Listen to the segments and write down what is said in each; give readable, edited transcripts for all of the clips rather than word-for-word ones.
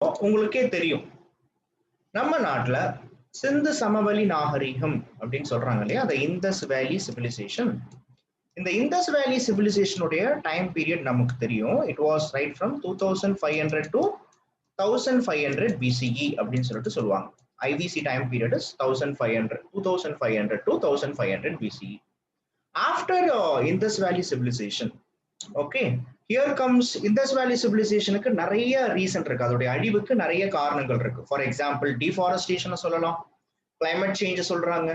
உங்களுக்கே தெரியும் நம்ம நாட்டுல சிந்து சமவெளி நாகரிகம் அப்படின்னு சொல்றாங்க இல்லையா, அந்த இந்தஸ் வேலி சிவிலைசேஷன். இந்த இந்தஸ் வேலி சிவிலைசேஷனுடைய டைம் பீரியட் நமக்கு தெரியும். It was right from 2500 to 1500 BCE அப்படின்னு சொல்லிட்டு சொல்லுவாங்க. IVC time period is 2500 to 1500 BCE. After Indus Valley civilization, okay, here comes Indus Valley civilizationக்கு நிறைய ரீசன் இருக்கு. அதோட அழிவுக்கு நிறைய காரணங்கள் இருக்கு. ஃபார் எக்ஸாம்பிள் டிஃபாரஸ்டேஷன் சொல்லலாம், கிளைமேட் சேஞ்ச் சொல்றாங்க,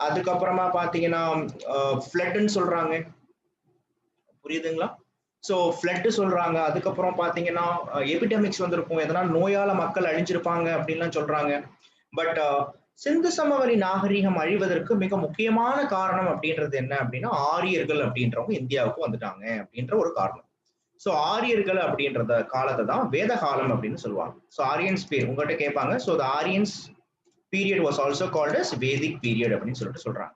அதுக்கப்புறமா பாத்தீங்கன்னா ஃப்ளட்னு சொல்றாங்க. புரியுதுங்களா? ஸோ ஃப்ளட் சொல்றாங்க. அதுக்கப்புறம் பாத்தீங்கன்னா எபிடமிக்ஸ் வந்திருக்கும், எதனா நோயால மக்கள் அழிஞ்சிருப்பாங்க அப்படின்லாம் சொல்றாங்க. பட் சிந்து சமவெளி நாகரிகம் அழிவதற்கு மிக முக்கியமான காரணம் அப்படின்றது என்ன அப்படின்னா, ஆரியர்கள் அப்படின்றவங்க இந்தியாவுக்கு வந்துட்டாங்க அப்படின்ற ஒரு காரணம். ஸோ ஆரியர்கள் அப்படின்றத காலத்தை தான் வேத காலம் அப்படின்னு சொல்லுவாங்க. ஸோ ஆரியன்ஸ் பேர் உங்கள்கிட்ட கேட்பாங்க. So the Aryans period was also called as Vedic period அப்படின்னு சொல்லிட்டு சொல்றாங்க.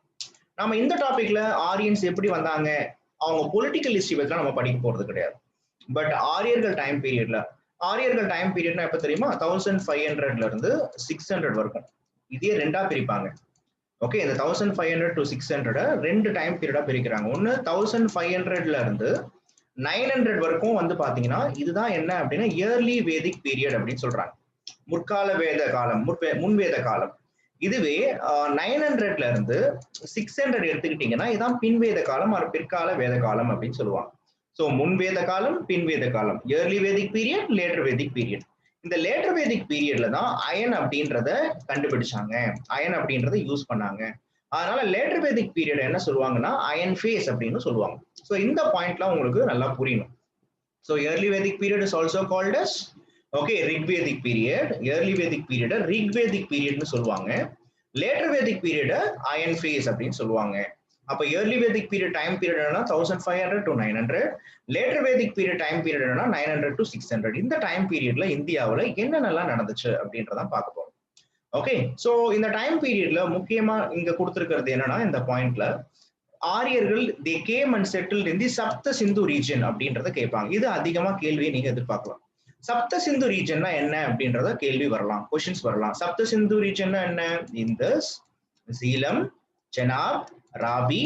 நம்ம இந்த டாபிக்ல ஆரியன்ஸ் எப்படி வந்தாங்க, அவங்க பொலிட்டிக்கல் ஹிஸ்டரி பத்திலாம் நம்ம படிக்க போறது கிடையாது. பட் ஆரியர்கள் டைம் பீரியட்னா எப்ப தெரியுமா? 1500 இருந்து 600 வரைக்கும். இதே ரெண்டா பிரிப்பாங்க. ஓகே, இந்த 1500 to 600 ரெண்டு டைம் பீரியடா பிரிக்கிறாங்க. ஒன்னு 1500 இருந்து 900 வரைக்கும் வந்து பாத்தீங்கன்னா இதுதான் என்ன அப்படின்னா இயர்லி வேதிக் பீரியட் அப்படின்னு சொல்றாங்க. முற்கால வேத காலம், முன்வேத காலம். இதுவே 900 இருந்து 600 எடுத்துக்கிட்டீங்கன்னா இதான் பின்வேத காலம், பிற்கால வேத காலம் அப்படின்னு சொல்லுவாங்க. ஸோ முன்வேத காலம், பின்வேத காலம், early Vedic period, later Vedic period. இந்த லேட்டர் வேதிக் பீரியட்ல தான் அயன் அப்படின்றத கண்டுபிடிச்சாங்க, அயன் அப்படின்றத யூஸ் பண்ணாங்க. அதனால லேட்டர் வேதிக் பீரியட் என்ன சொல்லுவாங்கன்னா அயன் ஃபேஸ் அப்படின்னு சொல்லுவாங்க. ஸோ இந்த பாயிண்ட்லாம் உங்களுக்கு நல்லா புரியணும். So early Vedic period is also called as Rigvedic period. Early Vedic period Rigvedic பீரியட்னு சொல்லுவாங்க. Later Vedic period iron phase அப்படின்னு சொல்லுவாங்க. அப்ப early Vedic period time period என்னன்னா 1500 to 900, later Vedic period time period என்னன்னா 900 to 600. இந்த time பீரியட்ல இந்தியாவில் என்னென்னலாம் நடந்துச்சு அப்படின்றதான் பார்க்க போறோம். ஓகே, சோ இந்த டைம் பீரியட்ல முக்கியமா இங்க கொடுத்திருக்கிறது என்னன்னா இந்த பாயிண்ட்ல ஆரியர்கள் they came and settled in the சப்த சிந்து ரீஜன் அப்படின்றத கேட்பாங்க. இது அதிகமா கேள்வியை நீங்க எதிர்பார்க்கலாம். சப்த சிந்து ரீஜன்னா என்ன அப்படின்றத கேள்வி வரலாம், கொஸ்டின்ஸ் வரலாம். சப்த சிந்து ரீஜன்னா என்ன? இந்தஸ், சீலம், செனாப், ராவி,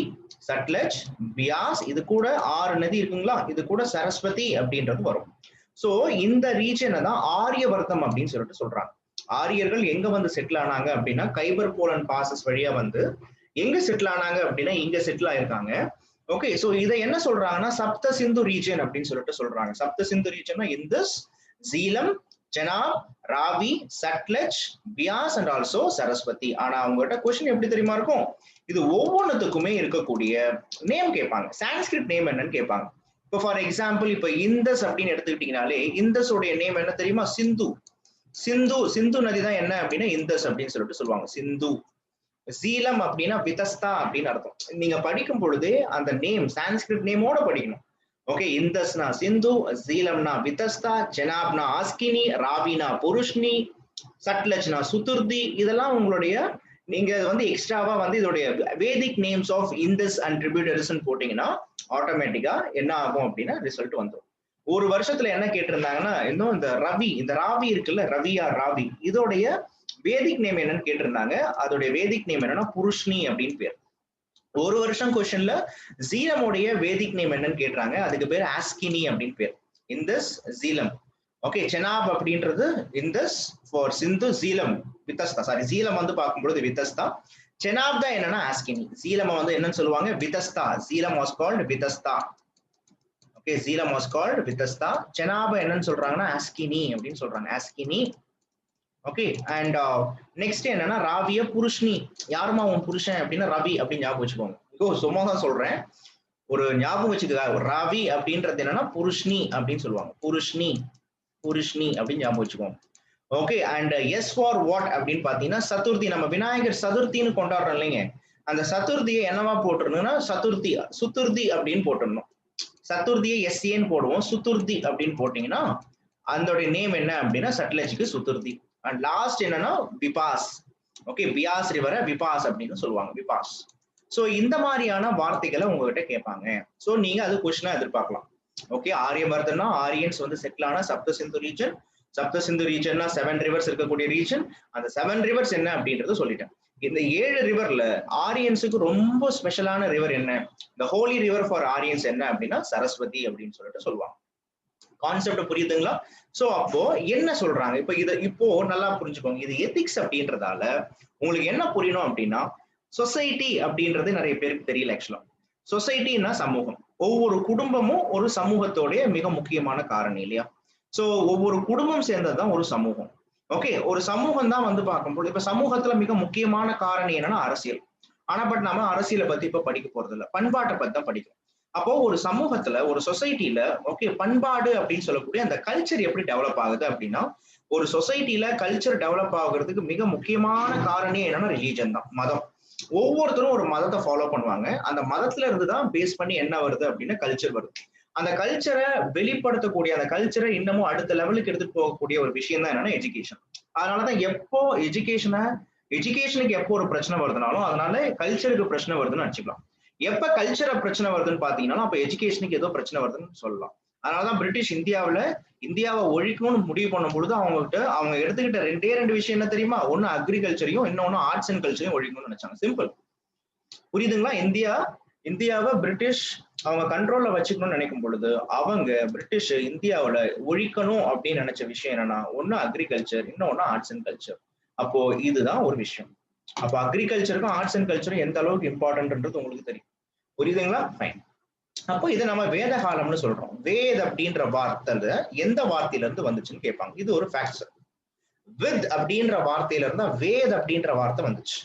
சட்லஜ், பியாஸ், இது கூட 6 நதி இருக்குங்களா, இது கூட சரஸ்வதி அப்படின்றது வரும். சோ இந்த ரீஜனை தான் ஆரியவர்த்தம் அப்படின்னு சொல்லிட்டு சொல்றாங்க. ஆரியர்கள் எங்க வந்து செட்டில் ஆனாங்க அப்படின்னா கைபர் போலன் பாசஸ் வழியா வந்து எங்க செட்டில் ஆனாங்க அப்படின்னா இங்க செட்டில் ஆயிருக்காங்க. ஓகே, சோ இதை என்ன சொல்றாங்கன்னா சப்த சிந்து ரீஜன் அப்படின்னு சொல்லிட்டு சொல்றாங்க. சப்த சிந்து ரீஜன்னா Indus, Jhelum, Chenab, Ravi, Sutlej, Beas and also Saraswati. ஆனா அவங்ககிட்ட கொஸ்டின் எப்படி தெரியுமா இருக்கும்? இது ஒவ்வொன்றுத்துக்குமே இருக்கக்கூடிய நேம் கேட்பாங்க. சான்ஸ்கிரிட் நேம் என்னன்னு கேட்பாங்க. இப்போ ஃபார் எக்ஸாம்பிள் இப்போ இந்தஸ் அப்படின்னு எடுத்துக்கிட்டீங்கனாலே இந்தஸோடைய நேம் என்ன தெரியுமா? சிந்து. சிந்து நதி தான் என்ன அப்படின்னா இந்தஸ் அப்படின்னு சொல்லிட்டு சொல்லுவாங்க, சிந்து. சீலம் அப்படின்னா விதஸ்தா அப்படின்னு அர்த்தம். நீங்க படிக்கும் பொழுதே அந்த நேம் சான்ஸ்கிரிட் நேமோட படிக்கணும். ஓகே, இந்தஸ்னா சிந்து, சீலம்னா விதஸ்தா, செனாப்னா ஆஸ்கினி, ராவினா புருஷ்னி, சட்லஜ்னா சுதுர்தி. இதெல்லாம் உங்களுடைய நீங்க வந்து எக்ஸ்ட்ராவா வந்து இதோடைய Vedic names of Indus and tributaries போட்டீங்கன்னா ஆட்டோமேட்டிக்கா என்ன ஆகும் அப்படின்னா ரிசல்ட் வந்துடும். ஒரு வருஷத்துல என்ன கேட்டிருந்தாங்கன்னா இன்னும் இந்த ராவி இருக்குல்ல, ராவி, இதோடைய வேதிக் நேம் என்னன்னு கேட்டிருந்தாங்க. அதோடைய வேதிக் நேம் என்னன்னா புருஷ்னி அப்படின்னு பேர். ஒரு வருஷம் கொஸ்டின்ல சீலமுடைய வேதிக் நேம் என்னன்னு கேட்டாங்க, அதுக்கு பேர் ஆஸ்கினி அப்படின்னு பேர். இந்தஸ், சீலம். ஓகே, செனாப் அப்படின்றது Indus, for Sindhu, Jhelum Vitasta. Sorry, Jhelum வந்து பார்க்கும்பொழுது விதஸ்தா, செனாப் தான் என்னன்னா ஆஸ்கினி. சீலம் வந்து என்னன்னு சொல்லுவாங்க? Vitasta. Jhelum was called Vitasta. Okay, Jhelum was called Vitasta. Chenab என்னன்னு சொல்றாங்கன்னா ஆஸ்கினி அப்படின்னு சொல்றாங்க, ஆஸ்கினி. ஓகே, அண்ட் நெக்ஸ்ட் என்னன்னா ராவிய புருஷ்னி. யாருமா உன் புருஷன் அப்படின்னா ரவி அப்படின்னு ஞாபகம் வச்சுக்கோங்க. சும்மா தான் சொல்றேன், ஒரு ஞாபகம் வச்சுக்க. ராவி அப்படின்றது என்னன்னா புருஷ்னி அப்படின்னு சொல்லுவாங்க, புருஷ்னி அப்படின்னு ஞாபகம் வச்சுக்கோங்க. Okay, and S for what அப்படின்னு பாத்தீங்கன்னா சதுர்த்தி. நம்ம விநாயகர் சதுர்த்தின்னு கொண்டாடுறோம் இல்லைங்க, அந்த சதுர்த்தியை என்னவா போட்டுருணும்னா சுத்துர்தி அப்படின்னு போட்டுடணும். சதுர்த்தியை எஸ்ஏன்னு போடுவோம், சுத்துர்தி அப்படின்னு போட்டீங்கன்னா அதோட நேம் என்ன அப்படின்னா சட்லஜுக்கு சுத்துர்தி. அண்ட் லாஸ்ட் என்னன்னா விபாஸ். ஓகே, பியாஸ் ரிவரை விபாஸ் அப்படின்னு சொல்லுவாங்க, விபாஸ். சோ இந்த மாதிரியான வார்த்தைகளை உங்ககிட்ட கேட்பாங்க. சோ நீங்க அது கொஸ்டினா எதிர்பார்க்கலாம். ஓகே, ஆரியவர்தனா ஆரியன்ஸ் வந்து செட்டில் ஆன சப்த சிந்து ரீஜன். சப்த சிந்து ரீஜன்னா 7 rivers இருக்கக்கூடிய ரீஜன். அந்த 7 rivers என்ன அப்படின்றது சொல்லிட்டேன். இந்த 7 ரிவர்ல ஆரியன்ஸுக்கு ரொம்ப ஸ்பெஷலான ரிவர் என்ன, இந்த ஹோலி ரிவர் ஃபார் ஆரியன்ஸ் என்ன அப்படின்னா சரஸ்வதி அப்படின்னு சொல்லிட்டு சொல்லுவாங்க. கான்செப்ட் புரியுதுங்களா? சோ அப்போ என்ன சொல்றாங்க, இப்போ நல்லா புரிஞ்சுக்கோங்க. இது எத்திக்ஸ் அப்படின்றதால உங்களுக்கு என்ன புரியணும் அப்படின்னா, சொசைட்டி அப்படின்றது நிறைய பேருக்கு தெரியல. ஆக்சுவலா சொசைட்டின்னா சமூகம். ஒவ்வொரு குடும்பமும் ஒரு சமூகத்தோடைய மிக முக்கியமான காரணி இல்லையா? சோ ஒவ்வொரு குடும்பம் சேர்ந்ததுதான் ஒரு சமூகம். ஓகே, ஒரு சமூகம் தான் வந்து பார்க்கும்போது இப்ப சமூகத்துல மிக முக்கியமான காரணி என்னன்னா அரசியல். ஆனா பட் நம்ம அரசியலை பத்தி இப்ப படிக்க போறது இல்லை, பண்பாட்டை பத்தி தான் படிக்கும். அப்போ ஒரு சமூகத்துல ஒரு சொசைட்டில ஓகே பண்பாடு அப்படின்னு சொல்லக்கூடிய அந்த கல்ச்சர் எப்படி டெவலப் ஆகுது அப்படின்னா, ஒரு சொசைட்டில கல்ச்சர் டெவலப் ஆகுறதுக்கு மிக முக்கியமான காரணி என்னன்னா ரிலீஜன் தான், மதம். ஒவ்வொருத்தரும் ஒரு மதத்தை ஃபாலோ பண்ணுவாங்க. அந்த மதத்துல இருந்துதான் பேஸ் பண்ணி என்ன வருது அப்படின்னா கல்ச்சர் வருது. அந்த கல்ச்சரை வெளிப்படுத்தக்கூடிய அந்த கல்ச்சரை இன்னமும் அடுத்த லெவலுக்கு எடுத்துட்டு போகக்கூடிய ஒரு விஷயம் தான் என்னன்னா எஜுகேஷன். அதனாலதான் எப்போ எஜுகேஷனுக்கு எப்போ ஒரு பிரச்சனை வருதுனாலும் அதனால கல்ச்சருக்கு பிரச்சனை வருதுன்னு நினைச்சுக்கலாம். எப்ப கல்ச்சரை பிரச்சனை வருதுன்னு பாத்தீங்கன்னா அப்ப எஜுகேஷனுக்கு ஏதோ பிரச்சனை வருதுன்னு சொல்லலாம். அதனாலதான் பிரிட்டிஷ் இந்தியாவை ஒழிக்கணும்னு முடிவு பண்ணும் பொழுது அவங்க எடுத்துக்கிட்ட 2 விஷயம் என்ன தெரியுமா? ஒன்னு அக்ரிகல்ச்சரையும் இன்னொன்னு ஆர்ட்ஸ் அண்ட் கல்ச்சரையும் ஒழிக்கணும்னு நினைச்சாங்க. சிம்பிள். புரியுதுங்களா? இந்தியாவை பிரிட்டிஷ் அவங்க கண்ட்ரோல்ல வச்சுக்கணும்னு நினைக்கும் பொழுது பிரிட்டிஷ் இந்தியாவில ஒழிக்கணும் அப்படின்னு நினைச்ச விஷயம் என்னன்னா, ஒன்னு அக்ரிகல்ச்சர், இன்னொன்னு ஆர்ட்ஸ் அண்ட் கல்ச்சர். அப்போ இதுதான் ஒரு விஷயம். அப்போ அக்ரிகல்ச்சருக்கும் ஆர்ட்ஸ் அண்ட் கல்ச்சரும் எந்த அளவுக்கு இம்பார்ட்டன்ட்ன்றது உங்களுக்கு தெரியும். புரியுதுங்களா? ஃபைன். அப்போ இது நம்ம வேத காலம்னு சொல்றோம். வேத் அப்படின்ற வார்த்தை எந்த வார்த்தையில இருந்து வந்துச்சுன்னு கேட்பாங்க. இது ஒரு ஃபேக்ட். வித் அப்படின்ற வார்த்தையில இருந்தா வேத் அப்படின்ற வார்த்தை வந்துச்சு.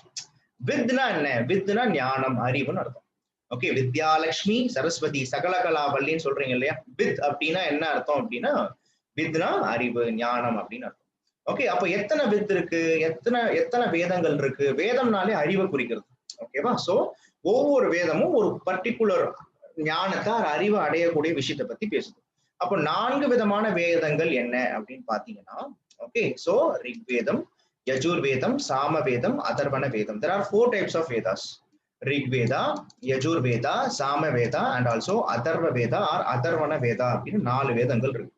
வித்னா என்ன? வித்னா ஞானம், அறிவுன்னு அர்த்தம். ஓகே, வித்யாலட்சுமி சரஸ்வதி சகலகலாவல்லின்னு சொல்றீங்க இல்லையா? வித் அப்படின்னா என்ன அர்த்தம் அப்படின்னா வித்னா அறிவு, ஞானம் அப்படின்னு அர்த்தம். ஓகே, அப்ப எத்தனை வித் இருக்கு, எத்தனை வேதங்கள் இருக்கு? வேதம்னாலே அறிவை குறிக்கிறது. ஓகேவா? சோ ஒவ்வொரு வேதமும் ஒரு பர்டிகுலர் ஞானத்தை அறிவை அடையக்கூடிய விஷயத்தை பத்தி பேசுது. அப்போ 4 விதமான வேதங்கள் என்ன அப்படின்னு பாத்தீங்கன்னா, ஓகே, சோ ரிக்வேதம், யஜுர்வேதம், சாமவேதம், அதர்வண வேதம். There are 4 types of Vedas. Rigveda, Yajurveda, Samaveda and also Atharva Veda or Atharvana Veda அப்படின்னு 4 வேதங்கள் இருக்கு.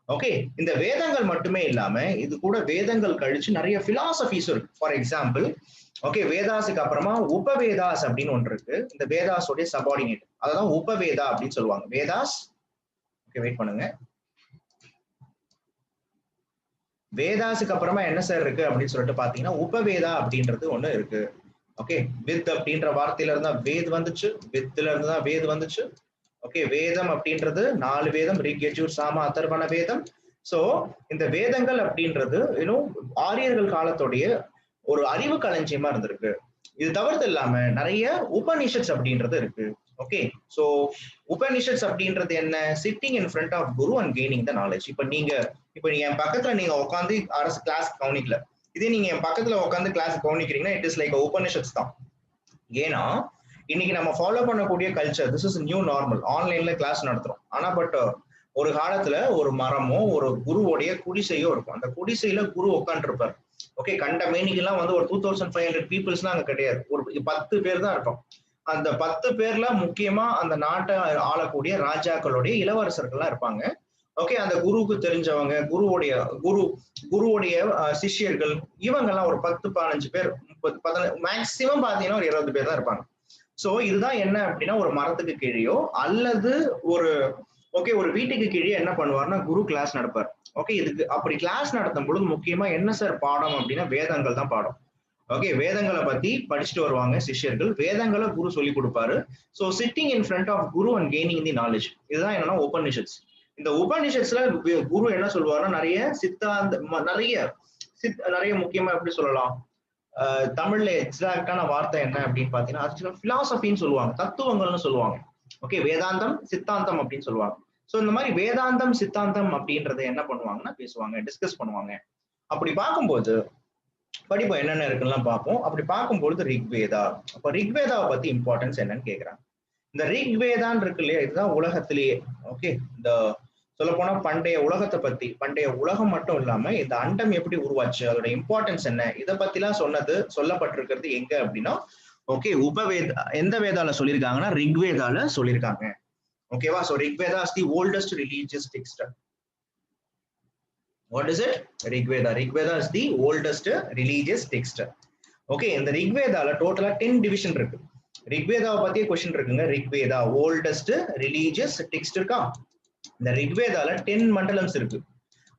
ஓகே, இந்த வேதங்கள் மட்டுமே இல்லாம இது கூட வேதங்கள் கழிச்சு நிறைய பிலாசபிஸ் இருக்கு. ஃபார் எக்ஸாம்பிள், ஓகே, வேதாஸுக்கு அப்புறமா உபவேதாஸ் அப்படின்னு ஒன்று இருக்கு. இந்த வேதாஸோடைய சபார்டினேட், அதான் உபவேதா அப்படின்னு சொல்லுவாங்க. வேதாஸ், ஓகே வெயிட் பண்ணுங்க. வேதாஸுக்கு அப்புறமா என்ன சார் இருக்கு அப்படின்னு சொல்லிட்டு பாத்தீங்கன்னா உபவேதா அப்படின்றது ஒண்ணு இருக்கு. ஓகே, வித் அப்படின்ற வார்த்தையில இருந்தா வேத் வந்துச்சு, வித்துல இருந்து தான் வேத் வந்துச்சு. ஓகே, வேதம் அப்படின்றது 4 வேதம், ரிக், யஜுர், சாம, அதர்வண வேதம். சோ இந்த வேதங்கள் அப்படின்றது இன்னும் ஆரியர்கள் காலத்துடைய ஒரு அறிவு களஞ்சியமா இருந்திருக்கு. இது தவிர்த்து இல்லாம நிறைய உபனிஷத்ஸ் அப்படின்றது இருக்கு. ஓகே, சோ உபனிஷத்ஸ் அப்படின்றது என்ன? Sitting in front of guru and gaining the knowledge. இப்ப நீங்க என் பக்கத்துல நீங்க உட்காந்து அரசு கிளாஸ் கவனிக்கல, இதே நீங்க என் பக்கத்துல உட்காந்து கிளாஸ் கவனிக்கிறீங்கன்னா இட் இஸ் லைக் உபனிஷத்ஸ் தான். ஏன்னா இன்னைக்கு நம்ம ஃபாலோ பண்ணக்கூடிய culture, this is new normal. ஆன்லைன்ல கிளாஸ் நடத்துறோம். ஆனா பட் ஒரு காலத்துல ஒரு மரமோ ஒரு குருவோடைய குடிசையோ இருக்கும். அந்த குடிசையில குரு உட்காந்துருப்பார். ஓகே, கண்ட மேனிக்கெல்லாம் வந்து ஒரு 2500 பீப்புள்ஸ்லாம் அங்க கிடையாது. ஒரு 10 பேர் தான் இருப்போம். அந்த 10 பேர்ல முக்கியமா அந்த நாட்டை ஆளக்கூடிய ராஜாக்களுடைய இளவரசர்கள்லாம் இருப்பாங்க. ஓகே, அந்த குருவுக்கு தெரிஞ்சவங்க, குருவுடைய சிஷ்யர்கள், இவங்கெல்லாம் ஒரு 10-15 பேர், 30-15 மேக்சிமம் பாத்தீங்கன்னா ஒரு 20 பேர் தான் இருப்பாங்க. சோ இதுதான் என்ன அப்படின்னா ஒரு மரத்துக்கு கீழேயோ அல்லது ஒரு வீட்டுக்கு கீழே என்ன பண்ணுவார்னா குரு கிளாஸ் நடப்பார். ஓகே, இதுக்கு அப்படி கிளாஸ் நடத்தும் பொழுது முக்கியமா என்ன சார் பாடம் அப்படின்னா வேதங்கள் தான் பாடம். ஓகே, வேதங்களை பத்தி படிச்சுட்டு வருவாங்க சிஷ்யர்கள், வேதங்களை குரு சொல்லி கொடுப்பாரு. So sitting in front of guru and gaining the knowledge, இதுதான் என்னன்னா உபனிஷத்ஸ். இந்த உபனிஷத்ஸ்ல குரு என்ன சொல்லுவாருன்னா நிறைய முக்கியமா எப்படி சொல்லலாம், தமிழ்ல எக்ஸாக்டான வார்த்தை என்ன அப்படின்னு பாத்தீங்கன்னா பிலாசபின்னு சொல்லுவாங்க, தத்துவங்கள்னு சொல்லுவாங்க. ஓகே, வேதாந்தம் சித்தாந்தம் அப்படின்னு சொல்லுவாங்க. சோ இந்த மாதிரி வேதாந்தம் சித்தாந்தம் அப்படின்றத என்ன பண்ணுவாங்கன்னா பேசுவாங்க, டிஸ்கஸ் பண்ணுவாங்க. அப்படி பார்க்கும்போது படிப்போம் என்னென்ன இருக்குன்னு பார்ப்போம். அப்படி பார்க்கும்பொழுது ரிக்வேதா, அப்ப ரிக்வேதாவை பத்தி இம்பார்ட்டன்ஸ் என்னன்னு கேக்குறாங்க. இந்த ரிக்வேதான் இருக்கு இல்லையா, இதுதான் உலகத்திலேயே ஓகே இந்த சொல்ல போனா பண்டைய உலகத்தை பத்தி, பண்டைய உலகம் மட்டும் இல்லாம இந்த அண்டம் எப்படி உருவாச்சு, அதோட இம்பார்ட்டன்ஸ் என்ன, இதை பத்தி எல்லாம் சொல்லப்பட்டிருக்கிறது எங்க அப்படின்னா ஓகே உபவேதா. எந்த வேதால சொல்லியிருக்காங்கன்னா ரிக்வேதால சொல்லியிருக்காங்க. ஓகேவா? So Rigveda is the oldest religious text. What is it? Rigveda. Rigveda is the oldest religious text. Okay, இந்த ரிக்வேதால டோட்டலா 10 டிவிஷன் இருக்கு. ரிக்வேதாவை பத்தியே கொஸ்டின் இருக்குங்க. ரிக்வேதா ஓல்டஸ்ட் ரிலீஜியஸ் டெக்ஸ்ட் இருக்கா? இந்த ரிக்வேதால 10 மண்டலம்ஸ் இருக்கு.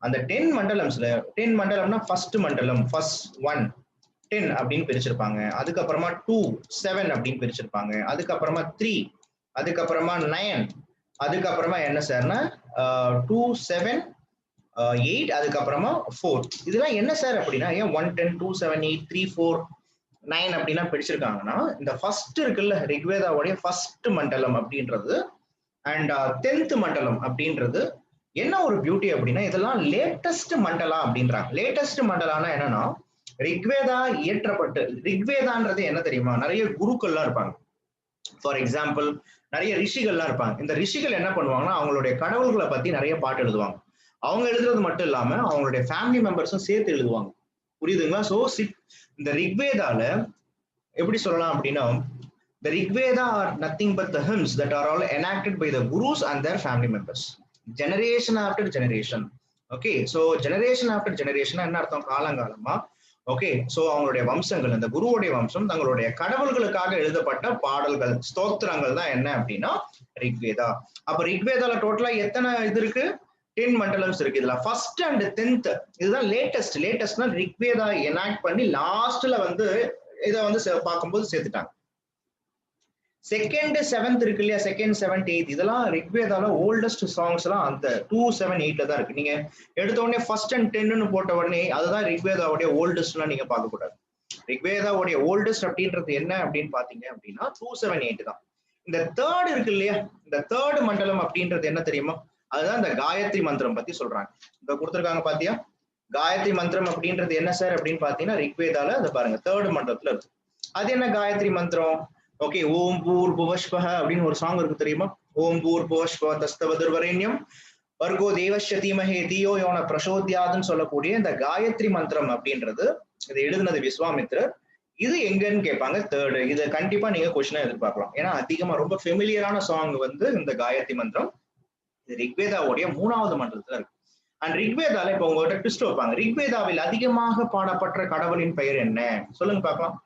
அந்த 10 மண்டலம்ஸ்ல 10 மண்டலம்னா ஃபர்ஸ்ட் மண்டலம் ஃபர்ஸ்ட் 1 10 அப்படின்னு பிரிச்சிருப்பாங்க. அதுக்கப்புறமா 2 7 அப்படின்னு பிரிச்சிருப்பாங்க. அதுக்கப்புறமா 3, அதுக்கப்புறமா 9, அதுக்கப்புறமா என்ன சார்னா 2 7 8, அதுக்கப்புறமா 4. இதெல்லாம் என்ன சார் அப்படின்னா ஏன் 1 10 2 7 8 3 4 9 அப்படின்னா பிடிச்சிருக்காங்கன்னா இந்த ஃபர்ஸ்ட் இருக்குல்ல ரிக்வேதாவுடைய ஃபர்ஸ்ட் மண்டலம் அப்படின்றது அண்ட் 10th மண்டலம் அப்படின்றது என்ன ஒரு பியூட்டி அப்படின்னா இதெல்லாம் லேட்டஸ்ட் மண்டலா அப்படின்றாங்க. லேட்டஸ்ட் மண்டலானா என்னன்னா ரிக்வேதா இயற்றப்பட்டு ரிக்வேதான்றது என்ன தெரியுமா, நிறைய குருக்கள்லாம் இருப்பாங்க. ஃபார் எக்ஸாம்பிள் நிறைய ரிஷிகள்லாம் இருப்பாங்க. இந்த ரிஷிகள் என்ன பண்ணுவாங்கன்னா அவங்களுடைய கடவுள்களை பத்தி நிறைய பாட்டு எழுதுவாங்க. அவங்க எழுதுறது மட்டும் இல்லாம அவங்களுடைய ஃபேமிலி மெம்பர்ஸும் சேர்த்து எழுதுவாங்க. புரியுதுங்களா? ஸோ இந்த ரிக்வேதால எப்படி சொல்லலாம் அப்படின்னா the Rigveda are nothing but the hymns that are all enacted by the gurus and their family members generation after generation. Okay, so generation after generation என்ன அர்த்தம்? காலங்காலமா ஓகே, சோ அவங்களுடைய வம்சங்கள் இந்த குருவுடைய வம்சம் தங்களுடைய கடவுள்களுக்காக எழுதப்பட்ட பாடல்கள் ஸ்தோத்திரங்கள் தான் என்ன அப்படின்னா ரிக்வேதா. அப்ப ரிக்வேதால டோட்டலா எத்தனை இது இருக்கு? 10 மண்டலம்ஸ் இருக்கு. இதுல ஃபர்ஸ்ட் அண்ட் 10th இதுதான் லேட்டஸ்ட்னா ரிக்வேதா எனாக்ட் பண்ணி லாஸ்ட்ல வந்து இதை வந்து பார்க்கும்போது சேர்த்துட்டாங்க. செகண்ட் 7th இருக்கு இல்லையா, செகண்ட் 7th 8 இதெல்லாம் ரிக்வேதால ஓல்டஸ்ட் சாங்ஸ் எல்லாம் அந்த 2 7 8ல தான் இருக்கு. நீங்க எடுத்த உடனே ஃபர்ஸ்ட் அண்ட் 10ன்னு போட்ட உடனே அதுதான் ரிக்வேதாவுடைய ஓல்டஸ்ட்லாம் நீங்க பார்க்க கூடாது. ரிக்வேதாவுடைய ஓல்டஸ்ட் அப்படின்றது என்ன அப்படின்னு பாத்தீங்க அப்படின்னா 2 7 8 தான். இந்த தேர்ட் இருக்கு இல்லையா, இந்த தேர்ட் மண்டலம் அப்படின்றது என்ன தெரியுமா, அதுதான் இந்த காயத்ரி மந்திரம் பத்தி சொல்றாங்க. இப்ப கொடுத்துருக்காங்க பாத்தியா, காயத்ரி மந்திரம் அப்படின்றது என்ன சார் அப்படின்னு பாத்தீங்கன்னா ரிக்வேதால அதை பாருங்க தேர்ட் மண்டலத்துல இருக்கு. அது என்ன காயத்ரி மந்திரம்? ஓகே, ஓம் பூர் புவஸ்வஹ அப்படின்னு ஒரு சாங் இருக்கு தெரியுமா? ஓம் பூர் புவஸ்வ தஸ்தவதுர்வரேண்யம் வர்கோ தேவஸ்ய தீமஹே தியோ யோன பிரசோத்யாதுன்னு சொல்லக்கூடிய இந்த காயத்ரி மந்திரம் அப்படின்றது இதை எழுதுனது விஸ்வாமித்ரர். இது எங்கன்னு கேட்பாங்க தேர்டு. இது கண்டிப்பா நீங்க கொஸ்டினா எதிர்பார்க்கலாம். ஏன்னா அதிகமா ரொம்ப ஃபெமிலியரான சாங் வந்து இந்த காயத்ரி மந்திரம். இது ரிக்வேதாவுடைய 3வது மண்டலத்துல இருக்கு. அண்ட் ரிக்வேதால இப்ப உங்கள்கிட்ட ட்விஸ்ட் வைப்பாங்க, ரிக்வேதாவில் அதிகமாக பாடப்பட்ட கடவுளின் பெயர் என்ன சொல்லுங்க பார்க்கலாம்.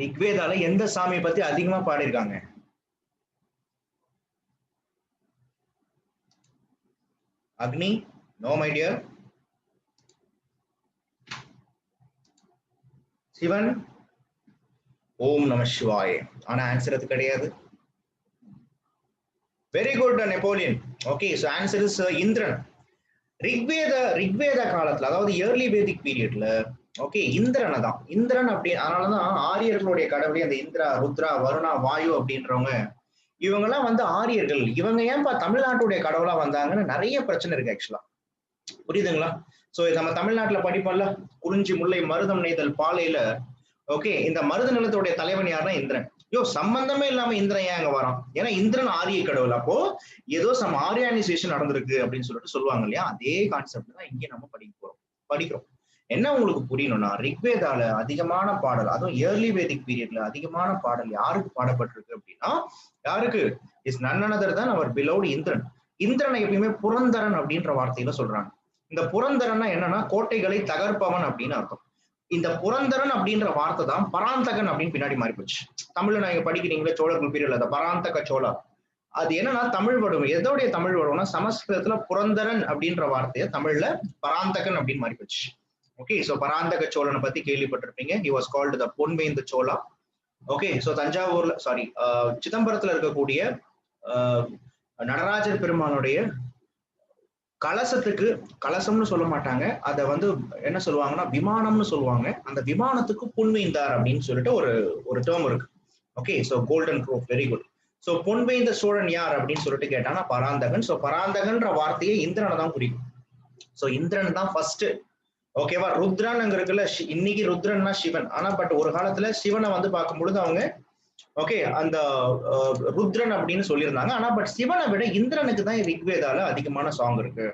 ரிக்வேதால எந்த சாமியை பத்தி அதிகமா பாடிருக்காங்க? Agni? No my dear. Sivan? ஓம் நம சிவாய. ஆனா ஆன்சர் அது கிடையாது. Very good Napoleon. Okay, so answer is Indra. ரிக்வேத காலத்துல அதாவது ஏர்லி வேதிக் பீரியட்ல ஓகே இந்திரனை தான் இந்திரன் அப்படி. அதனாலதான் ஆரியர்களுடைய கடவுளே அந்த இந்திரா ருத்ரா வருணா வாயு அப்படின்றவங்க இவங்கெல்லாம் வந்து ஆரியர்கள். இவங்க ஏன்பா தமிழ்நாட்டுடைய கடவுளா வந்தாங்கன்னு நிறைய பிரச்சனை இருக்கு ஆக்சுவலா. புரியுதுங்களா? சோ நம்ம தமிழ்நாட்டுல படிப்போம்ல குறிஞ்சி முல்லை மருதம் நெய்தல் பாலையில ஓகே இந்த மருத நிலத்துடைய தலைவன் யாருன்னா இந்திரன். சம்பந்தமே இல்லாம இந்திரன் ஏன் அங்க வரான்? ஏன்னா இந்திரன் ஆரிய கடவுள். அப்போ ஏதோ சம் ஆரியானைசேஷன் நடந்திருக்கு அப்படின்னு சொல்லிட்டு சொல்லுவாங்க இல்லையா, அதே கான்செப்ட் தான் இங்கே நம்ம படிக்கிறோம். என்ன உங்களுக்கு புரியணும்னா ரிக்வேதால அதிகமான பாடல், அதுவும் ஏர்லி வேதிக் பீரியட்ல அதிகமான பாடல் யாருக்கு பாடப்பட்டிருக்கு அப்படின்னா யாருக்கு? இஸ் நன் அனதர் தான் அவர் பிலோவ்ட் இந்திரன். இந்திரனை எப்பயுமே புரந்தரன் அப்படின்ற வார்த்தையில சொல்றாங்க. இந்த புரந்தரன்னா என்னன்னா கோட்டைகளை தகர்ப்பவன் அப்படின்னு அர்த்தம். இந்த புரந்தரன் அப்படின்ற வார்த்தை தான் பராந்தகன் அப்படின்னு பின்னாடி மாறி போச்சு. தமிழ்ல நான் படிக்கிறீங்களா சோழர்கள் பீரியட்ல பராந்தக சோழா, அது என்னன்னா தமிழ் வடும். எதோடைய தமிழ் வடும்னா சமஸ்கிருதத்துல புரந்தரன் அப்படின்ற வார்த்தையை தமிழ்ல பராந்தகன் அப்படின்னு மாறி போச்சு. ஓகே, சோ பராந்தக சோழனை பத்தி கேள்விப்பட்டிருப்பீங்க. he was called the Ponvendha Chola. Okay, so தஞ்சாவூர்ல சிதம்பரத்துல இருக்கக்கூடிய நடராஜர் பெருமானுடைய கலசத்துக்கு, கலசம்னு சொல்ல மாட்டாங்க, அதை வந்து என்ன சொல்லுவாங்கன்னா விமானம்னு சொல்லுவாங்க. அந்த விமானத்துக்கு பொன்வேந்தார் அப்படின்னு சொல்லிட்டு ஒரு டேர்ம் இருக்கு. Okay, so golden proof. Very good. So Ponvendha Cholan யார் அப்படின்னு சொல்லிட்டு கேட்டாங்கன்னா பராந்தகன். சோ பராந்தகன்ற வார்த்தையை இந்திரனை தான் குறிக்கும். சோ இந்திரன் தான் ஃபர்ஸ்ட். ஓகேவா? ருத்ரன் அங்க இருக்குல்ல, இன்னைக்கு ருத்ரன்னா சிவன். ஆனா பட் ஒரு காலத்துல சிவனை வந்து பார்க்கும் பொழுது அவங்க ஓகே அந்த ருத்ரன் அப்படின்னு சொல்லியிருந்தாங்க. ஆனா பட் சிவனை விட இந்திரனுக்கு தான் ரிக்வேதால அதிகமான சாங் இருக்கு.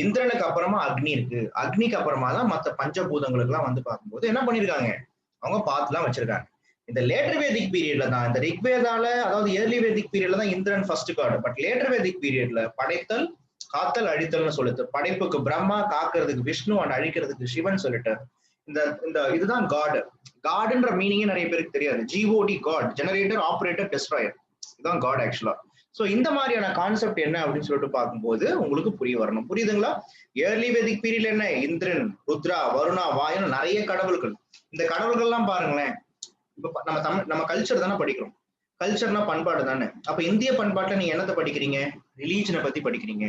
இந்திரனுக்கு அப்புறமா அக்னி இருக்கு. அக்னிக்கு அப்புறமா தான் மற்ற பஞ்சபூதங்களுக்கு எல்லாம் வந்து பார்க்கும்போது என்ன பண்ணிருக்காங்க, அவங்க பாத்துலாம் வச்சிருக்காங்க. இந்த லேட்டர் வேதிக் பீரியட்ல தான் இந்த ரிக்வேதால, அதாவது ஏர்லி வேதிக் பீரியட்ல தான் Indra first god. But later Vedic பீரியட்ல படைத்தல், காத்தல், அழித்தல்னு சொல்லிட்டு, படைப்புக்கு பிரம்மா, காக்கிறதுக்கு விஷ்ணு அண்ட் அழிக்கிறதுக்கு சிவன் சொல்லிட்டு இந்த இந்த இதுதான் காட். காடுன்ற மீனிங்கே நிறைய பேருக்கு தெரியாது. ஜிஓடி காட், ஜெனரேட்டர், ஆபரேட்டர், டெஸ்ட்ராயர், இதுதான் காட் ஆக்சுவலா. சோ இந்த மாதிரியான கான்செப்ட் என்ன அப்படின்னு சொல்லிட்டு பார்க்கும்போது உங்களுக்கு புரிய வரணும். புரியுதுங்களா? ஏர்லி வேதிக் பீரியட்ல என்ன, இந்திரன், ருத்ரா, வருணா, வாயுன்னு நிறைய கடவுள்கள். இந்த கடவுள்கள் எல்லாம் பாருங்களேன், இப்ப நம்ம கல்ச்சர் தானே படிக்கிறோம். கல்ச்சர்னா பண்பாடு தானே. அப்ப இந்திய பண்பாட்டுல நீங்க என்னத்தை படிக்கிறீங்க? ரிலீஜனை பத்தி படிக்கிறீங்க.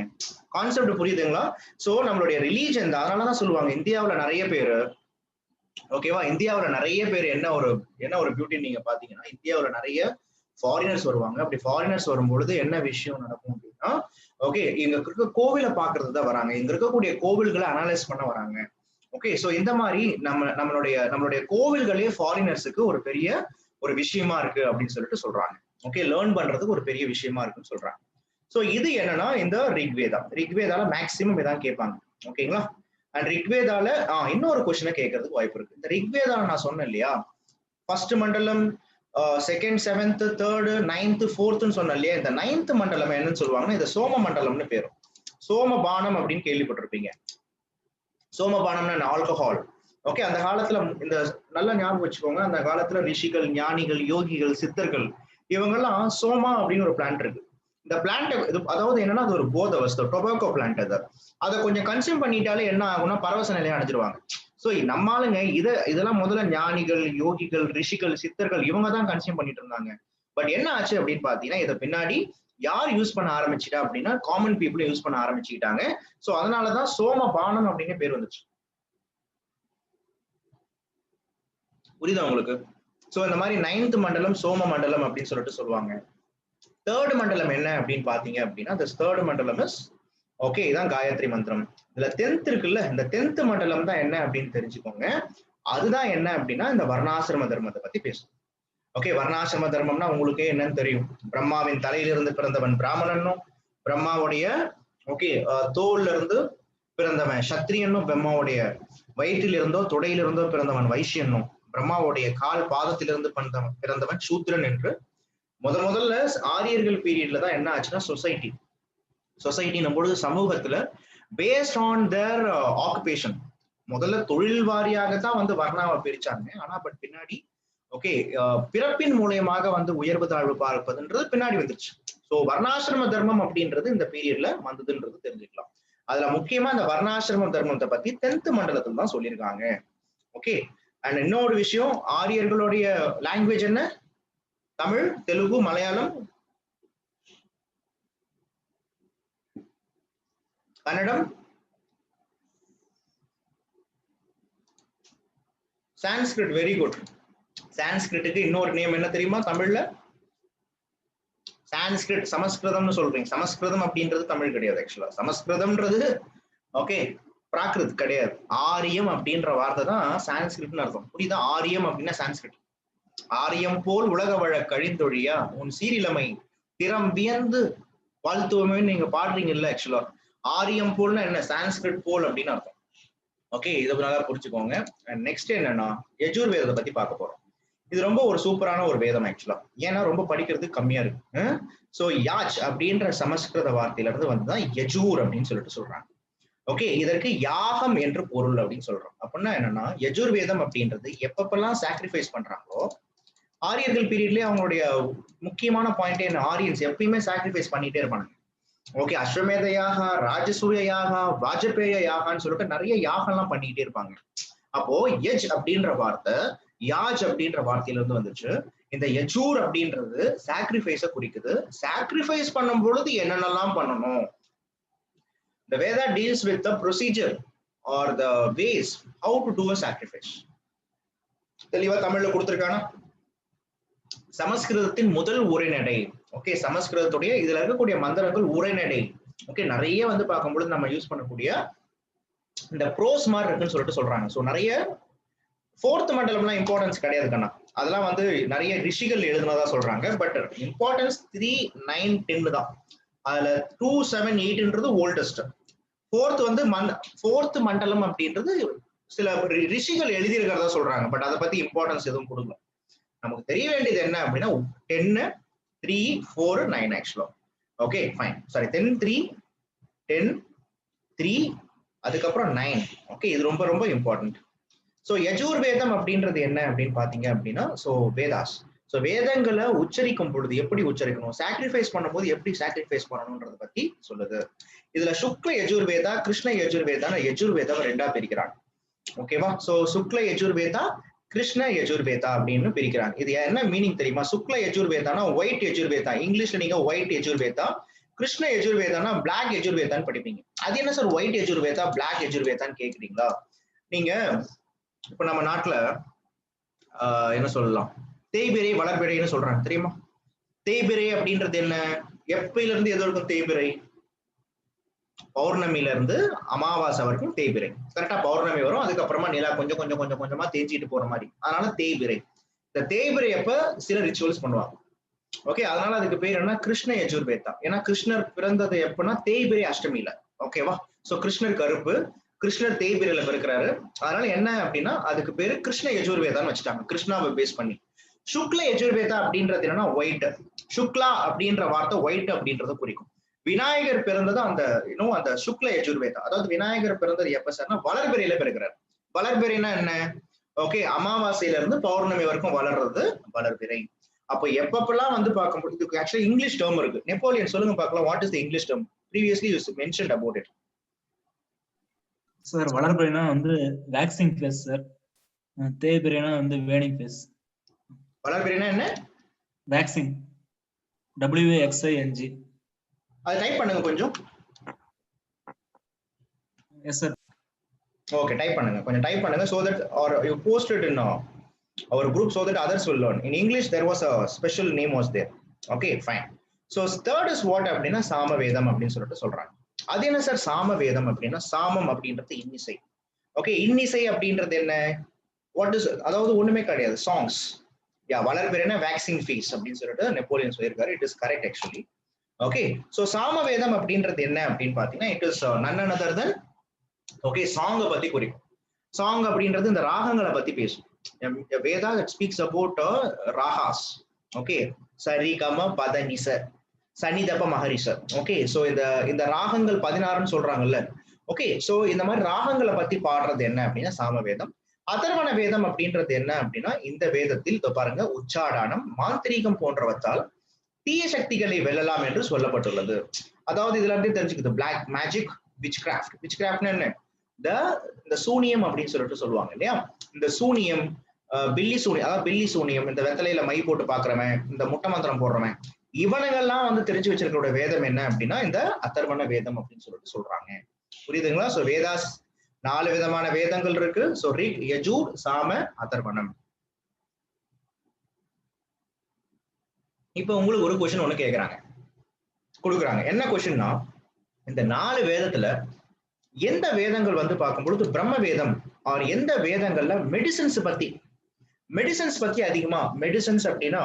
கான்செப்ட் புரியுதுங்களா? சோ நம்மளுடைய ரிலீஜன் தான். அதனாலதான் சொல்லுவாங்க இந்தியாவுல நிறைய பேரு, ஓகேவா, இந்தியாவுல நிறைய பேர் என்ன ஒரு பியூட்டி நீங்க பாத்தீங்கன்னா, இந்தியாவுல நிறைய ஃபாரினர்ஸ் வருவாங்க. அப்படி ஃபாரினர்ஸ் வரும்பொழுது என்ன விஷயம் நடக்கும் அப்படின்னா, ஓகே, இங்க இருக்க கோவிலை பாக்குறது தான் வராங்க, இங்க இருக்கக்கூடிய கோவில்களை அனலைஸ் பண்ண வராங்க. ஓகே, சோ இந்த மாதிரி நம்மளுடைய கோவில்களே ஃபாரினர்ஸுக்கு ஒரு பெரிய ஒரு விஷயமா இருக்கு அப்படின்னு சொல்லிட்டு சொல்றாங்க. ஓகே, லேர்ன் பண்றதுக்கு ஒரு பெரிய விஷயமா இருக்குன்னு சொல்றாங்க. சோ இது என்னன்னா இந்த ரிக்வேதால மேக்சிமம் இதான் கேட்பாங்க. ஓகேங்களா? அண்ட் ரிக்வேதால இன்னொரு கொஸ்டினை கேட்கறதுக்கு வாய்ப்பு இருக்கு. இந்த ரிக்வேதால நான் சொன்னேன் இல்லையா, ஃபர்ஸ்ட் மண்டலம், செகண்ட், செவன்த், தேர்டு, நைன்த், ஃபோர்த்னு சொன்ன இல்லையா, இந்த 9th மண்டலம் என்னன்னு சொல்லுவாங்கன்னா இந்த சோம மண்டலம்னு பேரும். சோமபானம் அப்படின்னு கேள்விப்பட்டிருப்பீங்க. சோமபானம்னா ஆல்கஹால். ஓகே, அந்த காலத்துல இந்த நல்லா ஞாபகம் வச்சுக்கோங்க, அந்த காலத்துல ரிஷிகள், ஞானிகள், யோகிகள், சித்தர்கள் இவங்கெல்லாம் சோமா அப்படின்னு ஒரு பிளான்ட் இருக்கு. இந்த பிளான்ட் அதாவது என்னன்னா அது ஒரு போத வஸ்து, டொபாக்கோ பிளான்ட். அதை கொஞ்சம் கன்சியூம் பண்ணிட்டாலே என்ன ஆகும்னா பரவச நிலையை அடைஞ்சிருவாங்க. சோ நம்ம ஆளுங்க இதெல்லாம் முதல்ல ஞானிகள், யோகிகள், ரிஷிகள், சித்தர்கள் இவங்க தான் கன்சியூம் பண்ணிட்டு இருந்தாங்க. பட் என்ன ஆச்சு அப்படின்னு பாத்தீங்கன்னா, இதை பின்னாடி யார் யூஸ் பண்ண ஆரம்பிச்சிட்டா அப்படின்னா காமன் பீப்புள் யூஸ் பண்ண ஆரம்பிச்சுக்கிட்டாங்க. சோ அதனாலதான் சோமபானம் அப்படின்னு பேர் வந்துச்சு. புரியுதா உங்களுக்கு? சோ இந்த மாதிரி 9th மண்டலம் சோம மண்டலம் அப்படின்னு சொல்லிட்டு சொல்லுவாங்க. தேர்ட் மண்டலம் என்ன அப்படின்னு பாத்தீங்க அப்படின்னா, தேர்ட் மண்டலம் இஸ் ஓகே, இதான் காயத்ரி மந்திரம். இதுல 10th இருக்குல்ல, இந்த 10th மண்டலம் தான் என்ன அப்படின்னு தெரிஞ்சுக்கோங்க. அதுதான் என்ன அப்படின்னா இந்த வர்ணாசிரம தர்மத்தை பத்தி பேசும். ஓகே, வர்ணாசிரம தர்மம்னா உங்களுக்கே என்னன்னு தெரியும். பிரம்மாவின் தலையிலிருந்து பிறந்தவன் பிராமணனும், பிரம்மாவுடைய ஓகே தோல்ல இருந்து பிறந்தவன் சத்திரியனும், பிரம்மாவுடைய வயிற்றிலிருந்தோ தொடையிலிருந்தோ பிறந்தவன் வைசியனும், பிரம்மாவுடைய கால் பாதத்திலிருந்து பிறந்தவன் சூத்ரன் என்று முதல்ல ஆரியர்கள் பீரியட்ல தான் என்ன ஆச்சுன்னா சொசைட்டின் பொழுது சமூகத்துல பேஸ்ட் ஆன் தேர் ஆக்குபேஷன், முதல்ல தொழில் வாரியாகத்தான் வந்து வர்ணாவை பிரிச்சாங்க. ஆனா பட் பின்னாடி ஓகே பிறப்பின் மூலியமாக வந்து உயர்வு தாழ்வு பார்ப்பதுன்றது பின்னாடி வந்துருச்சு. ஸோ வர்ணாசிரம தர்மம் அப்படின்றது இந்த பீரியட்ல வந்ததுன்றது தெரிஞ்சுக்கலாம். அதுல முக்கியமா இந்த வர்ணாசிரம தர்மத்தை பத்தி 10th மண்டலத்துல தான் சொல்லியிருக்காங்க. ஓகே, அண்ட் இன்னொரு விஷயம், ஆரியர்களுடைய லாங்குவேஜ் என்ன? தமிழ், தெலுங்கு, மலையாளம், கன்னடம், சான்ஸ்கிரிட். Very good. சான்ஸ்கிரிட்டுக்கு இன்னொரு நேம் என்ன தெரியுமா தமிழ்ல? சான்ஸ்கிரிட். சமஸ்கிருதம்னு சொல்றீங்க. சமஸ்கிருதம் அப்படின்றது தமிழ் கிடையாது ஆக்சுவலா. சமஸ்கிருதம்ன்றது ஓகே பிராகிருத் கிடையாது. ஆரியம் அப்படின்ற வார்த்தை தான் சான்ஸ்கிரிட்னு அர்த்தம். புரியுதா? ஆரியம் அப்படின்னா சான்ஸ்கிரிட். ஆரியம் போல் உலக வழக் கழிந்தொழியா உன் சீரிலமை திறம் வியந்து வாழ்த்துவமே நீங்க பாடுறீங்கல்ல. ஆக்சுவலா ஆரியம் போல்னா என்ன? சான்ஸ்கிரிட் போல் அப்படின்னு அர்த்தம். ஓகே, இதை நல்லா புரிச்சுக்கோங்க. நெக்ஸ்ட் என்னன்னா யஜுர் வேதத்தை பத்தி பார்க்க போறோம். இது ரொம்ப ஒரு சூப்பரான ஒரு வேதம் ஆக்சுவலா. ஏன்னா ரொம்ப படிக்கிறது கம்மியா இருக்கு. சோ யாஜ் அப்படின்ற சமஸ்கிருத வார்த்தையில இருந்து வந்துதான் யஜூர் அப்படின்னு சொல்லிட்டு சொல்றாங்க. ஓகே, இதற்கு யாகம் என்று பொருள் அப்படின்னு சொல்றோம். அப்படின்னா என்னன்னா யஜுர்வேதம் அப்படின்றது எப்பப்பெல்லாம் சாக்ரிஃபைஸ் பண்றாங்களோ, ஆரியர்கள் பீரியட்லயே அவங்களுடைய முக்கியமான பாயிண்ட் என்ன, ஆரியன்ஸ் எப்பயுமே சாக்ரிஃபைஸ் பண்ணிட்டே இருப்பாங்க. ஓகே, அஸ்வமேத யாகா, ராஜசூய யாகா, வாஜபேய யாகான்னு சொல்லிட்டு நிறைய யாகம் எல்லாம் பண்ணிக்கிட்டே இருப்பாங்க. அப்போ யஜ் அப்படின்ற வார்த்தை யாஜ் அப்படின்ற வார்த்தையில இருந்து வந்துச்சு. இந்த யஜூர் அப்படின்றது சாக்ரிஃபைஸ குறிக்குது. சாக்ரிஃபைஸ் பண்ணும் பொழுது என்னென்னலாம் பண்ணணும். The Veda deals with the procedure or the ways how to do a sacrifice. தெளிவா தமிழ்ல கொடுத்திருக்கானா? சமஸ்கிருதத்தின் முதல் உரைநடை. ஓகே, சமஸ்கிருதத்துடைய இதுல இருக்கக்கூடிய மந்திரங்கள் உரைநடை. ஓகே, நிறைய வந்து பார்க்கும்பொழுது நம்ம யூஸ் பண்ணக்கூடிய இந்த ப்ரோஸ் மாதிரி இருக்குன்னு சொல்லிட்டு சொல்றாங்க. ஸோ நிறைய 4th மண்டலம்லாம் இம்பார்ட்டன்ஸ் கிடையாது கண்ணா. அதெல்லாம் வந்து நிறைய ரிஷிகள் எழுதுனதா சொல்றாங்க. பட் இம்பார்ட்டன்ஸ் 3, 9, 10 தான். அதுல 2, 7, 8ன்றது ஓல்டஸ்ட். 4th மண்டலம் அப்படின்றது சில ரிஷிகள் எழுதியிருக்கிறதா சொல்றாங்க. பட் அதை பத்தி இம்பார்ட்டன்ஸ் எதுவும் கொடுக்கல. நமக்கு தெரிய வேண்டியது என்ன அப்படின்னா 10 3 4 9 ஆக்சுவலா. Okay fine. சாரி 10 3 10 3 அதுக்கப்புறம் 9. ஓகே இது ரொம்ப ரொம்ப இம்பார்ட்டன்ட். ஸோ யஜுர்வேதம் அப்படின்றது என்ன அப்படின்னு பாத்தீங்க அப்படின்னா ஸோ வேதாஸ். ஸோ வேதங்களை உச்சரிக்கும் பொழுது எப்படி உச்சரிக்கணும், சாக்ரிஃபைஸ் பண்ணும்போது எப்படி சாக்ரிஃபைஸ் பண்ணணும்ன்றத பத்தி சொல்லுது. இதுல சுக்ல யஜுர்வேதா கிருஷ்ண யஜுர்வேதா யஜுர்வேதாவை 2ஆ பிரிக்கிறாங்க. ஓகேவா? சோ சுக்ல யஜுர்வேதா கிருஷ்ண யஜுர்வேதா அப்படின்னு பிரிக்கிறாங்க. இது என்ன மீனிங் தெரியுமா? சுக்ல யஜுர்வேதானா ஒயிட் யஜுர்வேதா, இங்கிலீஷ்ல நீங்க ஒயிட் யஜுர்வேதா. கிருஷ்ண யஜுர்வேதானா பிளாக் யஜுர்வேதான்னு படிப்பீங்க. அது என்ன சார் ஒயிட் யஜுர்வேதா பிளாக் யஜுர்வேதான்னு கேக்குறீங்களா? நீங்க இப்ப நம்ம நாட்டுல என்ன சொல்லலாம், தேய்பிரை வளர்பிரைன்னு சொல்றாங்க தெரியுமா? தேய்பிரை அப்படின்றது என்ன? எப்பையில இருந்து எது வரைக்கும் தேய்பிரை? பௌர்ணமியில இருந்து அமாவாசை வரைக்கும் தேய்பிரை. கரெக்டா பௌர்ணமி வரும், அதுக்கப்புறமா நிலா கொஞ்சம் கொஞ்சம் கொஞ்சம் கொஞ்சமா தேய்ச்சிட்டு போற மாதிரி, அதனால தேய்பிரை. இந்த தேய்பிரை அப்ப சில ரிச்சுவல்ஸ் பண்ணுவாங்க. ஓகே, அதனால அதுக்கு பேர் என்ன? கிருஷ்ண யஜுர்வேதா. ஏன்னா கிருஷ்ணர் பிறந்தது எப்பன்னா தேய்பிரை அஷ்டமியில. ஓகேவா? சோ கிருஷ்ணர் கருப்பு, கிருஷ்ணர் தேய்பிரையில பிறக்கிறாரு. அதனால என்ன அப்படின்னா அதுக்கு பேரு கிருஷ்ண யஜுர்வேதான்னு வச்சுட்டாங்க, கிருஷ்ணாவை பேஸ் பண்ணி. சுக்ல யஜுர்வேதா அப்படின்றது என்னன்னா ஒயிட். சுக்லா அப்படின்ற வார்த்தை ஒயிட் அப்படின்றத குறிக்கும். விநாயகர் பிறந்தது அந்த இன்னும் அந்த சுக்ல யஜுர்வேதா. அதாவது விநாயகர் பிறந்தது எப்ப சார்னா வளர்பிறையில பிறக்கிறார். வளர்பிறைனா என்ன? ஓகே, அமாவாசையில இருந்து பௌர்ணமி வரைக்கும் வளர்றது வளர்பிறை. அப்போ எப்பப்பெல்லாம் வந்து பார்க்கும்போது இதுக்கு ஆக்சுவலி இங்கிலீஷ் டேர்ம் இருக்கு. நெப்போலியன் சொல்லுங்க பார்க்கலாம், what is the English term? previously you mentioned about it. Sir வளர்பிறைனா வந்து வேக்சிங் ஃபேஸ் சார். தேய்பிறைனா வந்து வேனிங் ஃபேஸ். வளர்பிறைனா என்ன? வேக்சிங். WAXING. அது டைப் பண்ணுங்க கொஞ்சம். Yes sir. ஓகே, டைப் பண்ணுங்க, கொஞ்சம் டைப் பண்ணுங்க so that or you post it in our group so that others will learn. In English there was a special name was there. Okay fine. So third is what அப்படின்னா சாமவேதம் அப்படின்னு சொல்லிட்டு சொல்றாங்க. அது என்ன sir சாமவேதம் அப்படின்னா? சாமம் அப்படின்றது இன்னிசை. ஓகே, இன்னிசை அப்படின்றது என்ன? வாட் இஸ், அதாவது ஒண்ணுமே கிடையாது, சாங்ஸ். யா, வளர்பிறைனா வேக்சிங் ஃபேஸ் அப்படின்னு சொல்லிட்டு நெப்போலியன் சொல்லியிருக்காரு. It is correct actually. Okay, so Samaveda அப்படின்றது என்ன அப்படின்னு பாத்தீங்கன்னா it is none other than okay சாங்க பத்தி குறிக்கும். சாங் அப்படின்றது இந்த ராகங்களை பத்தி பேசும். Veda that speaks about ragas. Okay, சரி கம பத நிச சனிதப மகரிஷ. ஓகே, சோ இந்த ராகங்கள் 16ன்னு சொல்றாங்கல்ல. ஓகே, சோ இந்த மாதிரி ராகங்களை பத்தி பாடுறது என்ன அப்படின்னா சாமவேதம். அதர்வண வேதம் அப்படின்றது என்ன அப்படின்னா இந்த வேதத்தில் பாருங்க உச்சாடானம் மாந்திரீகம் போன்றவற்றால் தீய சக்திகளை வெல்லலாம் என்று சொல்லப்பட்டுள்ளது. அதாவது இதுல இருந்து தெரிஞ்சுக்குது black magic, witchcraft. Witch கிராஃப்ட்னா என்ன? இந்த சூனியம் அப்படின்னு சொல்லிட்டு சொல்லுவாங்க இல்லையா? இந்த சூனியம், பில்லி சூனியம், அதாவது பில்லி சூனியம், இந்த வெத்தலையில மை போட்டு பாக்குறவன், இந்த முட்டை மந்திரம் போடுறவன், இவனுங்கெல்லாம் வந்து தெரிஞ்சு வச்சிருக்கிற வேதம் என்ன அப்படின்னா இந்த அதர்வண வேதம் அப்படின்னு சொல்லிட்டு சொல்றாங்க. புரியுதுங்களா? சோ வேதாஸ் 4 விதமான வேதங்கள் இருக்கு. சோ ரிக், யஜூர், சாம, அதர்வணம். இப்ப உங்களுக்கு ஒரு கொஸ்டின் ஒண்ணு கேக்குறாங்க, கொடுக்குறாங்க. என்ன கொஸ்டின்னா, இந்த 4 வேதத்துல எந்த வேதங்கள் வந்து பார்க்கும்பொழுது பிரம்ம வேதம் ஆர் எந்த வேதங்கள்ல மெடிசன்ஸ் பத்தி அதிகமா, மெடிசன்ஸ் அப்படின்னா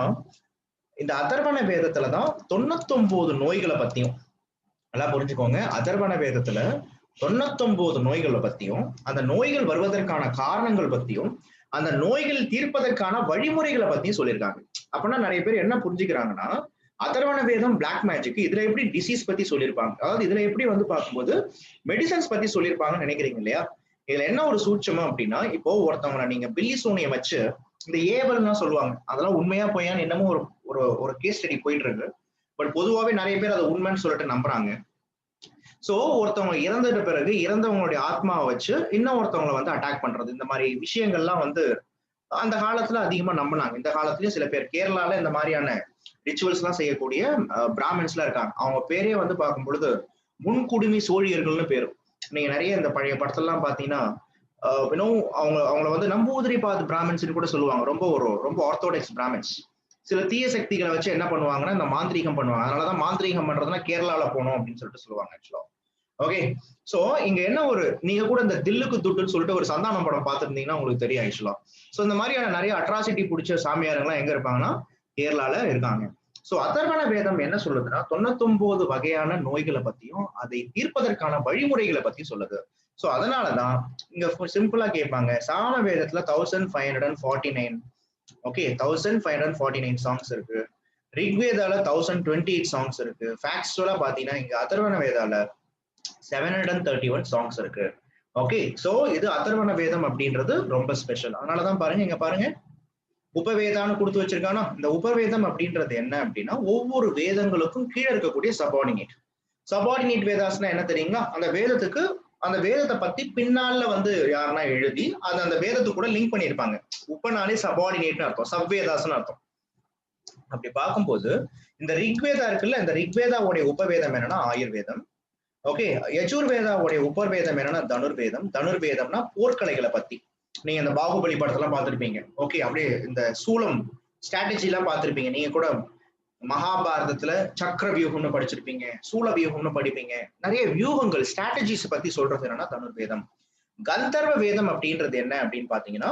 இந்த அதர்வண வேதத்துலதான் 99 நோய்களை பத்தியும், நல்லா புரிஞ்சுக்கோங்க, அதர்வண வேதத்துல 99 நோய்களை பத்தியும், அந்த நோய்கள் வருவதற்கான காரணங்கள் பத்தியும், அந்த நோய்கள் தீர்ப்பதற்கான வழிமுறைகளை பத்தியும் சொல்லியிருக்காங்க. அப்படின்னா நிறைய பேர் என்ன புரிஞ்சுக்கிறாங்கன்னா அதர்வண வேதம் பிளாக் மேஜிக், இதுல எப்படி டிசீஸ் பத்தி சொல்லியிருப்பாங்க, அதாவது இதுல எப்படி வந்து பார்க்கும்போது மெடிசன்ஸ் பத்தி சொல்லியிருப்பாங்கன்னு நினைக்கிறீங்க இல்லையா? இதுல என்ன ஒரு சூட்சமம் அப்படின்னா, இப்போ ஒருத்தவங்களை நீங்க பில்லி சூனியம் வச்சு இந்த ஏவல்னா சொல்லுவாங்க, அதெல்லாம் உண்மையா போயான்னு என்னமோ ஒரு கேஸ் ஸ்டடி போயிட்டு இருக்கு. பட் பொதுவாகவே நிறைய பேர் அதை உண்மைன்னு சொல்லிட்டு நம்புறாங்க. சோ ஒருத்தவங்க இறந்துட்ட பிறகு இறந்தவங்களுடைய ஆத்மாவை வச்சு இன்னும் ஒருத்தவங்களை வந்து அட்டாக் பண்றது, இந்த மாதிரி விஷயங்கள்லாம் வந்து அந்த காலத்துல அதிகமா நம்பினாங்க. இந்த காலத்துலயும் சில பேர் கேரளால இந்த மாதிரியான ரிச்சுவல்ஸ் எல்லாம் செய்யக்கூடிய பிராமின்ஸ் எல்லாம் இருக்காங்க. அவங்க பேரே வந்து பார்க்கும் பொழுது முன்குடுமி சோழியர்கள்னு பேரு. நீங்க நிறைய இந்த பழைய படத்தெல்லாம் பாத்தீங்கன்னா அவங்கள வந்து நம்பூதிரி பாத் பிராமின்ஸ் கூட சொல்லுவாங்க. ரொம்ப ஆர்த்தோடாக்ஸ் பிராமின்ஸ். சில தீய சக்திகளை வச்சு என்ன பண்ணுவாங்கன்னா இந்த மாந்திரீகம் பண்ணுவாங்க. அதனாலதான் மாந்திரீகம் பண்றதுன்னா கேரளால போகணும் அப்படின்னு சொல்லிட்டு சொல்லுவாங்க ஆக்சுவலா. ஓகே, சோ இங்க என்ன நீங்க கூட இந்த தில்லுக்கு துட்டுன்னு சொல்லிட்டு ஒரு சந்தானம் படம் பார்த்திருந்தீங்கன்னா உங்களுக்கு தெரியும் ஆக்சுவலா. சோ இந்த மாதிரியான நிறைய அட்ராசிட்டி பிடிச்ச சாமியாருங்கெல்லாம் எங்க இருப்பாங்கன்னா கேரளால இருக்காங்க. சோ அதர்வண வேதம் என்ன சொல்லுதுன்னா 99 வகையான நோய்களை பத்தியும் அதை தீர்ப்பதற்கான வழிமுறைகளை பத்தி சொல்லுது. சோ அதனாலதான் இங்க சிம்பிளா கேட்பாங்க, சாம வேதத்துல 1549 ஓகே 1549 சாங்ஸ் இருக்கு. ரிக்வேதால 1028 சாங்ஸ் இருக்கு. ஃபேக்சுவலா பாத்தீங்கன்னா இங்க அதர்வண வேதால 731 சாங்ஸ் இருக்கு. ஓகே, சோ இது அதர்வண வேதம் அப்படின்றது ரொம்ப ஸ்பெஷல். அதனாலதான் பாருங்க இங்க பாருங்க உபவேதான்னு கொடுத்து வச்சிருக்கானா. இந்த உபவேதம் அப்படின்றது என்ன அப்படின்னா ஒவ்வொரு வேதங்களுக்கும் கீழே இருக்கக்கூடிய சபார்டினேட் வேதாஸ்னா என்ன தெரியுங்களா? அந்த வேதத்தை பத்தி பின்னால வந்து யாருன்னா எழுதி அது அந்த வேதத்துக்கு கூட லிங்க் பண்ணியிருப்பாங்க. உபனாலே சபார்டினேட்னு அர்த்தம், சப்வேதாஸ்னு அர்த்தம். அப்படி பார்க்கும்போது இந்த ரிக்வேதா இருக்குல்ல, இந்த ரிக்வேதாவுடைய உபவேதம் என்னன்னா ஆயுர்வேதம். ஓகே, யஜுர்வேதாவுடைய உபவேதம் என்னன்னா தனுர்வேதம்னா போர்க்கலைகளை பத்தி. நீங்க இந்த பாகுபலி படத்தெல்லாம் பார்த்திருப்பீங்க. ஓகே, அப்படியே இந்த சூலம் ஸ்ட்ராட்டஜி எல்லாம் பார்த்திருப்பீங்க. நீங்க கூட மகாபாரதத்துல சக்கர வியூகம்னு படிச்சிருப்பீங்க, சூல வியூகம்னு படிப்பீங்க. நிறைய வியூகங்கள் ஸ்ட்ராட்டஜிஸ் பத்தி சொல்றது என்னன்னா தனுர்வேதம். கந்தர்வ வேதம் அப்படின்றது என்ன அப்படின்னு பாத்தீங்கன்னா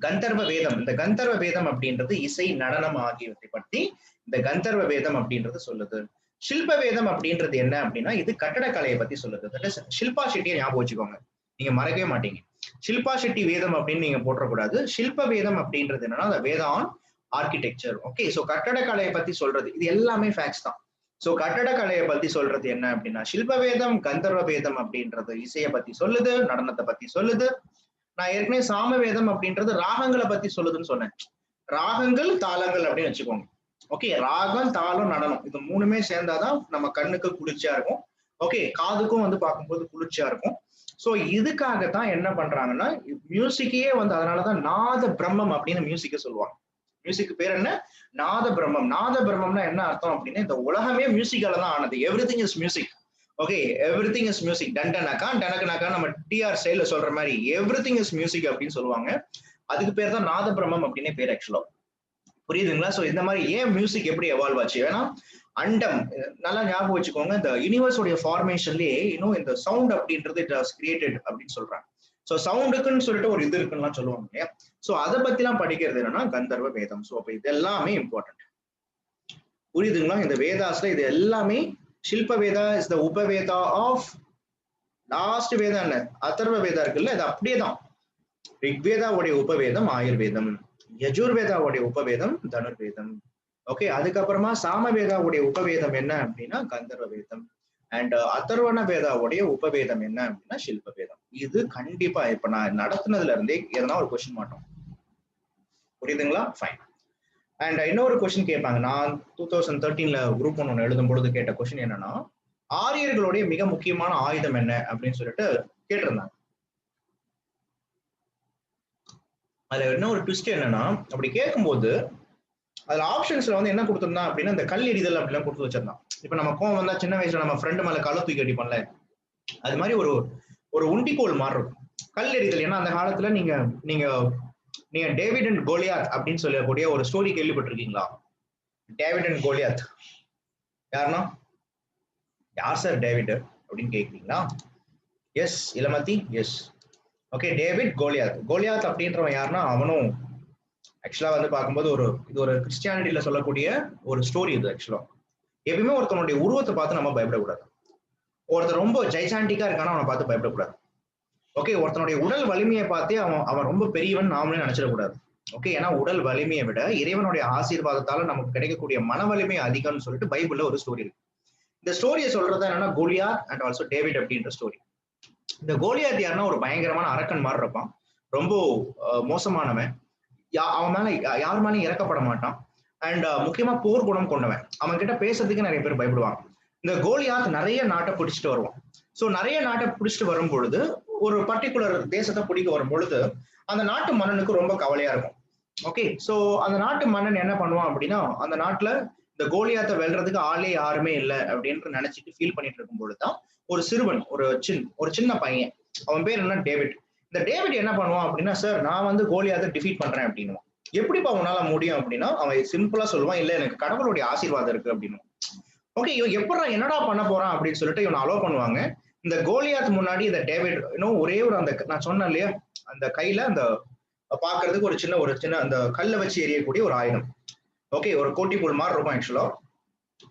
கந்தர்வ வேதம். இந்த கந்தர்வ வேதம் அப்படின்றது இசை, நடனம் ஆகியவற்றை பற்றி இந்த கந்தர்வ வேதம் அப்படின்றது சொல்லுது. ஷில்ப வேதம் அப்படின்றது என்ன அப்படின்னா இது கட்டடக்கலையை பத்தி சொல்லுது. ஷில்பா ஷெட்டியை ஞாபகம் வச்சுக்கோங்க, நீங்க மறக்கவே மாட்டீங்க. ஷில்பா ஷெட்டி வேதம் அப்படின்னு நீங்க போட்டக்கூடாது. ஷில்ப வேதம் அப்படின்றது என்னன்னா அந்த Veda on architecture. Okay, so கட்டடக்கலையை பத்தி சொல்றது இது எல்லாமே ஃபேக்ட்ஸ் தான். சோ கட்டடக்கலையை பத்தி சொல்றது என்ன அப்படின்னா ஷில்ப வேதம். கந்தர்வ வேதம் அப்படின்றது இசையை பத்தி சொல்லுது, நடனத்தை பத்தி சொல்லுது. நான் ஏற்கனவே சாம வேதம் அப்படின்றது ராகங்களை பத்தி சொல்லுதுன்னு சொன்னேன். ராகங்கள் தாளங்கள் அப்படின்னு வச்சுக்கோங்க. ஓகே, ராகம், தாளம், நடனம் இது மூணுமே சேர்ந்தாதான் நம்ம கண்ணுக்கு குளிர்ச்சியா இருக்கும். ஓகே, காதுக்கும் வந்து பார்க்கும்போது குளிர்ச்சியா இருக்கும். சோ இதுக்காகத்தான் என்ன பண்றாங்கன்னா மியூசிக்கையே வந்து அதனாலதான் நாத பிரம்மம் அப்படின்னு மியூசிக்க சொல்லுவாங்க. மியூசிக் பேர் என்ன? நாத பிரம்மம். நாத பிரம்மம்னா என்ன அர்த்தம் அப்படின்னா இந்த உலகமே மியூசிக்கால தான் ஆனது. Everything is music. Okay, everything is music. டண்டனக்கா டனக்குனாக்கா நம்ம டிஆர் ஸ்டைல சொல்ற மாதிரி எவ்ரிதிங் இஸ் மியூசிக் அப்படின்னு சொல்லுவாங்க. அதுக்கு பேர் தான் நாத பிரம்மம் அப்படின்னு பேர் ஆக்சுவலா. புரியுதுங்களா? சோ இந்த மாதிரி ஏன் மியூசிக் எப்படி எவால்வ் ஆச்சு? ஏன்னா அண்டம் நல்லா ஞாபகம் வச்சுக்கோங்க, இந்த யூனிவர்ஸோடைய ஃபார்மேஷன்லயே இன்னும் இந்த சவுண்ட் அப்படின்றது இட் வாஸ் கிரியேட்டட் அப்படின்னு சொல்றாங்க. சோ சவுண்டுக்குன்னு சொல்லிட்டு ஒரு இது இருக்குன்னு சொல்லுவாங்க இல்லையா? சோ அதை பத்தி எல்லாம் படிக்கிறது என்னன்னா கந்தர்வ வேதம். சோ அப்ப இது எல்லாமே இம்பார்ட்டன்ட். புரியுதுங்களா? இந்த வேதாஸ்ல இது எல்லாமே ஷில்ப வேதா இஸ் த உபவேதா ஆஃப் லாஸ்ட் வேதா என்ன அதர்வ வேதா இருக்குல்ல, இது அப்படியேதான். ரிக்வேதாவுடைய உபவேதம் ஆயுர்வேதம், யஜுர்வேதாவுடைய உபவேதம் தனுர்வேதம். ஓகே, அதுக்கப்புறமா சாமவேதாவுடைய உபவேதம் என்ன அப்படின்னா கந்தர்வ வேதம். அண்ட் அதர்வண வேதாவுடைய உபவேதம் என்ன அப்படின்னா ஷில்ப வேதம். இது கண்டிப்பா இப்ப நான் நடத்துனதுல இருந்தே எதனா ஒரு கொஸ்டின் மாட்டோம். புரியுதுங்களா? ஃபைன். அண்ட் இன்னொரு கொஸ்டின் கேட்பாங்க. நான் 2013 குரூப் 1 எழுதும் பொழுது கேட்ட கொஸ்டின் என்னன்னா ஆரியர்களுடைய மிக முக்கியமான ஆயுதம் என்ன அப்படின்னு சொல்லிட்டு கேட்டிருந்தாங்க. அதுல என்ன ஒரு ட்விஸ்ட் என்னன்னா அப்படி கேட்கும்போது அதுல ஆப்ஷன்ஸ்ல வந்து என்ன கொடுத்திருந்தான் அப்படின்னா இந்த கல் எறிதல் அப்படிலாம் கொடுத்து வச்சிருந்தான். இப்ப நம்ம கோவம் வந்தா சின்ன வயசுல நம்ம ஃப்ரெண்டு மேல கல்லை தூக்கி அடிப்போம்ல, அது மாதிரி ஒரு உண்டிக்கோல் மாதிரி இருக்கும் கல் எறிதல். ஏன்னா அந்த காலத்துல நீங்க நீங்க நீங்க டேவிட் அண்ட் கோலியாத் அப்படின்னு சொல்லக்கூடிய ஒரு ஸ்டோரி கேள்விப்பட்டிருக்கீங்களா? டேவிட் அண்ட் கோலியாத் யாருன்னா யார் சார் டேவிட் அப்படின்னு கேக்குறீங்களா? Yes Ilamathi, yes. Okay, David Goliath அப்படின்றவன் யாருன்னா அவனும் ஆக்சுவலா வந்து பார்க்கும்போது இது ஒரு கிறிஸ்டியானிட்டியில சொல்லக்கூடிய ஒரு ஸ்டோரி. இது ஆக்சுவலா எப்பயுமே ஒருத்தனுடைய உருவத்தை பார்த்து நம்ம பயப்படக்கூடாது. ஒருத்தர் ரொம்ப ஜைசாண்டிக்கா இருக்கானா அவனை பார்த்து பயப்படக்கூடாது. ஓகே, ஒருத்தனுடைய உடல் வலிமையை பார்த்தே அவன் ரொம்ப பெரியவன் நாமளே நினைச்சிடக்கூடாது. ஓகே, ஏன்னா உடல் வலிமையை விட இறைவனுடைய ஆசீர்வாதத்தால நமக்கு கிடைக்கக்கூடிய மன வலிமை அதிகம்னு சொல்லிட்டு பைபிள்ல ஒரு ஸ்டோரி இருக்கு. இந்த ஸ்டோரியை சொல்றது என்னன்னா கோலியாத் அண்ட் ஆல்சோ டேவிட் அப்படின்ற ஸ்டோரி. இந்த கோலியாத் யாருன்னா ஒரு பயங்கரமான அரக்கன் மாதிரி இருப்பான், ரொம்ப மோசமானவன், அவன் மேல யார் மேலும் இறக்கப்பட மாட்டான். அண்ட் முக்கியமா போர் குணம் கொண்டவன். அவன் கிட்ட பேசுறதுக்கு நிறைய பேர் பயப்படுவாங்க. இந்த கோலியாத் நிறைய நாட்டை பிடிச்சிட்டு வருவான். சோ நிறைய நாட்டை பிடிச்சிட்டு வரும் பொழுது ஒரு பர்டிகுலர் தேசத்தை பிடிக்க வரும் பொழுது அந்த நாட்டு மன்னனுக்கு ரொம்ப கவலையா இருக்கும். ஓகே, சோ அந்த நாட்டு மன்னன் என்ன பண்ணுவான் அப்படின்னா அந்த நாட்டுல இந்த கோலியாத்தை வெல்றதுக்கு ஆளே யாருமே இல்லை அப்படின்னு நினைச்சிட்டு ஃபீல் பண்ணிட்டு இருக்கும் பொழுதுதான் ஒரு சிறுவன், ஒரு சின்ன பையன், அவன் பேர் என்ன டேவிட். இந்த டேவிட் என்ன பண்ணுவான் அப்படின்னா சார் நான் வந்து கோலியாத்தை டிஃபீட் பண்றேன் அப்படின்னு. எப்படிப்பா உன்னால முடியும் அப்படின்னா அவன் சிம்பிளா சொல்லுவான், இல்ல எனக்கு கடவுளுடைய ஆசீர்வாதம் இருக்கு அப்படின்னு. ஓகே, இவன் எப்படா என்னடா பண்ண போறான் அப்படின்னு சொல்லிட்டு இவனை அலோவ் பண்ணுவாங்க. இந்த கோலியாத் முன்னாடி இந்த டேவிட் இன்னும் ஒரே ஒரு அந்த நான் சொன்னேன் இல்லையா அந்த கையில அந்த பாக்குறதுக்கு ஒரு சின்ன அந்த கல்லை வச்சு எரியக்கூடிய ஒரு ஆயுதம். ஓகே, ஒரு கோட்டிப்புல் மாதிரி இருக்கும் ஆக்சுவலா.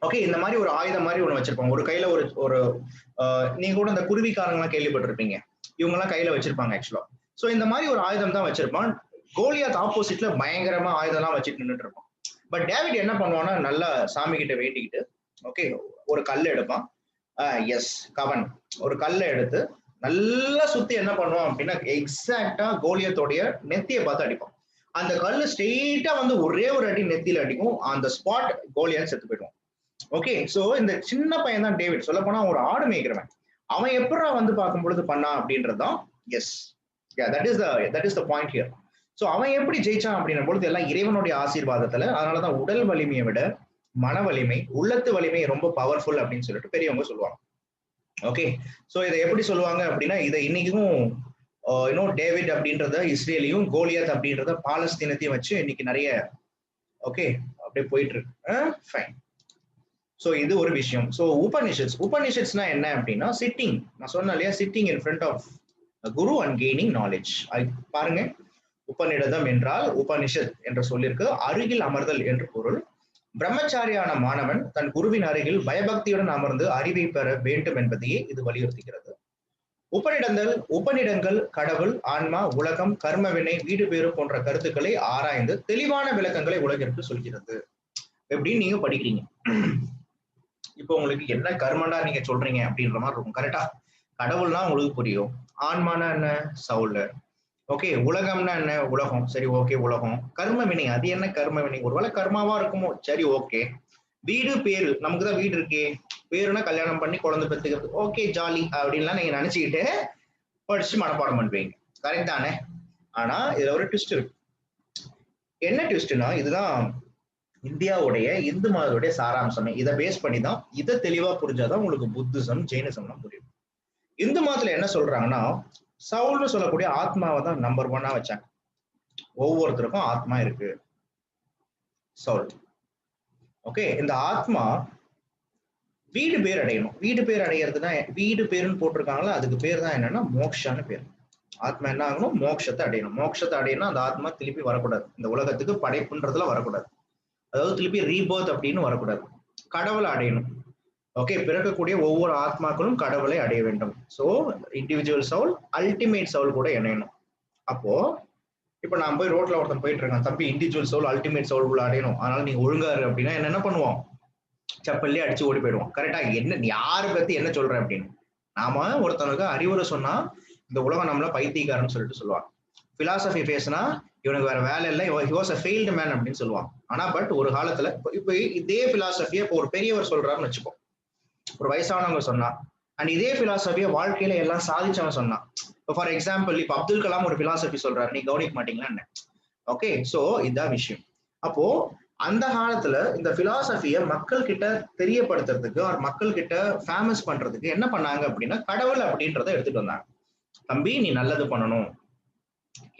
ஓகே, இந்த மாதிரி ஒரு ஆயுதம் மாதிரி ஒண்ணு வச்சிருப்பாங்க. ஒரு கையில ஒரு நீங்க கூட இந்த குருவிக்காரங்க எல்லாம் கேள்விப்பட்டிருப்பீங்க, இவங்க எல்லாம் கையில வச்சிருப்பாங்க ஆக்சுவலா. சோ இந்த மாதிரி ஒரு ஆயுதம் தான் வச்சிருப்பான். கோலியாத் ஆப்போசிட்ல பயங்கரமா ஆயுதம்லாம் வச்சுட்டு நின்றுட்டு இருப்பான். பட் டேவிட் என்ன பண்ணுவான்னா நல்லா சாமி கிட்ட வேண்டிக்கிட்டு ஓகே ஒரு கல் எடுப்பான். எஸ் கவன் ஒரு கல்லை எடுத்து நல்லா சுத்தி என்ன பண்ணுவான் அப்படின்னா எக்ஸாக்டா கோலியத்தோடைய நெத்தியை பார்த்து அடிப்பான். அந்த கல்லு ஸ்ட்ரெயிட்டா வந்து ஒரே ஒரு அடி நெத்தியில அடிக்கும். அந்த ஸ்பாட் கோலியாத் செத்து போயிடுவான். ஓகே சோ இந்த சின்ன பையன் தான் டேவிட். சொல்ல போனா ஒரு ஆடு மேய்க்கிறவன். அவன் எப்படா வந்து பார்க்கும் பொழுது பண்ணான் அப்படின்றதுதான் S that is the point here. So அவன் எப்படி ஜெயிச்சான் அப்படின்ற பொழுது எல்லாம் இறைவனுடைய ஆசீர்வாதத்துல. அதனாலதான் உடல் வலிமையை விட மன வலிமை உள்ளத்து வலிமை ரொம்ப பவர்ஃபுல் அப்படின்னு சொல்லிட்டு பெரியவங்க சொல்லுவாங்க. ஓகே சோ இதை எப்படி சொல்லுவாங்க அப்படின்னா இதை இன்னைக்கும் இன்னும் டேவிட் அப்படின்றத இஸ்ரேலையும் கோலியாத் அப்படின்றத பாலஸ்தீனத்தையும் வச்சு இன்னைக்கு நிறைய ஓகே அப்படியே போயிட்டு இருக்கு. ஃபைன். சோ இது ஒரு விஷயம். சோ உபனிஷத்ஸ்னா என்ன அப்படின்னா சிட்டிங். நான் சொன்னேன் இல்லையா, sitting in front of guru and gaining knowledge. பாருங்க, உபநிடதம் என்றால் உபனிஷத் என்று சொல்லிருக்கு அருகில் அமர்தல் என்று பொருள். பிரம்மச்சாரியான மாணவன் தன் குருவின் அருகில் பயபக்தியுடன் அமர்ந்து அறிவை பெற வேண்டும் என்பதையே இது வலியுறுத்துகிறது. உபநிடங்கள் கடவுள், ஆன்மா, உலகம், கர்மவினை, வீடு பேறு போன்ற கருத்துக்களை ஆராய்ந்து தெளிவான விளக்கங்களை உலகிற்கு சொல்கிறது. எப்படின்னு நீங்க படிக்கிறீங்க. இப்போ உங்களுக்கு என்ன கர்மண்டா நீங்க சொல்றீங்க அப்படின்ற மாதிரி இருக்கும். கரெக்டா? கடவுள்னா உங்களுக்கு புரியும். ஆன்மானா என்ன? சவுல். ஓகே, உலகம்னா என்ன? உலகம். சரி, ஓகே உலகம். கர்ம வினை, அது என்ன கர்ம வினை? ஒருவேளை கர்மாவா இருக்குமோ? சரி, ஓகே. வீடு பேரு, நமக்கு தான் வீடு இருக்கே. பேருனா கல்யாணம் பண்ணி குழந்தை பெற்றுக்கிறது. ஓகே, ஜாலி அப்படின்லாம் நீங்க நினைச்சுக்கிட்டு படிச்சு மனப்பாடம் பண்ணுவீங்க. கரெக்ட் தானே? ஆனா இதுல ஒரு ட்விஸ்ட் இருக்கு. என்ன ட்விஸ்ட்னா, இதுதான் இந்தியாவுடைய இந்து மதத்துடைய சாராம்சமே. இதை பேஸ் பண்ணி தான், இதை தெளிவா புரிஞ்சாதான் உங்களுக்கு புத்திசம் ஜெயினிசம்லாம் புரியும். இந்து மதத்துல என்ன சொல்றாங்கன்னா, சவுல்னு சொல்லக்கூடிய ஆத்மாவை தான் நம்பர் 1 வச்சாங்க. ஒவ்வொருத்தருக்கும் ஆத்மா இருக்கு. சவுல் ஓகே, இந்த ஆத்மா வீடு பேர் அடையணும். வீடு பேர் அடையிறதுனா, வீடு பேருன்னு போட்டிருக்காங்களா, அதுக்கு பேர் தான் என்னன்னா மோக்ஷான்னு பேர். ஆத்மா என்ன ஆகணும்? மோட்சத்தை அடையணும். மோட்சத்தை அடையணும், அந்த ஆத்மா திருப்பி வரக்கூடாது. இந்த உலகத்துக்கு படைப்புன்றதுல வரக்கூடாது. அதாவது திருப்பி ரீபர்த் அப்படின்னு வரக்கூடாது. கடவுளை அடையணும். ஓகே, பிறக்கக்கூடிய ஒவ்வொரு ஆத்மாக்களும் கடவுளை அடைய வேண்டும். So individual Saul ultimate Saul கூட இணையணும். அப்போ இப்போ நான் போய் ரோட்ல ஒருத்தன் போயிட்டு இருக்கேன், தம்பி இண்டிவிஜுவல் சவுல் அல்டிமேட் சவுல் உள்ள அடையணும், அதனால நீங்க ஒழுங்காரு அப்படின்னா என்ன பண்ணுவோம்? செப்பல்லே அடிச்சு ஓடி போயிடுவோம். கரெக்டா? என்ன யாரை பத்தி என்ன சொல்ற அப்படின்னு நாம ஒருத்தனுக்கு அறிவுரை சொன்னா இந்த உலகம் நம்மள பைத்தியக்காரன்னு சொல்லிட்டு சொல்லுவாங்க. பிலாசபி பேசினா இவனுக்கு வேற வேலை இல்லை, he was a failed man அப்படின்னு சொல்லுவாங்க. ஆனா பட் ஒரு காலத்துல இப்போ இதே பிலாசபியை இப்போ ஒரு பெரியவர் சொல்றாருன்னு வச்சுக்கோ, ஒரு வயசானவங்க சொன்னா, அண்ட் இதே பிலாசபியை வாழ்க்கையில எல்லாம் சாதிச்சவன் சொன்னான். இப்போ ஃபார் எக்ஸாம்பிள் இப்போ அப்துல் கலாம் ஒரு பிலாசபி சொல்றாரு, நீ கவனிக்க மாட்டீங்களா என்ன? ஓகே, சோ இதுதான் விஷயம். அப்போ அந்த காலத்துல இந்த பிலாசபியை மக்கள் கிட்ட தெரியப்படுத்துறதுக்கு, மக்கள் கிட்ட ஃபேமஸ் பண்றதுக்கு என்ன பண்ணாங்க அப்படின்னா, கடவுள் அப்படின்றத எடுத்துட்டு வந்தாங்க. தம்பி, நீ நல்லது பண்ணணும்,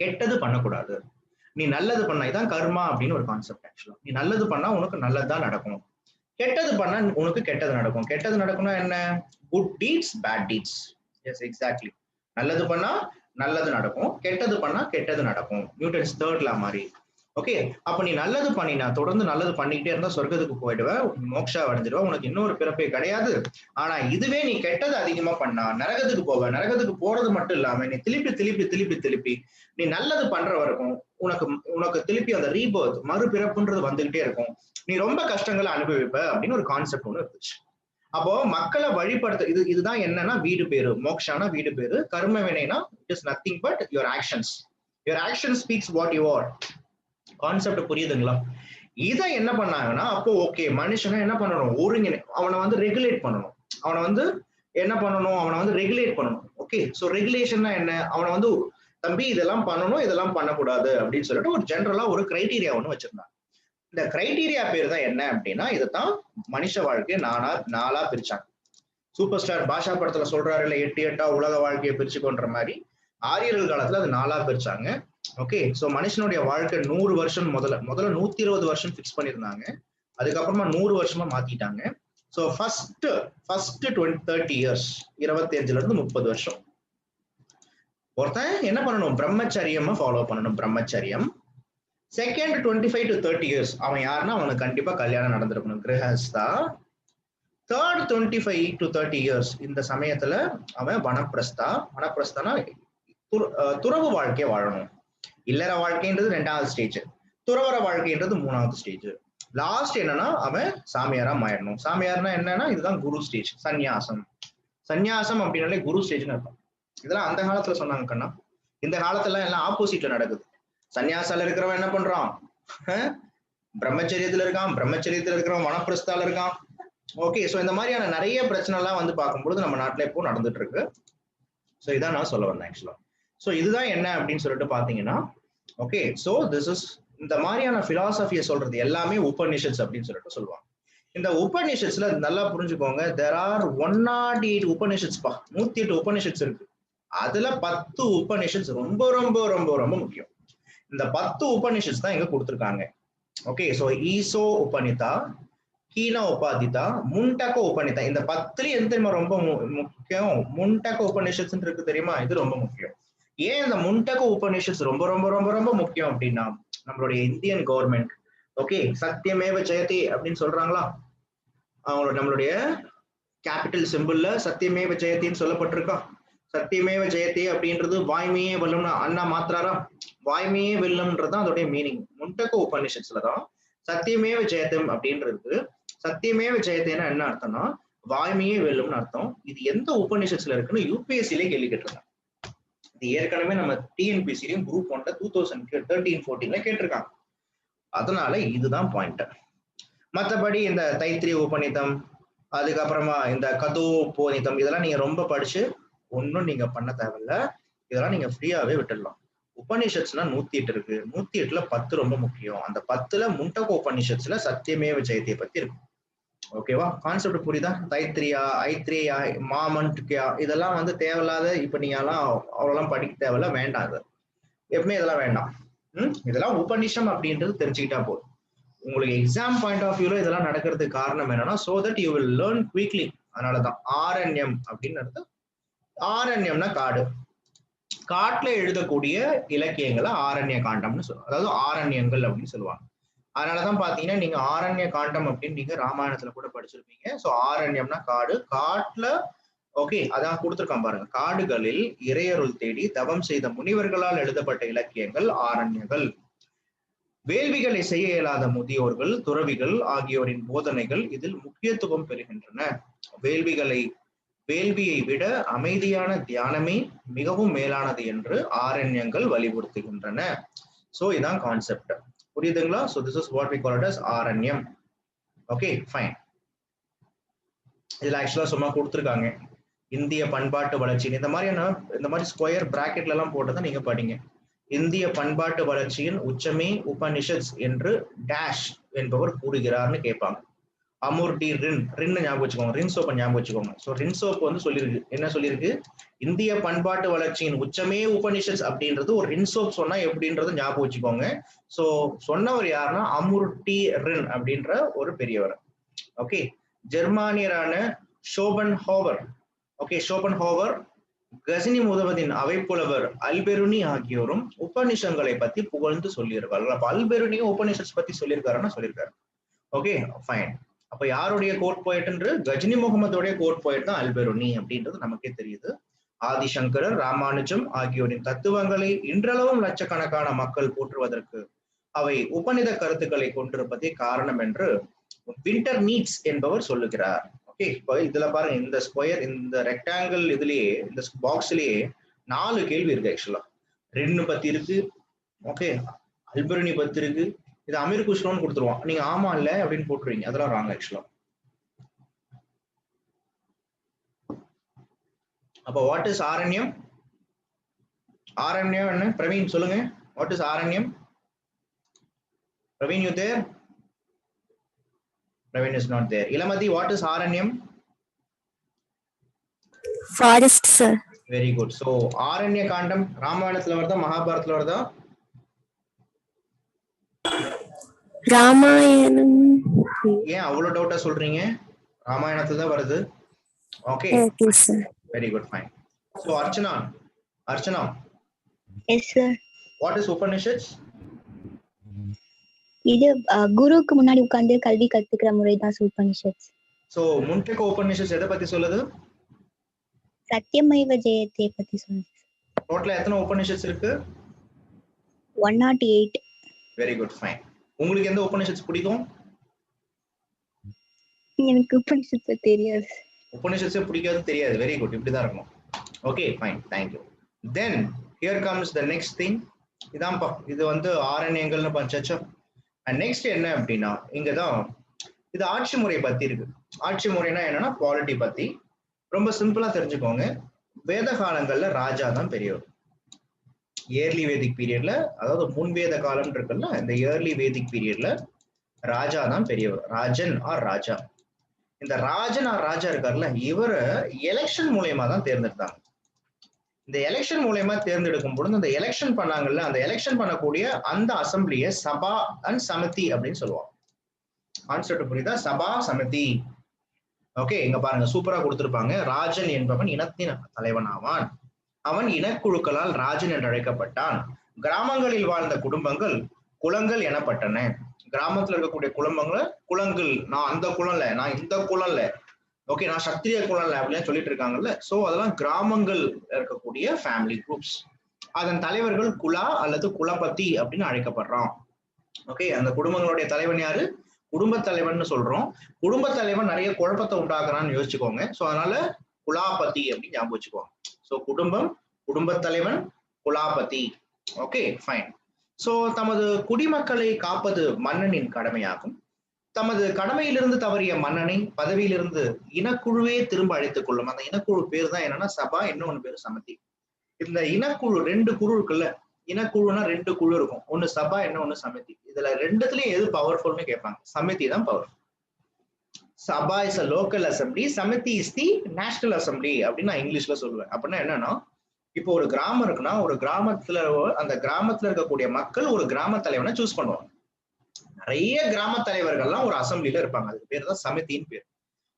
கெட்டது பண்ணக்கூடாது. நீ நல்லது பண்ணா, இதான் கர்மா அப்படின்னு ஒரு கான்செப்ட். ஆக்சுவலா நீ நல்லது பண்ணா உனக்கு நல்லதுதான் நடக்கும், கெட்டது பண்ணா உனக்கு கெட்டது நடக்கும். கெட்டது நடக்கணும் என்ன? Good deeds, bad deeds. Yes, exactly. நல்லது பண்ணா நல்லது நடக்கும், கெட்டது பண்ணா கெட்டது நடக்கும். நியூட்டன்ஸ் 3rd லா மாதிரி. ஓகே, அப்ப நீ நல்லது பண்ணினா, தொடர்ந்து நல்லது பண்ணிக்கிட்டே இருந்தா சொர்க்கத்துக்கு போயிடுவ, மோட்சா அடைஞ்சிடுவ, உனக்கு இன்னொரு பிறப்பே கிடையாது. ஆனா இதுவே நீ கெட்டது அதிகமா பண்ணா நரகத்துக்கு போவ. நரகத்துக்கு போறது மட்டும் இல்லாம நீ திருப்பி நீ நல்லது பண்ற வரைக்கும் உனக்கு திருப்பி அந்த ரீபர்த், மறுபிறப்புன்றது வந்துகிட்டே இருக்கும். நீ ரொம்ப கஷ்டங்களை அனுபவிப்ப அப்படின்னு ஒரு கான்செப்ட் ஒண்ணு இருந்துச்சு. அப்போ மக்களை வழிபடுத்த இதுதான் என்னன்னா வீடு பேரு. மோக்ஷானா வீடு பேரு, கர்ம வினைனா it is nothing but your actions. Your action speaks what you are. Concept புரியுதுங்களா? இதை என்ன பண்ணாங்கன்னா, அப்போ ஓகே, மனுஷனை என்ன பண்ணணும்? அவனை வந்து ரெகுலேட் பண்ணணும். அவனை வந்து என்ன பண்ணணும்? அவனை வந்து ரெகுலேட் பண்ணணும். ஓகே, சோ ரெகுலேஷன்னா என்ன? அவனை வந்து தம்பி இதெல்லாம் பண்ணணும், இதெல்லாம் பண்ணக்கூடாது அப்படின்னு சொல்லிட்டு ஒரு ஜெனரலா ஒரு கிரைட்டீரியா ஒண்ணு வச்சிருந்தாங்க. இந்த கிரைட்டீரியா பேர் தான் என்ன அப்படின்னா, இதுதான் மனுஷ வாழ்க்கையை நாலா பிரிச்சாங்க. சூப்பர் ஸ்டார் பாஷா படத்துல சொல்றாரு இல்ல, 8 உலக வாழ்க்கையை பிரிச்சுக்கொன்ற மாதிரி ஆரியர்கள் காலத்துல அது 4 பிரிச்சாங்க. ஓகே, சோ மனுஷனுடைய வாழ்க்கை 100 வருஷம் முதல்ல 120 வருஷம் பிக்ஸ் பண்ணிருந்தாங்க. அதுக்கப்புறமா 100 வருஷமா மாத்திட்டாங்க. சோ ஃபர்ஸ்ட் 30 இயர்ஸ், 25ல இருந்து 30 வருஷம் ஒருத்தன் என்ன பண்ணணும்? பிரம்மச்சரியமா ஃபாலோ பண்ணணும். பிரம்மச்சரியம். செகண்ட் 25 to 30 இயர்ஸ் அவன் யாருன்னா, அவனுக்கு கண்டிப்பா கல்யாணம் நடந்திருக்கணும், கிரகஸ்தா. தேர்ட் 25 to 30 இயர்ஸ் இந்த சமயத்துல அவன் வனப்பிரஸ்தா. வனப்பிரஸ்தானா துறவு வாழ்க்கையை வாழணும். இல்லற வாழ்க்கைன்றது 2வது ஸ்டேஜ், துறவற வாழ்க்கைன்றது 3வது ஸ்டேஜ். லாஸ்ட் என்னன்னா அவன் சாமியாரா மாறிடணும். சாமியார்னா என்னன்னா இதுதான் குரு ஸ்டேஜ், சந்நியாசம். சந்நியாசம் அப்படின்னாலே குரு ஸ்டேஜ்னு இருக்கும். இதெல்லாம் அந்த காலத்துல சொன்னாங்க கண்ணா. இந்த காலத்துல எல்லாம் ஆப்போசிட்ல நடக்குது. சன்னியாசால இருக்கிறவன் என்ன பண்றான், பிரம்மச்சரியத்துல இருக்கான், பிரம்மச்சரியத்துல இருக்கிறவன் வனப்பிரஸ்தால இருக்கான். ஓகே, சோ இந்த மாதிரியான நிறைய பிரச்சனை எல்லாம் வந்து பார்க்கும்போது நம்ம நாட்டுல இப்போ நடந்துட்டு இருக்கு. சோ இதான் நான் சொல்ல வந்தேன் ஆக்சுவலா. சோ இதுதான் என்ன அப்படின்னு சொல்லிட்டு பாத்தீங்கன்னா, ஓகே, சோ திஸ் இஸ் இந்த மாதிரியான பிலாசபியை சொல்றது எல்லாமே உபநிஷத்ஸ் அப்படின்னு சொல்லிட்டு சொல்லுவாங்க. இந்த உபநிஷத்ஸ்ல நல்லா புரிஞ்சுக்கோங்க, there are 108 உபநிஷத்ஸ் பா, 108 உபநிஷத்ஸ் இருக்கு. அதுல 10 உபநிஷத்ஸ் ரொம்ப ரொம்ப ரொம்ப ரொம்ப முக்கியம். இந்த 10 உபநிஷத்ஸ் தான் இங்க கொடுத்திருக்காங்க. Okay, so Isha Upanishad, Kena Upanishad, Mundaka Upanishad. இந்த 10ல எந்த ரொம்ப முக்கியம், முண்டக உபநிஷத்ஸ் இருக்கு தெரியுமா, இது ரொம்ப முக்கியம். ஏன் இந்த முண்டக உபநிஷத்ஸ் ரொம்ப ரொம்ப ரொம்ப ரொம்ப முக்கியம் அப்படின்னா, நம்மளுடைய இந்தியன் கவர்மெண்ட் ஓகே சத்தியமேவ ஜெயதே அப்படின்னு சொல்றாங்களா, அவங்களோட நம்மளுடைய கேபிட்டல் சிம்பிள்ல சத்தியமேவ ஜெயத்தின்னு சொல்லப்பட்டிருக்கா. சத்தியமேவ ஜெயத்தே அப்படின்றது வாய்மையே வெல்லும்னு அண்ணா மாத்திராரா, வாய்மையே வெல்லும்ன்றதுதான் அதோடைய மீனிங். முண்டக உபநிஷத்ஸ்லதான் சத்தியமேவ ஜெயத்தம் அப்படின்றது. சத்தியமேவ ஜெயத்தேன்னா என்ன அர்த்தம்னா வாய்மையே வெல்லும்னு அர்த்தம். இது எந்த உபநிஷத்ஸ்ல இருக்குன்னு யூபிஎஸ்சிலே கேள்வி கேட்டிருக்காங்க. இது ஏற்கனவே நம்ம டிஎன்பிசிலையும் குரூப் 1 2013-14 கேட்டிருக்காங்க. அதனால இதுதான் பாயிண்ட். மற்றபடி இந்த தைத்திரிய உபநிதம், அதுக்கப்புறமா இந்த கதோபோனிதம், இதெல்லாம் நீங்க ரொம்ப படிச்சு ஒன்னும் நீங்க பண்ண தேவையில்ல. இதெல்லாம் நீங்க ஃப்ரீயாவே விட்டுடலாம். உபநிஷத்ஸ்னா 108 இருக்கு. 108ல 10 ரொம்ப முக்கியம். அந்த 10ல முண்டக உபநிஷத்ஸ்ல சத்தியமேவ ஜெயத்தை பத்தி இருக்கு. ஓகேவா, கான்செப்ட் புரியுதா? தைத்திரியா, ஐத்ரேயா, மாமண்ட்யா, இதெல்லாம் வந்து தேவையில்லாத, இப்ப நீங்க எல்லாம் அவ்வளவு படிக்க தேவையில்ல, வேண்டாம். இது எப்பவுமே இதெல்லாம் வேண்டாம். இதெல்லாம் உபநிஷம் அப்படின்றது தெரிஞ்சுக்கிட்டா போதும். உங்களுக்கு எக்ஸாம் பாயிண்ட் ஆஃப் வியூல இதெல்லாம் நடக்கிறதுக்கு காரணம் என்னன்னா, so that you will learn quickly. அதனாலதான் ஆரண்யம் அப்படின்னு. ஆரண்யம்னா காடு, காட்டுல எழுதக்கூடிய இலக்கியங்களை ஆரண்ய காண்டம்னு சொல்லுவாங்க, அதாவது ஆரண்யங்கள் அப்படின்னு சொல்லுவாங்க. அதனாலதான் பாத்தீங்கன்னா நீங்க ஆரண்ய காண்டம் அப்படின்னு நீங்க ராமாயணத்துல கூட படிச்சிருப்பீங்க. சோ ஆரண்யம்னா காடு, காட்டுல ஓகே அதான் கொடுத்துருக்கான் பாருங்க, காடுகளில் இறையருள் தேடி தவம் செய்த முனிவர்களால் எழுதப்பட்ட இலக்கியங்கள் ஆரண்யங்கள். வேள்விகளை செய்ய இயலாத முதியோர்கள், துறவிகள் ஆகியோரின் போதனைகள் இதில் முக்கியத்துவம் பெறுகின்றன. வேள்வியை விட அமைதியான தியானமே மிகவும் மேலானது என்று ஆரண்யங்கள் வலியுறுத்துகின்றன. சோ இதான் கான்செப்ட், புரியுதுங்களா? So this is what we call it as Aranyam. Okay fine. இதுல ஆக்சுவலா சும்மா கொடுத்துருக்காங்க இந்திய பண்பாட்டு வளர்ச்சி, இந்த மாதிரி ஸ்கொயர் பிராக்கெட்ல எல்லாம் போட்டதை நீங்க படிங்க. இந்திய பண்பாட்டு வளர்ச்சியின் உச்சமே உபனிஷத்ஸ் என்று டேஷ் என்பவர் கூறுகிறார்னு கேட்பாங்க. அமுர் டி ரின், ரின்னு ஞாபகம் வச்சுக்கோங்க, ரின் சோப்பை ஞாபகம் வச்சுக்கோங்க. ஸோ ரின் சோப் வந்து சொல்லியிருக்கு, என்ன சொல்லியிருக்கு, இந்திய பண்பாட்டு வளர்ச்சியின் உச்சமே உபனிஷத்ஸ் அப்படின்றது ஒரு ரின் சோப் சொன்னா எப்படின்றது ஞாபகம் வச்சுக்கோங்க. ஸோ சொன்னவர் யாருன்னா அமுர் டி ரின் அப்படின்ற ஒரு பெரியவர். ஓகே, ஜெர்மானியரான ஷோபன்ஹோவர், ஓகே ஷோபன்ஹோவர், கசினி முதவதின் அவைப்புலவர் அல்பெருனி ஆகியோரும் உபநிஷங்களை பத்தி புகழ்ந்து சொல்லியிருக்காரு. அப்ப அல்பெருனியும் உபநிஷத்ஸ் பத்தி சொல்லியிருக்காருன்னா சொல்லியிருக்காரு. Okay fine. அப்ப யாருடைய கோட் போயிட்டு, கஜினி முகமதுடைய கோட் போயிட்டு தான் அல்பெருனி அப்படின்றது நமக்கே தெரியுது. ஆதிசங்கரர், ராமானுஜம் ஆகியோரின் தத்துவங்களை இன்றளவும் லட்சக்கணக்கான மக்கள் போற்றுவதற்கு அவை உபநித கருத்துக்களை கொண்டிருப்பதே காரணம் என்று வின்டர் நீட்ஸ் என்பவர் சொல்லுகிறார். ஓகே, இப்போ இதுல பாருங்க, இந்த ஸ்கொயர், இந்த ரெக்டாங்கிள் இதுலயே, இந்த பாக்ஸ்லயே 4 கேள்வி இருக்கு ஆக்சுவலா. ரென்னு பத்தி இருக்கு, ஓகே அல்பெருனி பத்தி இருக்கு, இது அமீர் குஷ்ரோன்னு கொடுத்துருவான், நீங்க ஆமா இல்ல அப்படின்னு போட்டுருவீங்க, அதெல்லாம் ராங் ஆக்சுவலா. அப்ப வாட் இஸ் ஆரண்யம்? ஆரண்யம் என்ன பிரவீன் சொல்லுங்க, வாட் இஸ் ஆரண்யம்? Praveen you there? Praveen is not there. Ilamati, what is Aranyam? Forest, sir. Very good. So Aranya Kandam Ramayanathula varudha, Mahabharathula varudha? Ramayanam. ஏன் அவ்வளவு டவுட்டா சொல்றீங்க? ராமாயணத்துல தான் வருது. Okay. Okay, sir. Very good, fine. So Archana. Yes, sir. What is Upanishads? இது குருவுக்கு முன்னாடி உட்கார்ந்து கல்வி கத்துக்கிற முறை தான் உபனிஷத்ஸ். சோ முண்டக உபனிஷத்ஸ் எதை பத்தி சொல்லுது? சத்தியமேவ ஜெயத்தை பத்தி சொல்லுது. டோட்டலா எத்தனை உபனிஷத்ஸ் இருக்கு? 108. Very good, fine. உங்களுக்கு எந்த உபநிஷத்து பிடிக்கும்? எனக்கு உபனிஷத்து தெரியாது. உபநிஷத்து பிடிக்காது, தெரியாது. வெரி குட், இப்படிதான் இருக்கும். Okay, fine, thank you. Then here comes the next thing. இதான்ப்பா, இது வந்து ஆரண்யங்கள்னு பஞ்சாச்சா. அண்ட் நெக்ஸ்ட் என்ன அப்படின்னா, இங்கதான் இது ஆட்சி முறை பத்தி இருக்கு. ஆட்சி முறைனா என்னன்னா பாலிட்டி பத்தி. ரொம்ப சிம்பிளா தெரிஞ்சுக்கோங்க. வேத காலங்கள்ல ராஜா தான் பெரியவர். இயர்லி வேதிக் பீரியட்ல, அதாவது முன்வேத காலம் இருக்குல்ல, இந்த இயர்லி வேதிக் பீரியட்ல ராஜா தான் பெரியவர். ராஜன் ஆர் ராஜா. இந்த ராஜன் ஆர் ராஜா இருக்காருல்ல, இவரை எலெக்ஷன் மூலயமா தான் தேர்ந்தெடுத்தாங்க. இந்த எலெக்ஷன் மூலயமா தேர்ந்தெடுக்கும் பொழுது அந்த எலெக்ஷன் பண்ணாங்கல்ல, அந்த எலெக்ஷன் பண்ணக்கூடிய அந்த அசம்பிளிய சபா அண்ட் சமிதி அப்படின்னு சொல்லுவாங்க. கான்செப்ட் புரியுதா? சபா சமிதி. ஓகே, இங்க பாருங்க, சூப்பரா கொடுத்திருப்பாங்க. ராஜன் என்பவன் இனத்தின் தலைவன் ஆவான். அவன் இனக்குழுக்களால் ராஜன் என்று அழைக்கப்பட்டான். கிராமங்களில் வாழ்ந்த குடும்பங்கள் குலங்கள் எனப்பட்டன. கிராமத்துல இருக்கக்கூடிய குடும்பங்களை குலங்கள், நான் அந்த குலம்ல, நான் இந்த குலம்ல, ஓகே, நான் சத்திரிய குலம்ல அப்படின்னு சொல்லிட்டு இருக்காங்கல்ல. சோ அதெல்லாம் கிராமங்கள் இருக்கக்கூடிய ஃபேமிலி குரூப்ஸ். அதன் தலைவர்கள் குலா அல்லது குலபதி அப்படின்னு அழைக்கப்படுறான். ஓகே, அந்த குடும்பங்களுடைய தலைவன் யாரு? குடும்ப தலைவன் சொல்றோம். குடும்ப தலைவன் நிறைய குழப்பத்தை உண்டாக்குறான்னு யோசிச்சுக்கோங்க. சோ அதனால குலாபதி அப்படின்னு ஞாபகம் வச்சுக்கோங்க. சோ குடும்பம், குடும்ப தலைவன், குலாபதி. Okay, fine. சோ தமது குடிமக்களை காப்பது மன்னனின் கடமையாகும். தமது கடமையிலிருந்து தவறிய மன்னனை பதவியிலிருந்து இனக்குழுவே திரும்ப அழைத்துக் கொள்ளும். அந்த இனக்குழு பேர் தான் என்னன்னா சபா, இன்னொன்னு பேரு சமிதி. இந்த இனக்குழு 2 குழு இருக்குல்ல, இனக்குழுனா 2 குழு இருக்கும். ஒன்னு சபா, இன்னொன்னு சமிதி. இதுல ரெண்டுத்துலயும் எது பவர்ஃபுல்னு கேட்பாங்க. சமிதி தான் power. Sabha is a local assembly, samiti is the national assembly அப்படின்னு நான் இங்கிலீஷ்ல சொல்லுவேன். அப்படின்னா என்னன்னா, இப்போ ஒரு கிராமம் இருக்குன்னா, ஒரு கிராமத்துல அந்த கிராமத்துல இருக்கக்கூடிய மக்கள் ஒரு கிராம தலைவனை சூஸ் பண்ணுவாங்க. நிறைய கிராம தலைவர்கள்லாம் ஒரு அசம்பிளில இருப்பாங்க. அதுக்கு பேர் தான் சமிதின்னு பேர்.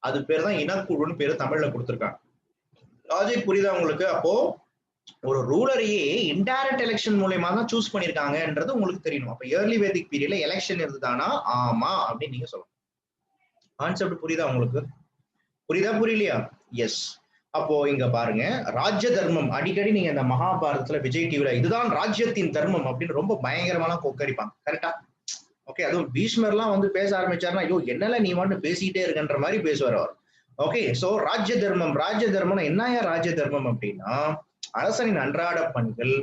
அது பேர் தான் இனக்குழுன்னு பேரு தமிழ்ல கொடுத்திருக்காங்க. லாஜிக் புரியுதா உங்களுக்கு? அப்போ ஒரு ரூலரையே இன்டைரக்ட் எலெக்ஷன் மூலமா தான் சூஸ் பண்ணிருக்காங்கன்றது உங்களுக்கு தெரியணும். அப்ப இயர்லி வேதிக் பீரியட்ல எலெக்ஷன் இருந்ததானா? ஆமா அப்படின்னு நீங்க சொல்லணும். கான்செப்ட் புரியுதா உங்களுக்கு? புரியுதா புரியலையா? எஸ். அப்போ இங்க பாருங்க, ராஜ்ய தர்மம். அடிக்கடி நீங்க இந்த மகாபாரதத்துல விஜய் டிவில இதுதான் ராஜ்யத்தின் தர்மம் அப்படின்னு ரொம்ப பயங்கரமான கொக்கரிப்பாங்க. கரெக்டா? ஓகே, அதுவும் பீஷ்மர்லாம் வந்து பேச ஆரம்பிச்சாருன்னா, ஐயோ என்னல நீ மட்டும் பேசிக்கிட்டே இருக்கன்ற மாதிரி பேசுவார் அவர். ஓகே, சோ ராஜ்ய தர்மம். ராஜ்ய தர்மம் என்னையா ராஜ்ய தர்மம் அப்படின்னா, அரசனின் அன்றாட பணிகள்,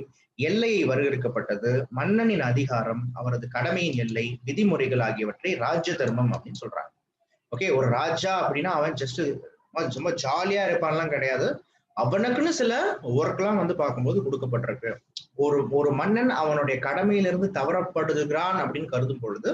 எல்லையை வரையறுக்கப்பட்டது, மன்னனின் அதிகாரம், அவரது கடமையின் எல்லை, விதிமுறைகள் ஆகியவற்றை ராஜ்ய தர்மம் அப்படின்னு சொல்றாங்க. ஓகே, ஒரு ராஜா அப்படின்னா அவன் ஜஸ்ட் சும்மா ஜாலியா இருப்பான்லாம் கிடையாது. அவனுக்குன்னு சில ஒர்க் எல்லாம் வந்து பார்க்கும்போது கொடுக்கப்பட்டிருக்கு. ஒரு மன்னன் அவனுடைய கடமையிலிருந்து தவறப்படுகிறான் அப்படின்னு கருதும் பொழுது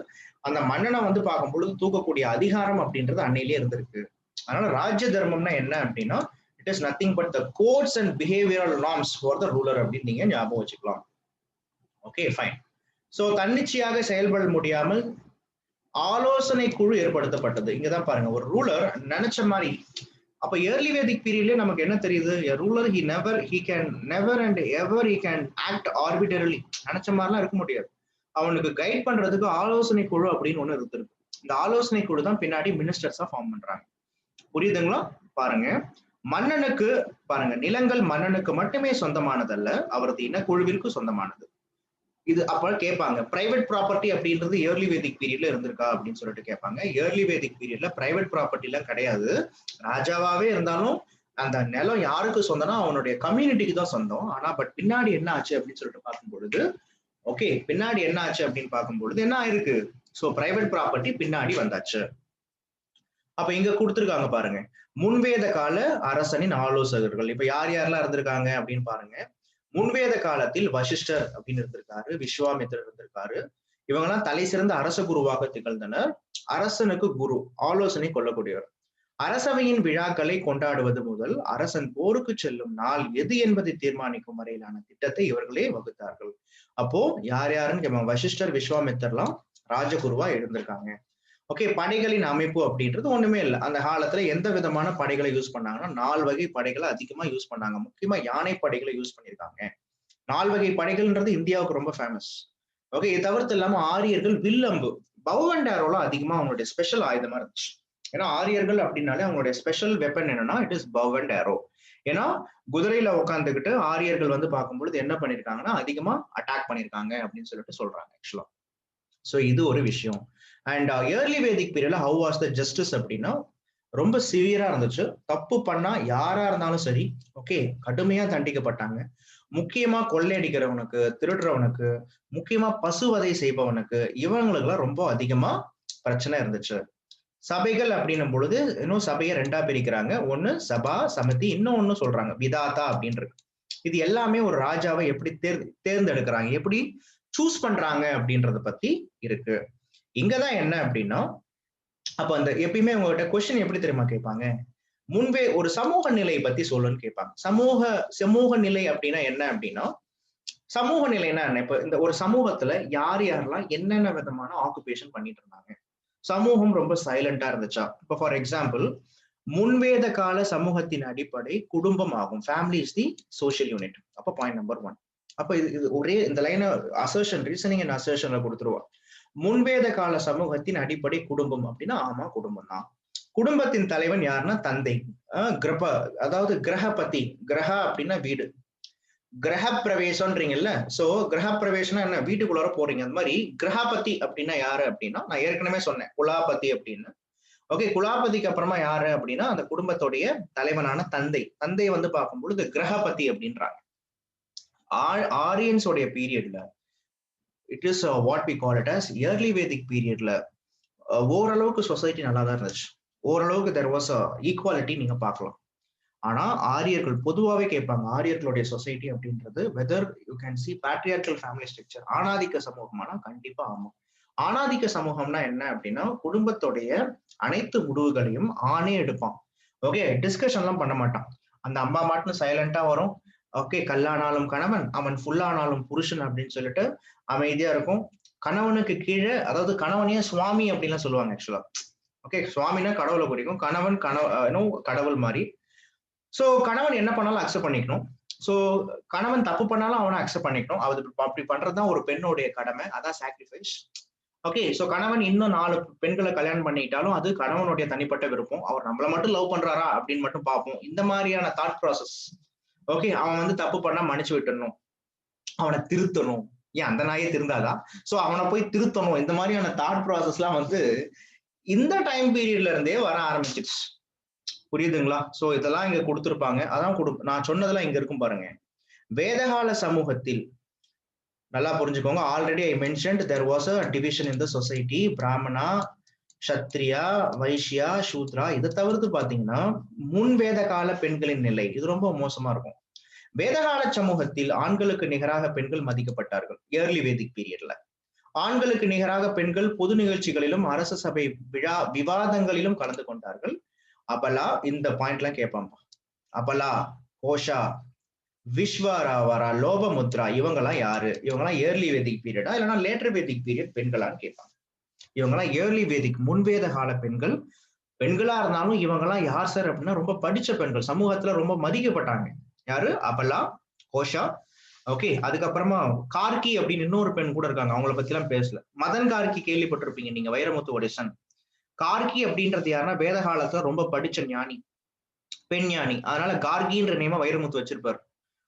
அந்த மன்னனை வந்து பார்க்கும் பொழுது தூக்கக்கூடிய அதிகாரம் அப்படின்றது அன்னையிலே இருந்திருக்கு. அதனால ராஜ்ய தர்மம்னா என்ன அப்படின்னா, it is nothing but the codes and behavioural norms for the ruler அப்படின்னு நீங்க ஞாபகம் வச்சுக்கலாம். Okay, fine. சோ தன்னிச்சையாக செயல்பட முடியாமல் ஆலோசனை குழு ஏற்படுத்தப்பட்டது. இங்கதான் பாருங்க, ஒரு ரூலர் நினைச்ச மாதிரி. அப்ப இயர்லி வேதிக் பீரியட்ல நமக்கு என்ன தெரியுது? Ruler he can never and ever he can act arbitrarily. நினைச்ச மாதிரிலாம் இருக்க முடியாது. அவனுக்கு கைட் பண்றதுக்கு ஆலோசனை குழு அப்படின்னு ஒண்ணு இருக்கு. இந்த ஆலோசனை குழு தான் பின்னாடி மினிஸ்டர்ஸா ஃபார்ம் பண்றாங்க. புரியுதுங்களா? பாருங்க, மன்னனுக்கு பாருங்க, நிலங்கள் மன்னனுக்கு மட்டுமே சொந்தமானதல்ல, அவரது இனக்குழுவிற்கு சொந்தமானது. இது அப்ப கேட்பாங்க, பிரைவேட் ப்ராப்பர்ட்டி அப்படின்றது இயர்லி வேதிக் பீரியட்ல இருந்திருக்கா அப்படின்னு சொல்லிட்டு கேட்பாங்க. இயர்லி வேதிக் பீரியட்ல பிரைவேட் ப்ராப்பர்ட்டி எல்லாம் கிடையாது. ராஜாவாவே இருந்தாலும் அந்த நிலம் யாருக்கு சொந்தம்னா அவனுடைய கம்யூனிட்டிக்கு தான் சொந்தம். ஆனா பட் பின்னாடி என்ன ஆச்சு அப்படின்னு சொல்லிட்டு பார்க்கும் பொழுது, ஓகே, பின்னாடி என்ன ஆச்சு அப்படின்னு பார்க்கும் பொழுது என்ன ஆயிருக்கு? சோ பிரைவேட் ப்ராப்பர்ட்டி பின்னாடி வந்தாச்சு. அப்ப இங்க கொடுத்துருக்காங்க பாருங்க, முன்வேத கால அரசனின் ஆலோசகர்கள். இப்ப யார் யாரெல்லாம் இருந்திருக்காங்க அப்படின்னு பாருங்க. முன்வேத காலத்தில் வசிஷ்டர் அப்படின்னு இருந்திருக்காரு, விஸ்வாமித்திரர் இருந்திருக்காரு. இவங்கெல்லாம் தலை சிறந்த அரச குருவாக திகழ்ந்தனர். அரசனுக்கு குரு, ஆலோசனை கொள்ளக்கூடியவர். அரசவையின் விழாக்களை கொண்டாடுவது முதல் அரசன் போருக்கு செல்லும் நாள் எது என்பதை தீர்மானிக்கும் வரையிலான திட்டத்தை இவர்களே வகுத்தார்கள். அப்போ யார் யாருன்னு வசிஷ்டர், விஸ்வாமித்திரர்லாம் ராஜகுருவா இருந்திருக்காங்க. ஓகே, படைகளின் அமைப்பு அப்படின்றது ஒண்ணுமே இல்லை. அந்த காலத்துல எந்த விதமான படைகளை யூஸ் பண்ணாங்கன்னா 4 வகை படைகளை அதிகமா யூஸ் பண்ணாங்க. முக்கியமா யானை படைகளை யூஸ் பண்ணியிருக்காங்க. 4 வகை படைகள்ன்றது இந்தியாவுக்கு ரொம்ப ஃபேமஸ். ஓகே, இது தவிர்த்து இல்லாம ஆரியர்கள் வில்லம்பு, பவ் அண்ட் ஆரோலாம் அதிகமா அவங்களுடைய ஸ்பெஷல் ஆயுதமா இருந்துச்சு. ஏன்னா ஆரியர்கள் அப்படின்னாலே அவங்களுடைய ஸ்பெஷல் வெப்பன் என்னன்னா it is bow and arrow. ஏன்னா குதிரையில உட்காந்துக்கிட்டு ஆரியர்கள் வந்து பார்க்கும்பொழுது என்ன பண்ணிருக்காங்கன்னா அதிகமா அட்டாக் பண்ணிருக்காங்க அப்படின்னு சொல்லிட்டு சொல்றாங்க ஆக்சுவலா. ஸோ இது ஒரு விஷயம். அண்ட் ஏர்லி வேதிக் பீரியட்ல ஹவ் வாஸ் த ஜஸ்டிஸ் அப்படின்னா ரொம்ப சிவியரா இருந்துச்சு. தப்பு பண்ணா யாரா இருந்தாலும் சரி ஓகே கடுமையா தண்டிக்கப்பட்டாங்க. முக்கியமா கொள்ளையடிக்கிறவனுக்கு, திருடுறவனுக்கு, முக்கியமா பசுவதை செய்பவனுக்கு, இவங்களுக்குலாம் ரொம்ப அதிகமா பிரச்சனை இருந்துச்சு. சபைகள் அப்படின்னும் பொழுது இன்னும் சபையை ரெண்டா பிரிக்கிறாங்க. ஒண்ணு சபா சமிதி, இன்னொன்னு சொல்றாங்க விதாதா அப்படின்றது. இது எல்லாமே ஒரு ராஜாவை எப்படி தேர்ந்தெடுக்கிறாங்க, எப்படி சூஸ் பண்றாங்க அப்படின்றத பத்தி இருக்கு. இங்கதான் என்ன அப்படின்னா அப்ப அந்த எப்பயுமே உங்ககிட்ட கொஸ்டின் எப்படி தெரியுமா கேட்பாங்க, முன்பே ஒரு சமூக நிலை பத்தி சொல்லுன்னு கேட்பாங்க. சமூக நிலை அப்படின்னா என்ன அப்படின்னா சமூக நிலைன்னா என்ன, இப்ப இந்த ஒரு சமூகத்துல யார் யாரெல்லாம் என்னென்ன விதமான ஆக்குபேஷன் பண்ணிட்டு இருந்தாங்க. சமூகம் ரொம்ப சைலண்டா இருந்துச்சா? இப்ப ஃபார் எக்ஸாம்பிள் முன்வேத கால சமூகத்தின் அடிப்படை குடும்பம் ஆகும். Family is the social unit. அப்ப பாயிண்ட் நம்பர் 1. அப்ப இது ஒரே இந்த லைனை அசர்ஷன் ரீசனிங் அண்ட் அசர்ஷன்ல கொடுத்துருவா. முன்வேத கால சமூகத்தின் அடிப்படை குடும்பம் அப்படின்னா ஆமா குடும்பம் தான். குடும்பத்தின் தலைவன் யாருன்னா தந்தை. அதாவது கிரகபதி, கிரக அப்படின்னா வீடு, கிரக பிரவேசம்ன்றீங்கல்ல. சோ கிரக பிரவேசம்னா என்ன, வீட்டுக்குள்ளார போறீங்க. அந்த மாதிரி கிரகபதி அப்படின்னா யாரு அப்படின்னா நான் ஏற்கனவே சொன்னேன் குலாபதி அப்படின்னு. ஓகே, குலாபதிக்கு அப்புறமா யாரு அப்படின்னா அந்த குடும்பத்துடைய தலைவனான தந்தை. தந்தை வந்து பார்க்கும் பொழுது கிரகபதி அப்படின்றாங்க. ஆரியன்ஸோடைய பீரியட்ல it is what we call it as early Vedic பீரியட்ல ஓரளவுக்கு சொசைட்டி நல்லா தான் இருந்துச்சு. ஓரளவுக்கு தெர் வாஸ் ஈக்குவாலிட்டி நீங்க பார்க்கலாம். ஆனா ஆரியர்கள் பொதுவாகவே கேட்பாங்க ஆரியர்களுடைய சொசைட்டி அப்படின்றது whether you can see patriarchal family structure, ஆணாதிக்க சமூகமானா கண்டிப்பா ஆமா. ஆணாதிக்க சமூகம்னா என்ன அப்படின்னா குடும்பத்துடைய அனைத்து முடிவுகளையும் ஆணே எடுப்பான். ஓகே, டிஸ்கஷன்லாம் பண்ண மாட்டான். அந்த அம்மா மட்டும் சைலண்டா வரும். ஓகே, கல்லானாலும் கணவன், அவன் ஃபுல்லானாலும் புருஷன் அப்படின்னு சொல்லிட்டு அமைதியா இருக்கும். கணவனுக்கு கீழே, அதாவது கணவனையே சுவாமி அப்படின்லாம் சொல்லுவாங்க ஆக்சுவலா. ஓகே, சுவாமினா கடவுளை குறிக்கும், கணவன் கடவுள் மாதிரி. சோ கணவன் என்ன பண்ணாலும் அக்செப்ட் பண்ணிக்கணும். சோ கணவன் தப்பு பண்ணாலும் அவனை அக்செப்ட் பண்ணிக்கணும். அப்படி பண்றதுதான் ஒரு பெண்ணுடைய கடமை, அதான் சாக்ரிஃபைஸ். ஓகே, சோ கணவன் இன்னும் 4 பெண்களை கல்யாணம் பண்ணிட்டாலும் அது கணவனுடைய தனிப்பட்ட விருப்பம். அவர் நம்மளை மட்டும் லவ் பண்றாரா அப்படின்னு மட்டும் பார்ப்போம். இந்த மாதிரியான தாட் ப்ராசஸ். ஓகே, அவன் வந்து தப்பு பண்ணா மன்னிச்சு விட்டுறணும், அவனை திருத்தணும். ஏன் அந்த நாயே திருந்தாதா? சோ அவனை போய் திருத்தணும். இந்த மாதிரியான தாட் ப்ராசஸ் எல்லாம் வந்து இந்த டைம் பீரியட்ல இருந்தே வர ஆரம்பிச்சிருச்சு. புரியுதுங்களா? சோ இதெல்லாம் இங்க கொடுத்திருப்பாங்க. அதான் நான் சொன்னதெல்லாம் இங்க இருக்கும் பாருங்க. வேதகால சமூகத்தில் நல்லா புரிஞ்சுக்கோங்க. Already I mentioned there was a division in the society. பிராமணா, சத்ரியா, வைஷ்யா, சூத்ரா. இதை தவிர்த்து பாத்தீங்கன்னா முன் வேத கால பெண்களின் நிலை இது ரொம்ப மோசமா இருக்கும். வேதகால சமூகத்தில் ஆண்களுக்கு நிகராக பெண்கள் மதிக்கப்பட்டார்கள். ஏர்லி வேதிக் பீரியட்ல ஆண்களுக்கு நிகராக பெண்கள் பொது நிகழ்ச்சிகளிலும் அரச சபை விவாதங்களிலும் கலந்து கொண்டார்கள். அபலா, இந்த பாயிண்ட் எல்லாம் கேட்பாங்க. அபலா, கோஷா, விஸ்வராவரா, லோபமுத்ரா, இவங்கெல்லாம் யாரு? இவங்கெல்லாம் ஏர்லி வேதிக் பீரியடா இல்லைன்னா லேட்டர் வேதிக் பீரியட் பெண்களான்னு கேட்பாங்க. இவங்கெல்லாம் ஏர்லி வேதிக் முன்வேத கால பெண்கள். பெண்களா இருந்தாலும் இவங்கெல்லாம் யார் சார் அப்படின்னா ரொம்ப படிச்ச பெண்கள், சமூகத்துல ரொம்ப மதிக்கப்பட்டாங்க. யாரு? அபலா, கோஷா. ஓகே, அதுக்கப்புறமா கார்கி அப்படின்னு இன்னொரு பெண் கூட இருக்காங்க, அவங்கள பத்தி எல்லாம் பேசல. மதன் கார்கி கேள்விப்பட்டிருப்பீங்க நீங்க, வைரமுத்து ஒடிசன். கார்கி அப்படின்றது யாருன்னா வேத காலத்துல ரொம்ப படிச்ச ஞானி, பெண் ஞானி. அதனால கார்கின்ற நேம வைரமுத்து வச்சிருப்பாரு.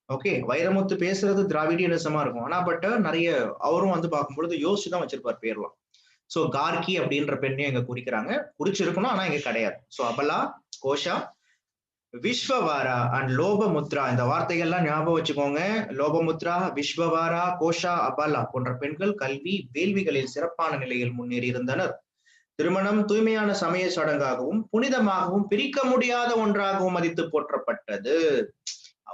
ஓகே, வைரமுத்து பேசுறது திராவிடியனிசமா இருக்கும், ஆனா பட் நிறைய அவரும் வந்து பார்க்கும்பொழுது யோசிச்சுதான் வச்சிருப்பார் பேர்லாம். சோ கார்கி அப்படின்ற பெண்ணையும் இங்க குறிக்கிறாங்க, குறிச்சிருக்கணும் ஆனா இங்க கிடையாது. So Abala, Gosha, விஸ்வவாரா and Lopamudra, இந்த வார்த்தைகள்லாம் ஞாபகம் வச்சுக்கோங்க. லோபமுத்ரா, விஸ்வவாரா, கோஷா, அபலா போன்ற பெண்கள் கல்வி வேள்விகளில் சிறப்பான நிலையில் முன்னேறி இருந்தனர். திருமணம் தூய்மையான சமய சடங்காகவும் புனிதமாகவும் பிரிக்க முடியாத ஒன்றாகவும் மதித்து போற்றப்பட்டது.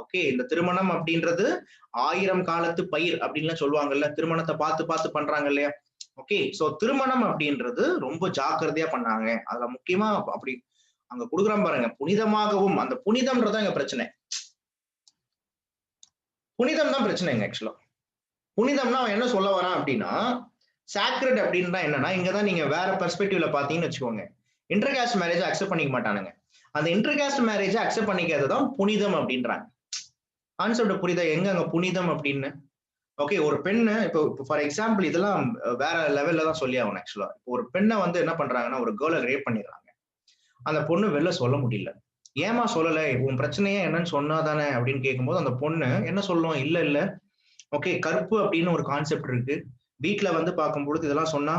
ஓகே, இந்த திருமணம் அப்படின்றது 1000 காலத்து பயிர் அப்படின்னு சொல்லுவாங்கல்ல, திருமணத்தை பார்த்து பார்த்து பண்றாங்க இல்லையா. ஓகே, சோ திருமணம் அப்படின்றது ரொம்ப ஜாக்கிரதையா பண்ணாங்க. அதுல முக்கியமா அப்படி அங்க கொடுக்குறான் பாருங்க, புனிதமாகவும். அந்த புனிதம்ன்றதான் இங்க பிரச்சனை. புனிதம் தான் பிரச்சனைங்க ஆக்சுவலா. புனிதம்னா அவன் என்ன சொல்ல வரான் அப்படின்னா சாக்ரெட் அப்படின்னா என்னன்னா, இங்கதான் நீங்க வேற பெர்ஸ்பெக்டிவ்ல பாத்தீங்கன்னு வச்சுக்கோங்க, இன்டர்காஸ்ட் மேரேஜ் அக்செப்ட் பண்ணிக்க மாட்டானுங்க. அந்த இன்டர்காஸ்ட் மேரேஜ் அக்செப்ட் பண்ணிக்கிறதுதான் புனிதம் அப்படின்றாங்க. கான்செப்ட் புரியுதா எங்க அங்க புனிதம் அப்படின்னு? ஓகே, ஒரு பெண்ணு இப்போ ஃபார் எக்ஸாம்பிள் இதெல்லாம் வேற லெவல்ல தான் சொல்லி ஆகணும் ஆக்சுவலா. இப்போ ஒரு பெண்ணை வந்து என்ன பண்றாங்கன்னா ஒரு கேர்ளை ரேப் பண்ணிடுறாங்க. அந்த பொண்ணு வெளில சொல்ல முடியல. ஏமா சொல்லல, உன் பிரச்சனையே என்னன்னு சொன்னாதானே அப்படின்னு கேட்கும்போது அந்த பொண்ணு என்ன சொல்லும், இல்ல இல்ல ஓகே கற்பு அப்படின்னு ஒரு கான்செப்ட் இருக்கு, வீட்டுல வந்து பார்க்கும்பொழுது இதெல்லாம் சொன்னா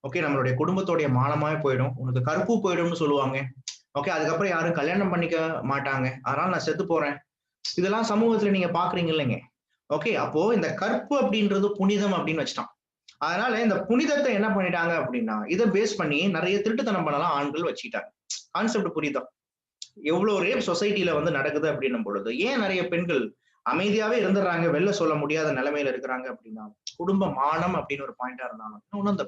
ஓகே நம்மளுடைய குடும்பத்தோடைய மானமாவே போயிடும், உனக்கு கற்பு போயிடும்னு சொல்லுவாங்க. ஓகே அதுக்கப்புறம் யாரும் கல்யாணம் பண்ணிக்க மாட்டாங்க, அதனால நான் செத்து போறேன். இதெல்லாம் சமூகத்துல நீங்க பாக்குறீங்க இல்லைங்க. ஓகே அப்போ இந்த கற்பு அப்படின்றது புனிதம் அப்படின்னு வச்சுட்டான். அதனால இந்த புனிதத்தை என்ன பண்ணிட்டாங்க அப்படின்னா இதை பேஸ் பண்ணி நிறைய திருட்டுத்தனம் பண்ணலாம் ஆண்கள் வச்சுக்கிட்டாங்க. கான்செப்ட் புரியுதா? எவ்வளவு ரேப் சொசைட்டில வந்து நடக்குது அப்படின்னும் பொழுது ஏன் நிறைய பெண்கள் அமைதியாவே இருந்துடுறாங்க, வெளில சொல்ல முடியாத நிலைமையில இருக்கிறாங்க அப்படின்னா குடும்ப மானம் அப்படின்னு ஒரு பாயிண்டா இருந்தாலும் இன்னும் இந்த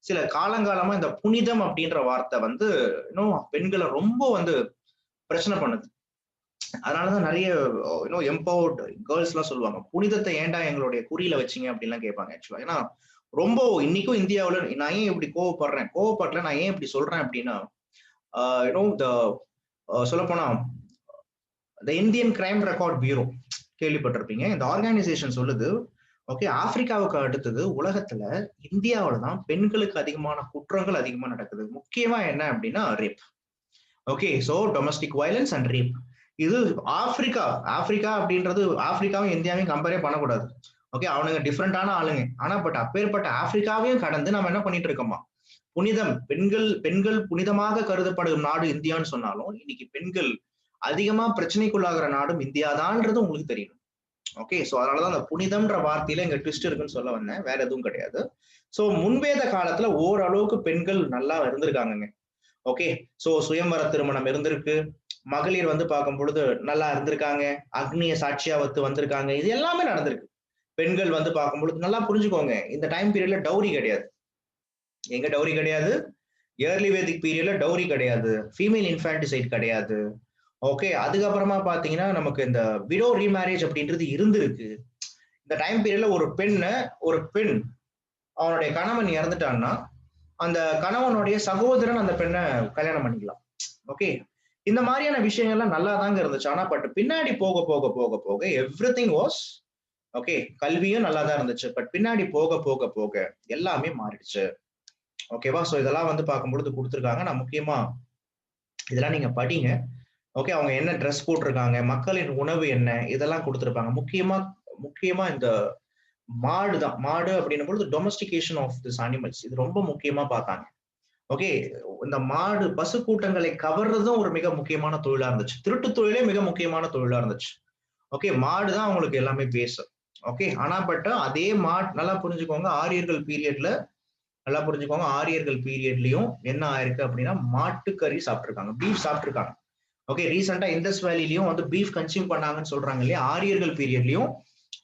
சில காலங்காலமா இந்த புனிதம் அப்படின்ற வார்த்தை வந்து இன்னும் பெண்களை ரொம்ப வந்து பிரச்சனை பண்ணுது. அதனாலதான் நிறைய இன்னும் எம்பவர்ட் கேர்ள்ஸ் எல்லாம் சொல்லுவாங்க, புனிதத்தை ஏன்டா எங்களுடைய குறியில வச்சீங்க அப்படின்லாம் கேட்பாங்க. ஆக்சுவலா ஏன்னா ரொம்ப இன்னைக்கும் இந்தியாவுல நான் ஏன் இப்படி கோவப்படல நான் ஏன் இப்படி சொல்றேன் அப்படின்னா சொல்லப்போனா இந்த இந்தியன் கிரைம் ரெக்கார்ட் பியூரோ கேள்விப்பட்டிருப்பீங்க. இந்த ஆர்கனைசேஷன் சொல்லுது ஓகே ஆப்பிரிக்காவுக்கு அடுத்தது உலகத்துல இந்தியாவில தான் பெண்களுக்கு அதிகமான குற்றங்கள் அதிகமா நடக்குது. முக்கியமா என்ன அப்படின்னா rape. Okay so domestic violence and rape. இது ஆப்பிரிக்கா அப்படின்றது ஆப்பிரிக்காவும் இந்தியாவையும் கம்பேரே பண்ணக்கூடாது. ஓகே அவனுங்க டிஃப்ரெண்டான ஆளுங்க. ஆனா பட் அப்பேற்பட்ட ஆப்பிரிக்காவையும் கடந்து நம்ம என்ன பண்ணிட்டு இருக்கோமா, புனிதம் பெண்கள் புனிதமாக கருதப்படும் நாடு இந்தியான்னு சொன்னாலும் இன்னைக்கு பெண்கள் அதிகமா பிரச்சனைக்குள்ளாகிற நாடும் இந்தியாதான்றது உங்களுக்கு தெரியும். ஓகே சோ அதனாலதான் அந்த புனிதம்ன்ற வார்த்தையில இங்க ட்விஸ்ட் இருக்குன்னு சொல்ல வந்தேன், வேற எதுவும் கிடையாது. சோ முன்வேத காலத்துல ஓரளவுக்கு பெண்கள் நல்லா இருந்திருக்காங்க. ஓகே சோ சுயம்பர திருமணம் இருந்திருக்கு, மகளிர் வந்து பார்க்கும் பொழுது நல்லா இருந்திருக்காங்க, அக்னிய சாட்சியா வந்திருக்காங்க, இது எல்லாமே நடந்திருக்கு. பெண்கள் வந்து பார்க்கும் பொழுது நல்லா புரிஞ்சுக்கோங்க, இந்த டைம் பீரியட்ல டவுரி கிடையாது. எங்க டவுரி கிடையாது? ஏர்லி வேதிக் பீரியட்ல டவுரி கிடையாது, ஃபீமேல் இன்ஃபான்டிசைட் கிடையாது. ஓகே அதுக்கப்புறமா பாத்தீங்கன்னா நமக்கு இந்த விடோ ரீமேரேஜ் அப்படின்றது இருந்திருக்கு. இந்த டைம் பீரியட்ல ஒரு பெண் அவனுடைய கணவன் இறந்துட்டான்னா அந்த கணவனுடைய சகோதரன் அந்த பெண்ணை கல்யாணம் பண்ணிக்கலாம். ஓகே இந்த மாதிரியான விஷயங்கள்லாம் நல்லா தாங்க இருந்துச்சு. ஆனா பட் பின்னாடி போக போக போக போக எவ்ரி திங் வாஸ் ஓகே, கல்வியும் நல்லா தான் இருந்துச்சு, பட் பின்னாடி போக போக போக எல்லாமே மாறிடுச்சு. ஓகேவா? சோ இதெல்லாம் வந்து பார்க்கும்பொழுது கொடுத்துருக்காங்க. நான் முக்கியமா இதெல்லாம் நீங்க படிங்க. ஓகே அவங்க என்ன ட்ரெஸ் போட்டிருக்காங்க, மக்களின் உணவு என்ன, இதெல்லாம் கொடுத்துருப்பாங்க. முக்கியமா இந்த மாடு அப்படின்னும் பொழுது டொமஸ்டிகேஷன் ஆஃப் திஸ் அனிமல்ஸ் இது ரொம்ப முக்கியமா பார்த்தாங்க. ஓகே இந்த பசு கூட்டங்களை கவர்றதும் ஒரு மிக முக்கியமான தொழிலா இருந்துச்சு. திருட்டு தொழிலே மிக முக்கியமான தொழிலா இருந்துச்சு. ஓகே மாடுதான் அவங்களுக்கு எல்லாமே பேசு. ஓகே ஆனா பட் அதே நல்லா புரிஞ்சுக்கோங்க, ஆரியர்கள் பீரியட்லயும் என்ன ஆயிருக்கு அப்படின்னா மாட்டுக்கறி சாப்பிட்டுருக்காங்க, பீஃப் சாப்பிட்டுருக்காங்க. ஓகே ரீசெண்டா இண்டஸ் வேலிலையும் வந்து பீஃப் கன்சியூம் பண்ணாங்கன்னு சொல்றாங்க இல்லையா. ஆரியர்கள் பீரியட்லயும்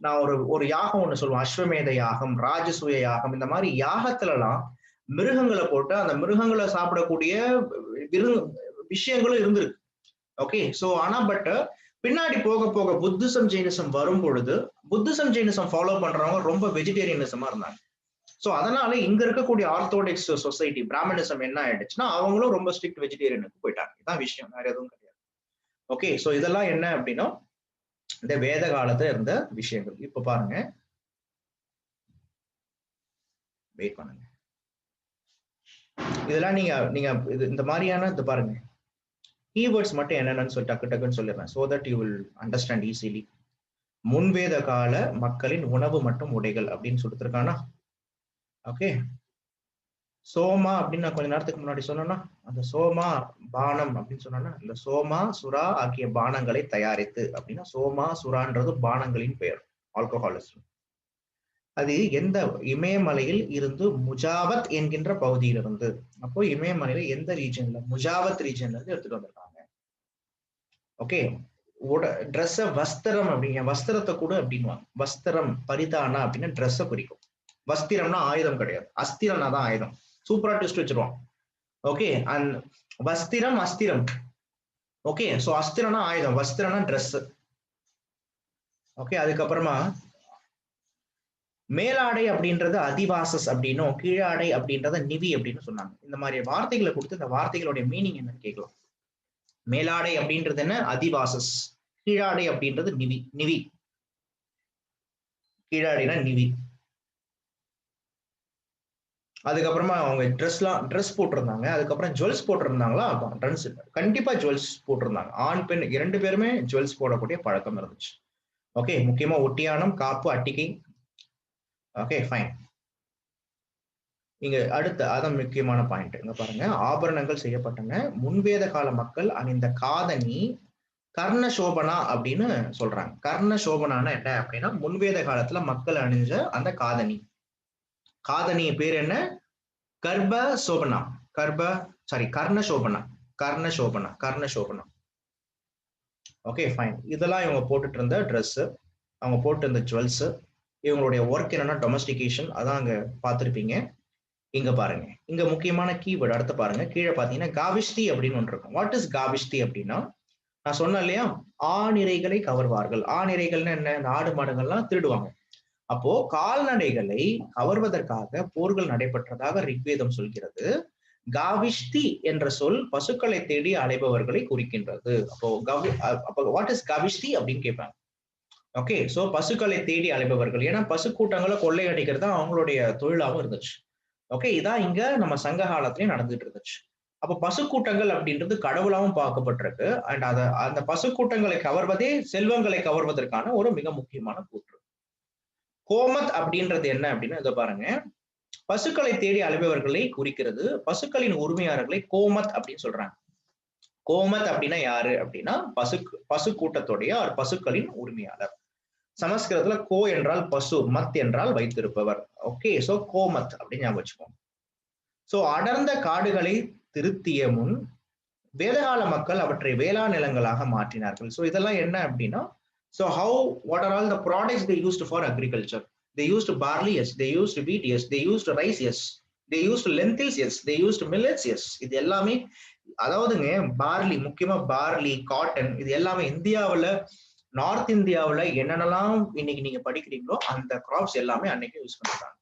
நான் ஒரு யாகம் ஒண்ணு சொல்லுவேன், அஸ்வமேத யாகம், ராஜசூய யாகம், இந்த மாதிரி யாகத்துல எல்லாம் மிருகங்களை போட்டு அந்த மிருகங்களை சாப்பிடக்கூடிய விஷயங்களும் இருந்திருக்கு. ஓகே சோ ஆனா பட் பின்னாடி போக போக புத்திசம் ஜெயினிசம் வரும் பொழுது புத்திசம் ஜெயினிசம் ஃபாலோ பண்றவங்க ரொம்ப வெஜிடேரியனிசமா இருந்தாங்க. சோ அதனால இங்க இருக்கக்கூடிய ஆர்த்தோடாக்ஸ் சொசைட்டி பிராமணிசம் என்ன ஆயிடுச்சுன்னா அவங்களும் ரொம்ப ஸ்ட்ரிக்ட் வெஜிடேரியனுக்கு போயிட்டாங்க. இதான் விஷயம், வேற எதுவும் கிடையாது. ஓகே சோ இதெல்லாம் என்ன அப்படின்னா இந்த வேத காலத்துல இருந்த விஷயங்கள். இப்ப பாருங்க, வெயிட் பண்ணுங்க, இதெல்லாம் நீங்க இந்த மாதிரியான இது பாருங்க கீவேர்ட்ஸ் மட்டும் என்னென்னு சொல்லி டக்குன்னு சொல்லிடுறேன், so that you will understand easily. முன்வேத கால மக்களின் உணவு மற்றும் உடைகள் அப்படின்னு சொல்லிருக்கானா. ஓகே சோமா அப்படின்னு நான் கொஞ்ச நேரத்துக்கு முன்னாடி சொன்னேன்னா அந்த சோமா பானம் அப்படின்னு சொன்னா இந்த சோமா சுறா ஆகிய பானங்களை தயாரித்து அப்படின்னா சோமா சுறான்றது பானங்களின் பெயர், ஆல்கஹாலிசம். அது எந்த இமயமலையில் இருந்து முஜாவத் என்கின்ற பகுதியிலிருந்து, அப்போ இமயமலையில எந்த ரீஜன்ல, முஜாவத் ரீஜன்ல இருந்து எடுத்துட்டு வந்திருக்காங்க. ஓகே ட்ரெஸ் வஸ்திரம் அப்படிங்க, வஸ்திரத்தை கூட அப்படின்வாங்க. வஸ்திரம் பரிதானா அப்படின்னா ட்ரெஸ்ஸை குறிக்கும். வஸ்திரம்னா ஆயுதம் கிடையாது, அஸ்திரம்னா தான் ஆயுதம். சூப்பரா ட்விஸ்ட் வச்சிருவான். ஓகே அண்ட் வஸ்திரம் அஸ்திரம். ஓகே சோ அஸ்திரம்னா ஆயுதம், வஸ்திரம்னா ட்ரெஸ். ஓகே அதுக்கப்புறமா மேலாடை அப்படின்றது அதிவாசஸ் அப்படின்னும், கீழாடை அப்படின்றத நிவி அப்படின்னு சொன்னாங்க. இந்த மாதிரி வார்த்தைகளை கொடுத்து இந்த வார்த்தைகளுடைய மீனிங் என்னன்னு கேட்கலாம். மேலாடை அப்படின்றது என்ன, அதிவாசஸ். கீழாடை அப்படின்றது நிவி. கீழாடைனா நிவி. அதுக்கப்புறமா அவங்க ட்ரெஸ் போட்டிருந்தாங்க, அதுக்கப்புறம் ஜுவல்ஸ் போட்டிருந்தாங்களா, ட்ரெஸ் கண்டிப்பா ஜுவல்ஸ் போட்டிருந்தாங்க. ஆண் பெண் 2 பேருமே ஜுவல்ஸ் போடக்கூடிய பழக்கம் இருந்துச்சு. ஓகே, முக்கியமா ஒட்டியானம், காப்பு, அட்டிகை. Okay fine. இங்க அதான் முக்கியமான பாயிண்ட். இங்க பாருங்க, ஆபரணங்கள் செய்யப்பட்டன. முன்வேத கால மக்கள் அணிந்த காதணி கர்ண சோபனா அப்படின்னு சொல்றாங்க. கர்ண சோபனானா என்ன அப்படின்னா, முன்வேத காலத்துல மக்கள் அணிஞ்ச அந்த காதணி. காதணி பேர் என்ன? கர்ண சோபனா. கர்ண சோபனா. Okay fine. இதெல்லாம் இவங்க போட்டுட்டு இருந்த ட்ரெஸ், அவங்க போட்டு இருந்த ஜுவல்ஸ், இவங்களுடைய ஒர்க் என்னன்னா டொமஸ்டிகேஷன். அதான் அங்க பார்த்துருப்பீங்க. இங்க பாருங்க, இங்க முக்கியமான கீவேர்டு அடுத்து பாருங்க. கீழே பாத்தீங்கன்னா காவிஷ்டி அப்படின்னு ஒன்று இருக்கும். வாட் இஸ் காவிஷ்டி அப்படின்னா, நான் சொன்னேன் இல்லையா, ஆணிரைகளை கவர்வார்கள். ஆணிரைகள்னு என்ன? ஆடு மாடுகள்லாம் திருடுவாங்க. அப்போ கால்நடைகளை கவர்வதற்காக போர்கள் நடைபெற்றதாக ரிக்வேதம் சொல்கிறது. காவிஷ்டி என்ற சொல் பசுக்களை தேடி அலைபவர்களை குறிக்கின்றது. அப்போ வாட் இஸ் காவிஷ்டி அப்படின்னு கேட்பாங்க. ஓகே, சோ பசுக்களை தேடி அலைபவர்கள், ஏன்னா பசு கூட்டங்களை கொள்ளையடிக்கிறது தான் அவங்களுடைய தொழிலாகவும் இருந்துச்சு. ஓகே, இதான் இங்க நம்ம சங்க காலத்திலயும் நடந்துட்டு இருந்துச்சு. அப்ப பசு கூட்டங்கள் அப்படின்றது கடவுளாகவும் பார்க்கப்பட்டிருக்கு. அண்ட் அந்த பசு கூட்டங்களை கவர்வதே செல்வங்களை கவர்வதற்கான ஒரு மிக முக்கியமான கூற்று. கோமத் அப்படின்றது என்ன அப்படின்னா, இதை பாருங்க, பசுக்களை தேடி அலைபவர்களை குறிக்கிறது. பசுக்களின் உரிமையாளர்களை கோமத் அப்படின்னு சொல்றாங்க. கோமத் அப்படின்னா யாரு அப்படின்னா, பசு கூட்டத்துடைய பசுக்களின் உரிமையாளர். சமஸ்கிருதத்துல கோ என்றால் பசு, மத் என்றால் வைத்திருப்பவர். ஓகே, சோ கோமத் அப்படின்னு ஞாபகம் வச்சுக்கோங்க. சோ அடர்ந்த காடுகளை திருத்திய முன் வேதகால மக்கள் அவற்றை வேளாண் நிலங்களாக மாற்றினார்கள். சோ இதெல்லாம் என்ன அப்படின்னா, so what are all the products they used for agriculture? They used barley, yes. They used wheat, yes. They used rice, yes. They used lentils, yes. They used millets, yes. இது எல்லாமே, அதாவதுங்க barley, முக்கியமா barley, cotton, இது எல்லாமே இந்தியாவில், north இந்தியாவில் என்னென்னலாம் இன்னைக்கு நீங்க படிக்கிறீங்களோ அந்த கிராப்ஸ் எல்லாமே அன்னைக்கு யூஸ் பண்ணிருக்காங்க.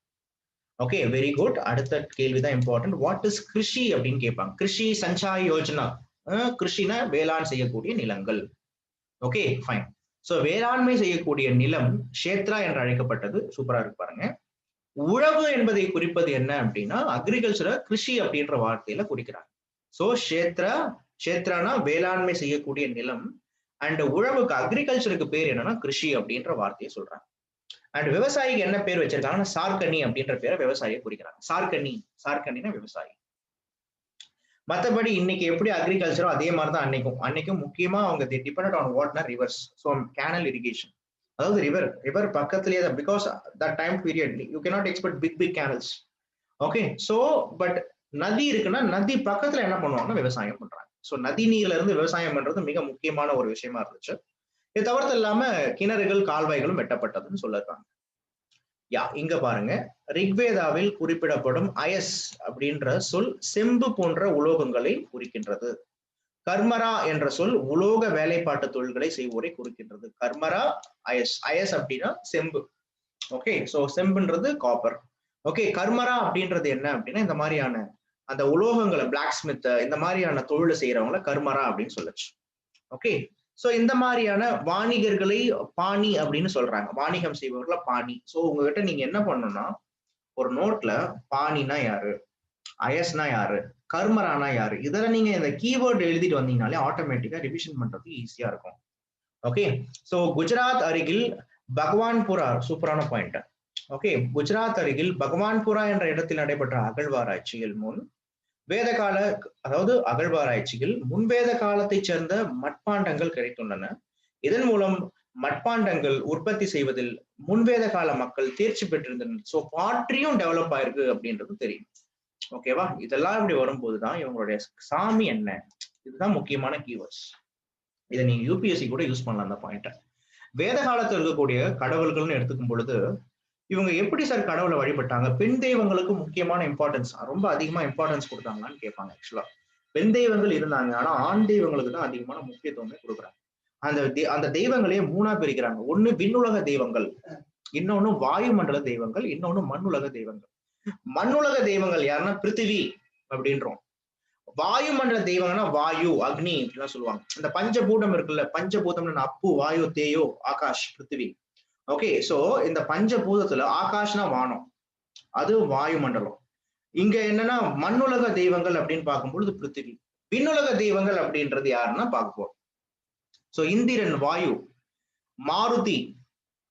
Okay, very good. அடுத்த கேள்விதான் இம்பார்ட்டன்ட். வாட் இஸ் கிருஷி அப்படின்னு கேட்பாங்க. கிருஷி சஞ்சாய் யோஜனா. கிருஷினா வேளாண் செய்யக்கூடிய நிலங்கள். Okay fine. சோ வேளாண்மை செய்யக்கூடிய நிலம் க்ஷேத்ரா என்று அழைக்கப்பட்டது. சூப்பரா இருக்கு பாருங்க. உழவு என்பதை குறிப்பது என்ன அப்படின்னா, அக்ரிகல்ச்சரை கிருஷி அப்படின்ற வார்த்தையில குறிக்கிறாங்க. சோ க்ஷேத்ரானா வேளாண்மை செய்யக்கூடிய நிலம், அண்ட் உழவுக்கு அக்ரிகல்ச்சருக்கு பேர் என்னன்னா கிருஷி அப்படின்ற வார்த்தையை சொல்றாங்க. அண்ட் விவசாயிக்கு என்ன பேர் வச்சிருக்காங்கன்னா சார்கனி அப்படின்ற பேரை விவசாயியை குறிக்கிறாங்க. சார்கனினா விவசாயி. மற்றபடி இன்னைக்கு எப்படி அக்ரிகல்ச்சரோ அதே மாதிரிதான் அன்னைக்கும் முக்கியமா அவங்க டிபெண்ட் ஆன் வாட்னா ரிவர்ஸ். ஸோ கேனல் இரிகேஷன், அதாவது ரிவர் பக்கத்துலேயே தான். Because that time period you cannot expect big canals. Okay, so but நதி இருக்குன்னா நதி பக்கத்துல என்ன பண்ணுவாங்கன்னா விவசாயம் பண்றாங்க. ஸோ நதி நீர்ல இருந்து விவசாயம் பண்றது மிக முக்கியமான ஒரு விஷயமா இருந்துச்சு. இது தவிர்த்து இல்லாம கிணறுகள், கால்வாய்களும் வெட்டப்பட்டதுன்னு சொல்லிருக்காங்க. இங்க பாருங்க, ரிக்வேதாவில் குறிப்பிடப்படும் அயஸ் அப்படின்ற சொல் செம்பு போன்ற உலோகங்களை குறிக்கின்றது. கர்மரா என்ற சொல் உலோக வேலைப்பாட்டு தொழில்களை செய்வோரை குறிக்கின்றது. கர்மரா, அயஸ் அப்படின்னா செம்பு. ஓகே, சோ செம்புன்றது காப்பர். ஓகே, கர்மரா அப்படின்றது என்ன அப்படின்னா, இந்த மாதிரியான அந்த உலோகங்களை, பிளாக் ஸ்மித், இந்த மாதிரியான தொழிலை செய்யறவங்கள கர்மரா அப்படின்னு சொல்லுச்சு. ஓகே, சோ இந்த மாதிரியான வாணிகர்களை பாணி அப்படின்னு சொல்றாங்க. வாணிகம் செய்பவர்கள பாணி. சோ உங்ககிட்ட நீங்க என்ன பண்ணணும்னா, ஒரு நோட்ல பாணினா யாரு, அயஸ்னா யாரு, கர்மரானா யாரு, இதெல்லாம் நீங்க இந்த கீவேர்டு எழுதிட்டு வந்தீங்கனாலே ஆட்டோமேட்டிக்கா ரிவிஷன் பண்றது ஈஸியா இருக்கும். ஓகே, சோ குஜராத் அருகில் பகவான்புரா, சூப்பரான பாயிண்ட். ஓகே, குஜராத் அருகில் பகவான்புரா என்ற இடத்தில் நடைபெற்ற அகழ்வாராய்ச்சியில் அகழ்வாராய்ச்சியில் முன்வேத காலத்தை சேர்ந்த மட்பாண்டங்கள் கிடைத்துள்ளன. இதன் மூலம் மட்பாண்டங்கள் உற்பத்தி செய்வதில் முன்வேத கால மக்கள் தேர்ச்சி பெற்றிருந்தனர். ஸோ பாட்ரியும் டெவலப் ஆயிருக்கு அப்படின்றது தெரியும். ஓகேவா? இதெல்லாம் இப்படி வரும்போதுதான் இவங்களுடைய சாமி என்ன, இதுதான் முக்கியமான கீவேர்ட்ஸ். இதை நீங்க யூபிஎஸ்சி கூட யூஸ் பண்ணலாம் அந்த பாயிண்ட. வேத காலத்தில் இருக்கக்கூடிய கடவுள்கள்னு எடுத்துக்கும் பொழுது இவங்க எப்படி சார் கடவுளை வழிபட்டாங்க? பெண் தெய்வங்களுக்கு முக்கியமான இம்பார்ட்டன்ஸ், ரொம்ப அதிகமா இம்பார்ட்டன்ஸ் கொடுத்தாங்களான்னு கேட்பாங்க. ஆக்சுவலா பெண் தெய்வங்கள் இருந்தாங்க, ஆனா ஆண் தெய்வங்களுக்கு தான் அதிகமான முக்கியத்துவமே கொடுக்குறாங்க. அந்த தெய்வங்களையே 3ஆ பிரிக்கிறாங்க. ஒண்ணு விண்ணுலக தெய்வங்கள், இன்னொன்னு வாயுமண்டல தெய்வங்கள், இன்னொன்னு மண்ணுலக தெய்வங்கள். மண்ணுலக தெய்வங்கள் யாருன்னா பிருத்திவி அப்படின்றோம். வாயுமண்டல தெய்வங்கள்னா வாயு, அக்னி அப்படிலாம் சொல்லுவாங்க. இந்த பஞ்சபூதம் இருக்குல்ல, பஞ்சபூதம்னு அப்பு, வாயு, தேயோ, ஆகாஷ், பிருத்திவி. ஓகே, சோ இந்த பஞ்சபூதத்துல ஆகாஷ்னா வானம், அது வாயுமண்டலம். இங்க என்னன்னா மண்ணுலக தெய்வங்கள் அப்படின்னு பார்க்கும்பொழுது பிருத்திவி. விண்ணுலக தெய்வங்கள் அப்படின்றது யாருன்னா பார்ப்போம். சோ இந்திரன், வாயு, மாருதி,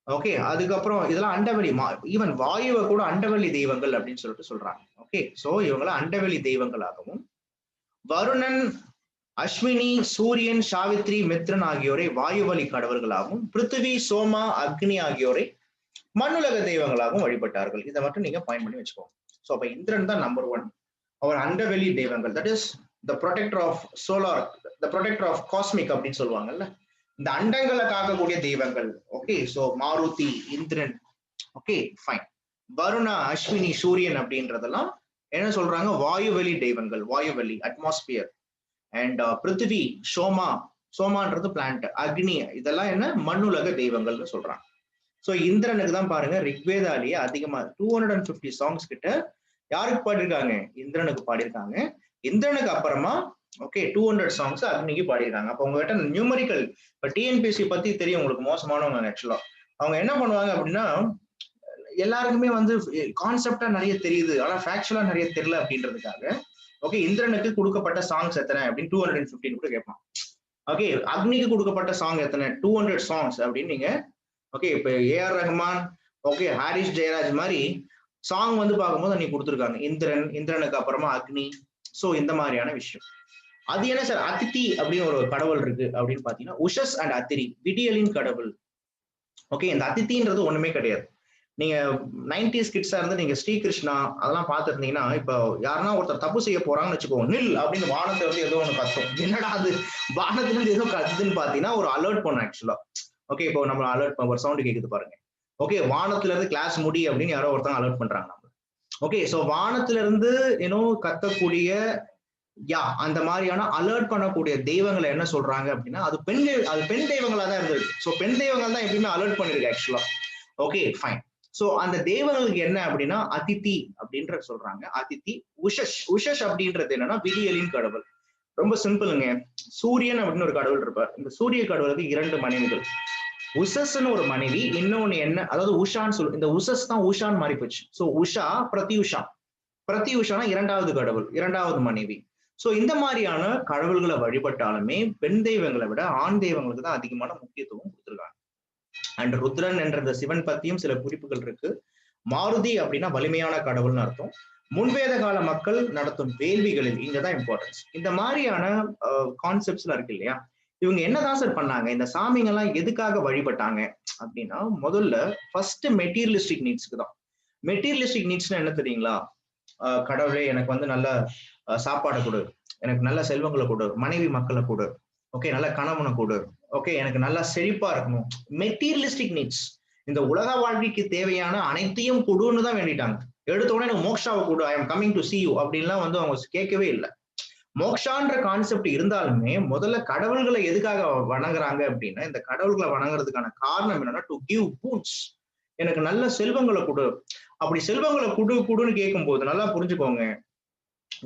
ஓகே. அதுக்கப்புறம் இதெல்லாம் அண்டவெளி, ஈவன் வாயுவை கூட அண்டவெளி தெய்வங்கள் அப்படின்னு சொல்லிட்டு சொல்றாங்க. ஓகே, சோ இவங்களாம் அண்டவெளி தெய்வங்களாகவும், வருணன், அஸ்வினி, சூரியன், சாவித்ரி, மித்ரன் ஆகியோரை வாயுவழி கடவுள்களாகவும், பிருத்திவி, சோமா, அக்னி ஆகியோரை மண்ணுலக தெய்வங்களாகவும் வழிபட்டார்கள். இதை மட்டும் நீங்க பாயிண்ட் பண்ணி வச்சுக்கோங்க. சோ அப்ப இந்திரன் தான் நம்பர் 1. அவர் அண்டவெளி தெய்வங்கள், that is the protector of solar, the protector of cosmic அப்படின்னு சொல்லுவாங்கல்ல, இந்த அண்டங்களை காக்கக்கூடிய தெய்வங்கள். Okay, so Maruti, Indran. Okay, fine. Varuna, Ashwini, சூரியன் அப்படின்றதெல்லாம் என்ன சொல்றாங்க? வாயுவெளி தெய்வங்கள், வாயுவெளி, அட்மாஸ்பியர். அண்ட் பிருத்திவி, சோமா, சோமான்றது பிளான்ட், அக்னி, இதெல்லாம் என்ன? மண்ணுலக தெய்வங்கள்னு சொல்றாங்க. சோ இந்திரனுக்கு தான் பாருங்க ரிக்வேதாலேயே அதிகமா 250 சாங்ஸ் கிட்ட யாருக்கு பாடிருக்காங்க? இந்திரனுக்கு பாடியிருக்காங்க. இந்திரனுக்கு அப்புறமா ஓகே 200 சாங்ஸ் அக்னிக்கு பாடியிருக்காங்க. அப்ப உங்ககிட்ட நியூமரிக்கல், இப்ப டிஎன்பிஎஸ்சி பத்தி தெரியும் உங்களுக்கு, மோசமானவங்க ஆக்சுவலா. அவங்க என்ன பண்ணுவாங்க அப்படின்னா, எல்லாருக்குமே வந்து கான்செப்டா நிறைய தெரியுது, ஆனா ஃபேக்சுவலா நிறைய தெரியல அப்படின்றதுக்காக ஓகே இந்திரனுக்கு கொடுக்கப்பட்ட சாங்ஸ் எத்தனை அப்படின்னு 215 கூட கேட்பான். ஓகே, அக்னிக்கு கொடுக்கப்பட்ட சாங் எத்தனை? 200 சாங்ஸ் அப்படின்னு நீங்க ஓகே. இப்ப ஏஆர் ரஹ்மான், ஓகே ஹாரிஸ் ஜெயராஜ் மாதிரி சாங் வந்து பார்க்கும்போது அன்னைக்கு கொடுத்துருக்காங்க. இந்திரன், இந்திரனுக்கு அப்புறமா அக்னி. சோ இந்த மாதிரியான விஷயம். அது என்ன சார்? அதித்தி அப்படின்னு ஒரு கடவுள் இருக்கு அப்படின்னு பாத்தீங்கன்னா, உஷஸ் அண்ட் அத்திரி, விடியலின் கடவுள். ஓகே, இந்த அதித்தின்றது ஒண்ணுமே கிடையாது. நீங்க 90s கிட்ஸா இருந்து நீங்க ஸ்ரீகிருஷ்ணா அதெல்லாம் பார்த்துருந்தீங்கன்னா, இப்போ யாருன்னா ஒருத்தர் தப்பு செய்ய போறாங்கன்னு வச்சுக்கோங்க, நில் அப்படின்னு வானத்தை வந்து ஏதோ ஒண்ணு கத்தும். என்னடா அது வானத்துல இருந்து ஏதோ கத்துதுன்னு பாத்தீங்கன்னா ஒரு அலர்ட் பண்ணும் ஆக்சுவலா. ஓகே, இப்போ நம்ம அலர்ட் ஒரு சவுண்ட் கேக்குது பாருங்க. ஓகே, வானத்துல இருந்து கிளாஸ் முடி அப்படின்னு யாரோ ஒருத்தவங்க அலர்ட் பண்றாங்க நம்ம. ஓகே, சோ வானத்துல இருந்து கத்தக்கூடிய அந்த மாதிரியான அலர்ட் பண்ணக்கூடிய தெய்வங்களை என்ன சொல்றாங்க அப்படின்னா, அது பெண் தெய்வங்களா தான் இருந்தது. சோ பெண் தெய்வங்கள் தான் எப்பயுமே அலர்ட் பண்ணிருக்கு ஆக்சுவலா. Okay, fine. சோ அந்த தெய்வங்களுக்கு என்ன அப்படின்னா அதித்தி அப்படின்ற சொல்றாங்க. அதித்தி. உஷஷ், உஷஷ் அப்படின்றது என்னன்னா விடியலின் கடவுள். ரொம்ப சிம்பிளுங்க. சூரியன் அப்படின்னு ஒரு கடவுள் இருப்பார். இந்த சூரிய கடவுளுக்கு 2 மனைவிகள். உஷஸ்ன்னு ஒரு மனைவி, இன்னொன்னு என்ன, அதாவது உஷான்னு சொல்லு. இந்த உஷஸ் தான் உஷான்னு மாறி போச்சு. சோ உஷா, பிரத்யுஷா. பிரத்யுஷானா 2வது கடவுள், 2வது மனைவி. சோ இந்த மாதிரியான கடவுள்களை வழிபட்டாலுமே பெண் தெய்வங்களை விட ஆண் தெய்வங்களுக்கு தான் அதிகமான முக்கியத்துவம் கொடுத்திருக்காங்க. அண்ட் ருத்ரன் என்ற சிவன் பத்தியும் சில குறிப்புகள் இருக்கு. மாருதி அப்படின்னா வலிமையான கடவுள்னு அர்த்தம். முன்வேத கால மக்கள் நடத்தும் வேள்விகளில் இங்கதான் இம்பார்ட்டன்ஸ். இந்த மாதிரியான கான்செப்ட்ஸ்லாம் இருக்கு இல்லையா, இவங்க என்னதான் சார் பண்ணாங்க? இந்த சாமிங்க எல்லாம் எதுக்காக வழிபட்டாங்க அப்படின்னா, முதல்ல ஃபர்ஸ்ட் மெட்டீரியலிஸ்டிக் நீட்ஸ்க்கு தான். மெட்டீரியலிஸ்டிக் நீட்ஸ்னா என்ன தெரியுங்களா? கடவுளே எனக்கு வந்து நல்ல சாப்பாடை கொடு, எனக்கு நல்ல செல்வங்களை கொடு, மனைவி மக்களை கொடு, ஓகே நல்ல கணவனை கொடு, ஓகே எனக்கு நல்லா செழிப்பா இருக்கணும். மெட்டீரியலிஸ்டிக் நீட்ஸ், இந்த உலக வாழ்க்கைக்கு தேவையான அனைத்தையும் கொடுன்னு தான் வேண்டிட்டாங்க. எடுத்த உடனே எனக்கு மோக்ஷாவை கொடு, I am coming to see you அப்படின்லாம் வந்து அவங்க கேட்கவே இல்லை. மோக்ஷான்ற கான்செப்ட் இருந்தாலுமே முதல்ல கடவுள்களை எதுக்காக வணங்குறாங்க அப்படின்னா, இந்த கடவுள்களை வணங்குறதுக்கான காரணம் என்னன்னா டு கிவ் பூன்ஸ், எனக்கு நல்ல செல்வங்களை கொடு. அப்படி செல்வங்களை கொடுன்னு கேட்கும் போது நல்லா புரிஞ்சுக்கோங்க,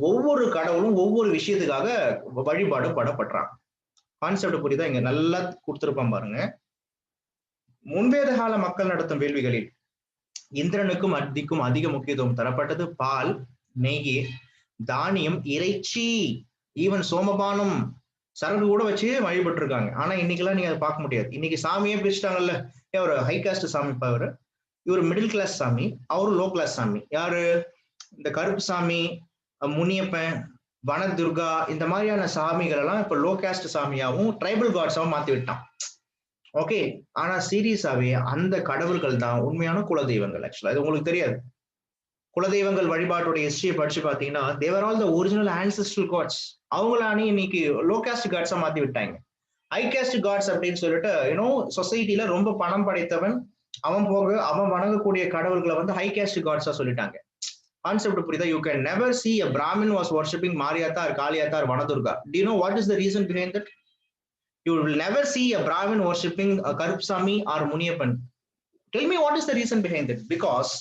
ஒவ்வொரு கடவுளும் ஒவ்வொரு விஷயத்துக்காக வழிபாடு படப்படுறாங்க. கான்செப்ட் புரியுதா? இங்க நல்லா கொடுத்திருப்பான் பாருங்க. முன்வேத கால மக்கள் நடத்தும் வேள்விகளில் இந்திரனுக்கும் அத்திக்கும் அதிக முக்கியத்துவம் தரப்பட்டது. பால், நெய், தானியம், இறைச்சி, ஈவன் சோமபானம், சரகு கூட வச்சு வழிபட்டு இருக்காங்க. ஆனா இன்னைக்கெல்லாம் நீங்க அதை பார்க்க முடியாது. இன்னைக்கு சாமியே பிரிச்சுட்டாங்கல்ல. ஒரு ஹை காஸ்ட் சாமி பவர், இவர் மிடில் கிளாஸ் சாமி, அவரு லோ கிளாஸ் சாமி. யாரு? இந்த கருப்பு சாமி, முனியப்பன், வனதுர்கா, இந்த மாதிரியான சாமிகள் எல்லாம் இப்ப லோ காஸ்ட் சாமியாவும் ட்ரைபல் காட்ஸாவும் மாத்தி விட்டான். ஓகே, ஆனா சீரியஸாவே அந்த கடவுள்கள் தான் உண்மையான குலதெய்வங்கள். ஆக்சுவலா இது உங்களுக்கு தெரியாது. குலதெய்வங்கள் வழிபாட்டுடைய ஹிஸ்டரியை படிச்சு பாத்தீங்கன்னா, they are all the original ancestral gods. அவங்களானே இன்னைக்கு லோ காஸ்ட் காட்ஸா மாத்தி விட்டாங்க. ஹை காஸ்ட் காட்ஸ் அப்படின்னு சொல்லிட்டு சொசைட்டில ரொம்ப பணம் படைத்தவன் அவன் வணங்கக்கூடிய கடவுள்களை வந்து ஹை காஸ்ட் காட்ஸா சொல்லிட்டாங்க. கான்செப்ட் புரியுதா? You can never see a Brahmin was worshipping Mariata or Kaliyata or Vanadurga. Do you know what is the reason behind that? You will never see a Brahmin worshipping a Karupsami or Muniyappan. Tell me what is the reason behind it? Because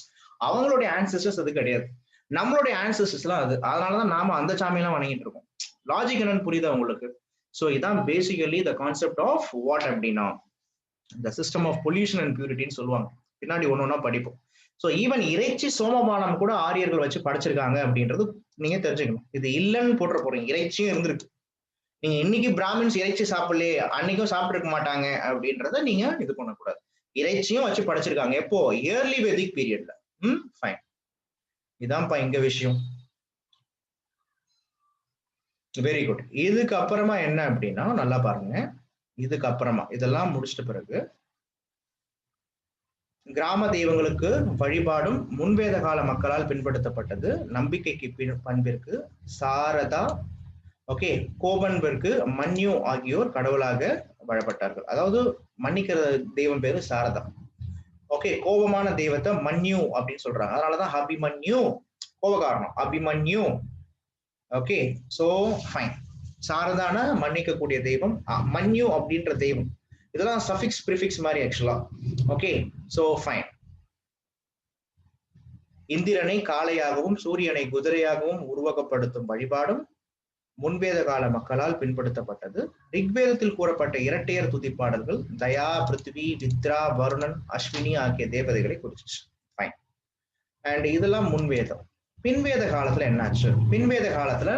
அவங்களுடைய ancestors அது கிடையாது, நம்மளுடைய ancestors எல்லாம் அது. அதனாலதான் நாம அந்த சாமியெல்லாம் வணங்கிட்டு இருக்கோம். லாஜிக் என்னன்னு புரியுதா உங்களுக்கு? சோ இதான் basically the concept of what அப்படின்னா, the system of pollution and purity ன்னு சொல்லுவாங்க. பின்னாடி ஒன்னொன்னா படிப்போம். ஸோ ஈவன் இறைச்சி சோமபானம் கூட ஆரியர்கள் வச்சு படைச்சிருக்காங்க அப்படின்றது நீங்க தெரிஞ்சுக்கணும். இது இல்லைன்னு போட்டுற போறீங்க, இறைச்சியும் இருந்திருக்கு. நீங்க இன்னைக்கு பிராமின்ஸ் இறைச்சி சாப்பிடலையே, அன்னைக்கும் சாப்பிட்டுருக்க மாட்டாங்க அப்படின்றத நீங்க இது பண்ணக்கூடாது. இறைச்சியும் வச்சு படைச்சிருக்காங்க. எப்போ? இயர்லி வேதிக் பீரியட்ல. ஃபைன். இதான்ப்பா இங்க விஷயம். Very good. இதுக்கு அப்புறமா என்ன அப்படின்னா நல்லா பாருங்க. இதுக்கு அப்புறமா இதெல்லாம் முடிச்சிட்ட பிறகு கிராம தெய்வங்களுக்கு வழிபாடும் முன்வேத கால மக்களால் பின்பற்றப்பட்டது. நம்பிக்கைக்கு பண்பிற்கு சாரதா, ஓகே, கோபன்பிற்கு மன்யு ஆகியோர் கடவுளாக வழிபட்டார்கள். அதாவது மன்னிக்கிற தெய்வம் பேரு சாரதா. ஓகே, கோபமான தெய்வத்தை மன்யு அப்படின்னு சொல்றாங்க. அதனாலதான் அபிமன்யு, கோபகாரணம் அபிமன்யு. Okay, so fine. சாரதான மன்னிக்கக்கூடிய தெய்வம், மன்யு அப்படின்ற தெய்வம். இதெல்லாம் சஃபிக்ஸ் ப்ரிஃபிக்ஸ் மாதிரி ஆக்சுவலா. Okay, so fine. இந்திரனை காளையாகவும் சூரியனை குதிரையாகவும் உருவகப்படுத்தும் வழிபாடும் முன்வேத கால மக்களால் பின்பற்றப்பட்டது. ரிக்வேதத்தில் கூறப்பட்ட இரட்டையர் துதிப்பாடல்கள் தயா, பிருத்திவி, வித்ரா, வருணன், அஸ்வினி ஆகிய தேவதைகளை குறிச்சிச்சு. ஃபைன். அண்ட் இதெல்லாம் முன்வேதம். பின்வேத காலத்துல என்னாச்சு? பின்வேத காலத்துல